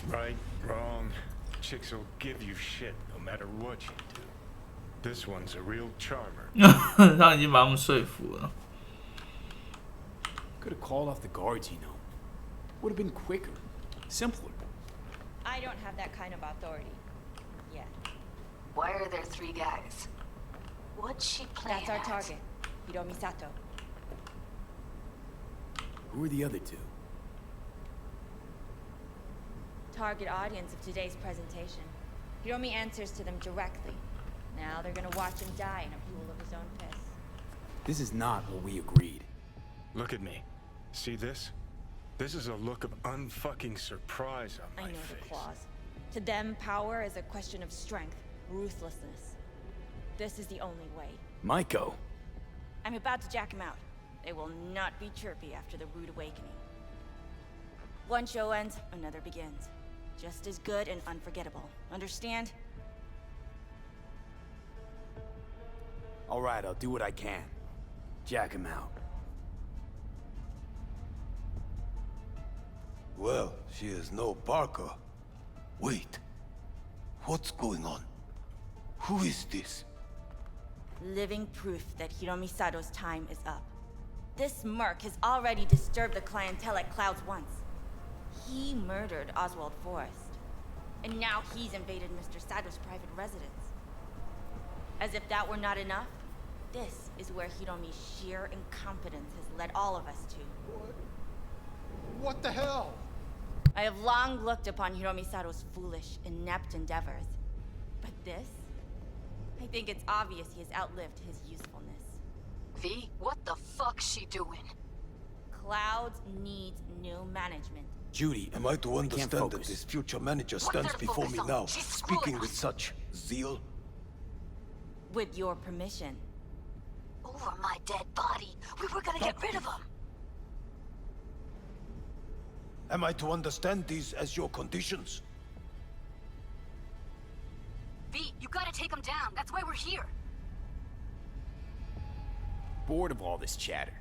Right, wrong. Chicks will give you shit no matter what you do. This one's a real charmer. 他已经把他们说服了。Could have called off the guards, you know. Would have been quicker, simpler. I don't have that kind of authority. Yet. Why are there 3 guys? What's she playing That's our at? target, Hiromi Sato. Who are the other 2? Target audience of today's presentation. Hiromi answers to them directly. Now they're gonna watch him die in a pool of his own piss. This is not what we agreed. Look at me. See this? This is a look of unfucking surprise on my I know face. the clause. To them, power is a question of strength, ruthlessness. This is the only way. Maiko. I'm about to jack him out. They will not be chirpy after the rude awakening. One show ends, another begins. Just as good and unforgettable. Understand? All right, I'll do what I can. Jack him out. Well, she is no Parker. Wait. What's going on? Who is this? Living proof that Hiromi Sato's time is up. This merc has already disturbed the clientele at Clouds once. He murdered Oswald Forrest. And now he's invaded Mr. Sato's private residence. As if that were not enough, this is where Hiromi's sheer incompetence has led all of us to. What the hell? I have long looked upon Hiromi Sato's foolish, inept endeavors. But this? I think it's obvious he has outlived his usefulness. V, what the fuck's she doing? Clouds needs new management. Judy, am I to understand that this future manager stands before me now, speaking with such zeal? With your permission. Over my dead body. We were gonna get rid of him. Am I to understand these as your conditions? V, you gotta take him down. That's why we're here. Bored of all this chatter.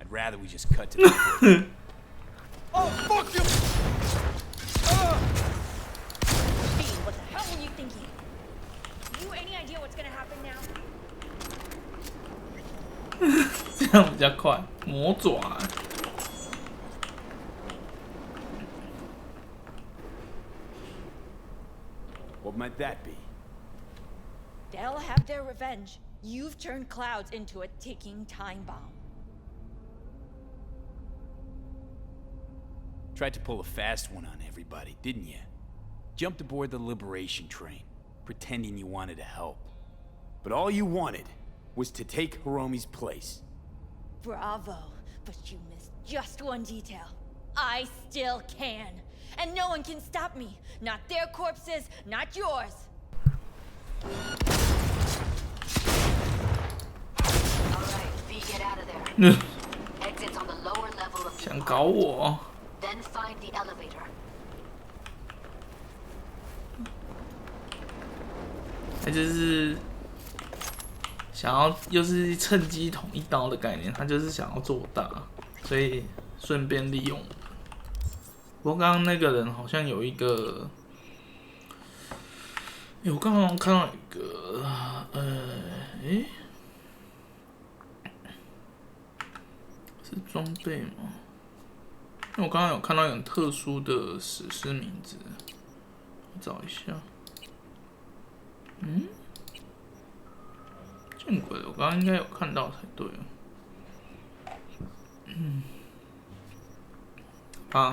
I'd rather we just cut to the point. Oh, fuck you! V, what the hell were you thinking? You any idea what's gonna happen now? 这样比较快，魔爪。What might that be? They'll have their revenge. You've turned Clouds into a ticking time bomb. Tried to pull a fast one on everybody, didn't you? Jumped aboard the liberation train, pretending you wanted to help. But all you wanted was to take Hiromi's place. Bravo, but you missed just one detail. I still can. And no one can stop me. Not their corpses, not yours. Alright, V, get out of there. Exit's on the lower level of the 想搞我？ Then find the elevator. 他就是想要，又是趁机捅一刀的概念，他就是想要做大，所以顺便利用。不过刚刚那个人好像有一个，我刚刚看到一个，是装备吗？因为我刚刚有看到一个很特殊的史诗名字，我找一下。见鬼了！我刚刚应该有看到才对。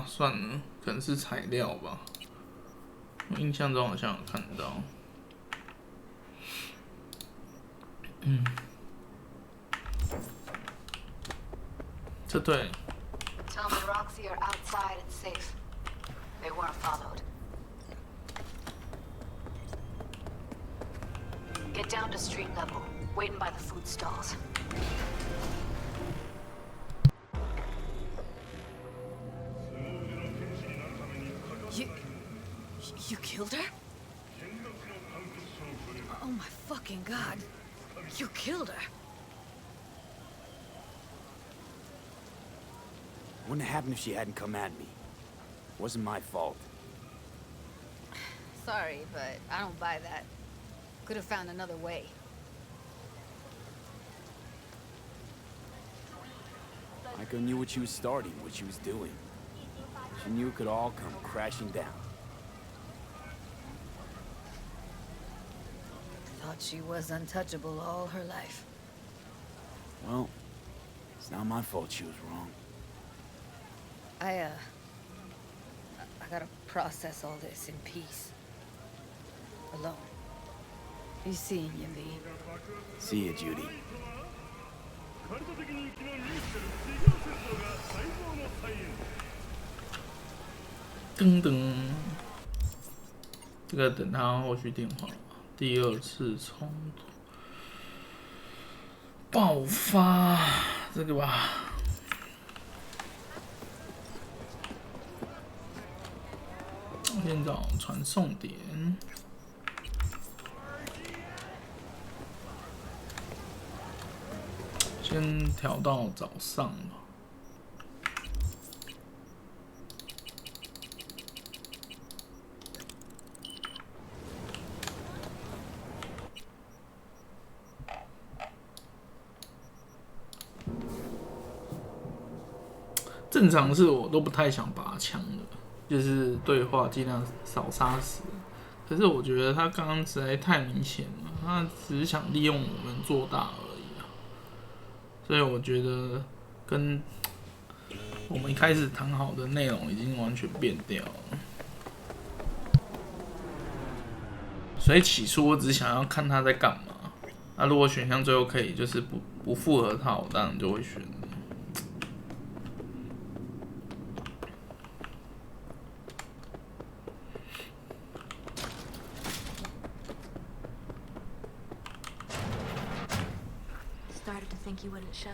算了，可能是材料吧。我印象中好像有看到。这对。 Tell me Roxy are outside and safe. They weren't followed. Get down to street level, waiting by the food stalls. You killed her? Oh my fucking god. You killed her. Wouldn't have happened if she hadn't come at me. Wasn't my fault. Sorry, but I don't buy that. Could have found another way. Micah knew what she was starting, what she was doing. She knew it could all come crashing down. Thought she was untouchable all her life. Well, it's not my fault she was wrong. I gotta process all this in peace. Alone. Be seeing you, V. See you, Judy. カルト的人気のミステル地上戦闘が待望の再演。噔噔，这个等他后续电话，第二次冲突爆发，这个吧。先找传送点。 先调到早上吧。正常是我都不太想拔枪的，就是对话尽量少杀死。可是我觉得他刚刚实在太明显了，他只是想利用我们做大而已。 所以我觉得跟我们一开始谈好的内容已经完全变掉了。所以起初我只想要看他在干嘛。那如果选项最后可以就是不复合他，我当然就会选。You wouldn't show.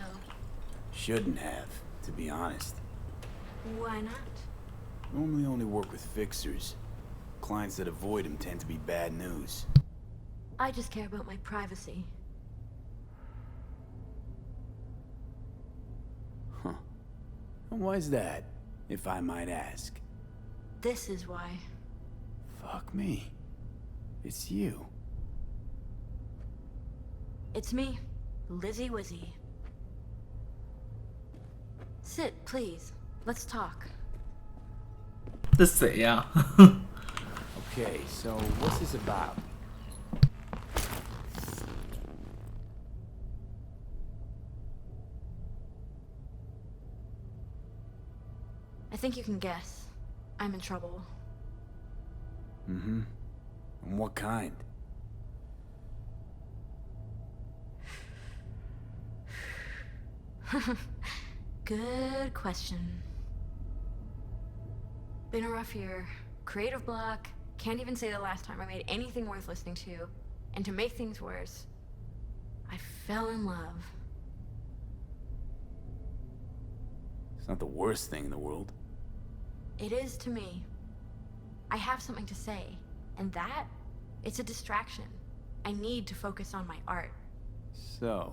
Shouldn't have, to be honest. Why not? Normally only work with fixers. Clients that avoid him tend to be bad news. I just care about my privacy. Huh. And why's that, if I might ask? This is why. Fuck me. It's you. It's me, Lizzie Wizzy. Sit, please. Let's talk. 这谁呀Okay, so what's this about? I think you can guess. I'm in trouble. Mm-hmm. And what kind? Good question. Been a rough year. Creative block. Can't even say the last time I made anything worth listening to. And to make things worse, I fell in love. It's not the worst thing in the world. It is to me. I have something to say, and that, it's a distraction. I need to focus on my art. So,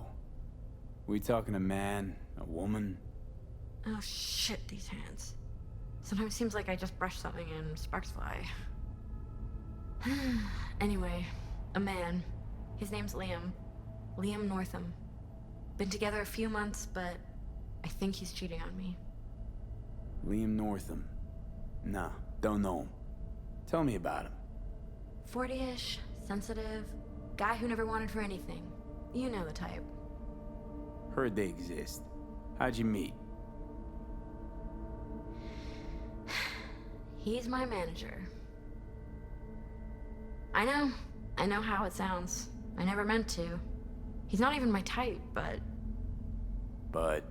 we talking a man, a woman? Oh shit, these hands. Sometimes it seems like I just brush something and sparks fly. Anyway, a man. His name's Liam. Liam Northam. Been together a few months, but I think he's cheating on me. Liam Northam. Nah, don't know him. Tell me about him. 40-ish, sensitive, guy who never wanted for anything. You know the type. Heard they exist. How'd you meet? He's my manager. I know how it sounds. I never meant to. He's not even my type, but... But?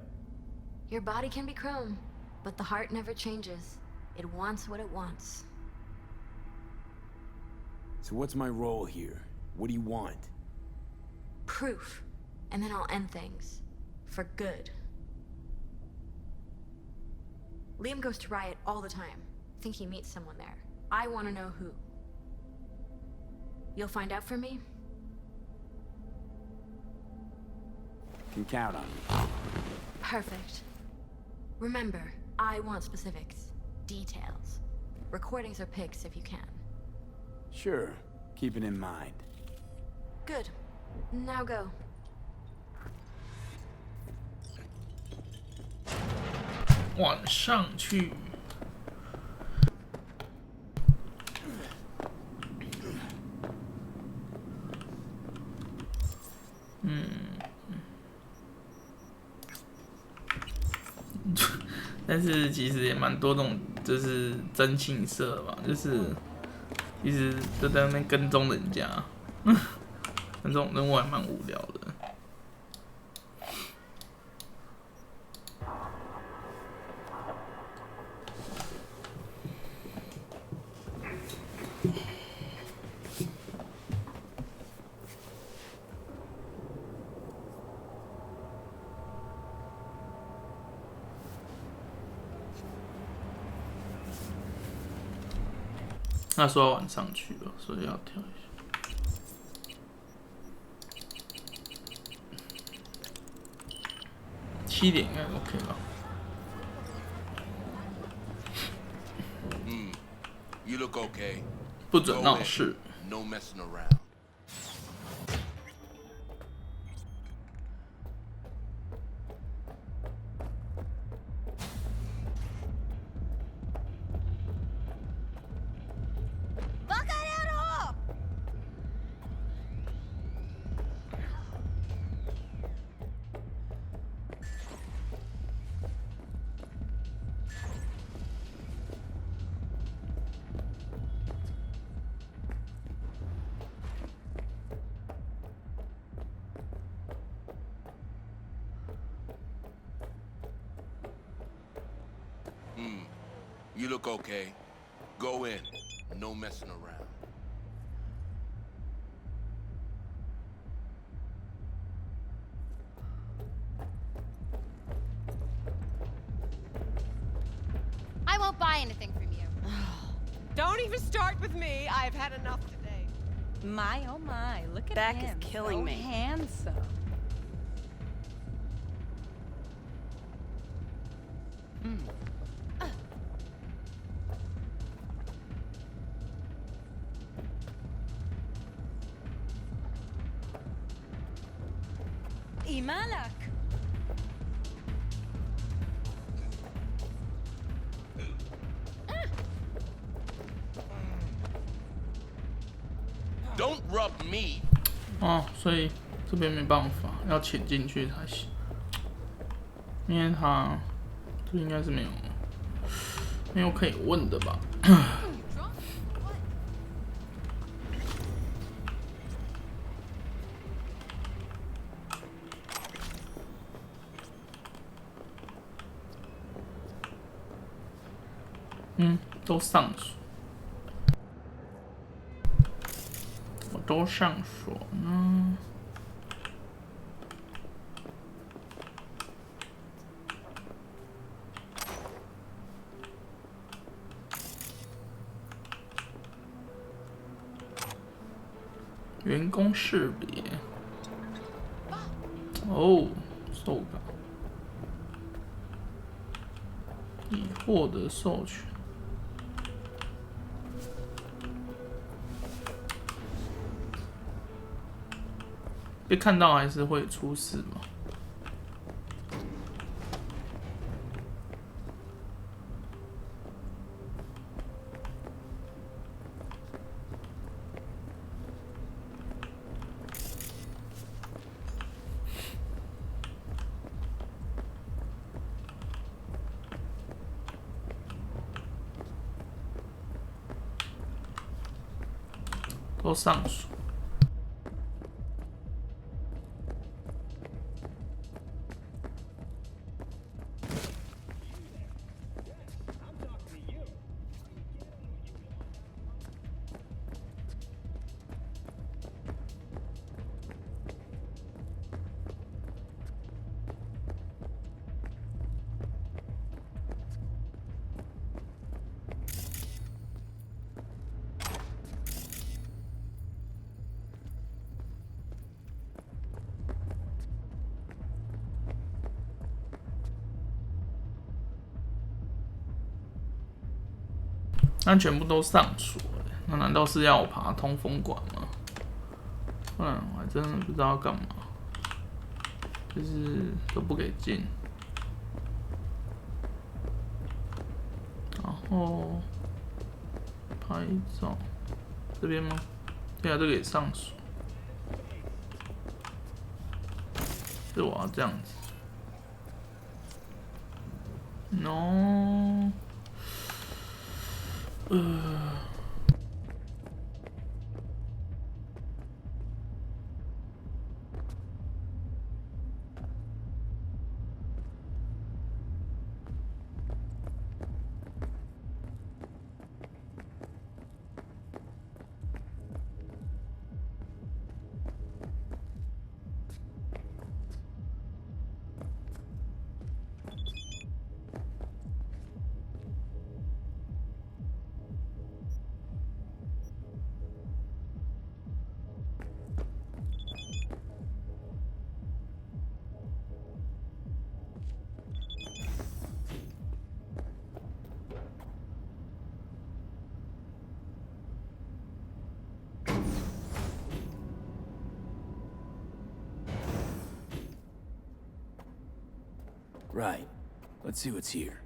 Your body can be chrome, but the heart never changes. It wants what it wants. So what's my role here? What do you want? Proof. And then I'll end things. For good. Liam goes to Riot all the time. Think he meets someone there. I want to know who. You'll find out for me? Can count on me. Perfect. Remember, I want specifics, details, recordings or pics if you can. Sure, keep it in mind. Good. Now go. 晚上去。但是其实也蛮多种，就是征信社吧，就是其实就在那边跟踪人家，那这种任务还蛮无聊的。那说要晚上去了，所以要跳一下。7点应该 OK 吧？You look okay. 不准闹事。No messing around. You look okay. Go in. No messing around. I won't buy anything from you. Don't even start with me. I've had enough today. My, oh my, look at Beck him. is killing so me. Handsome. Imalak. Don't rub me. 哦，所以这边没办法，要潜进去才行，因为他这应该是没有可以问的吧。都上锁，我都上锁呢。员工识别，哦，授稿，已获得授权。被看到还是会出事吗？都上锁。那全部都上锁了，那难道是要我爬通风管吗？不然我还真的不知道要干嘛，就是都不给进。然后拍照这边吗？对啊，这个也上锁。是我要这样子。No。Right. Let's see what's here.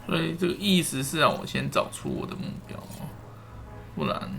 所以这个意思是让我先找出我的目标，不然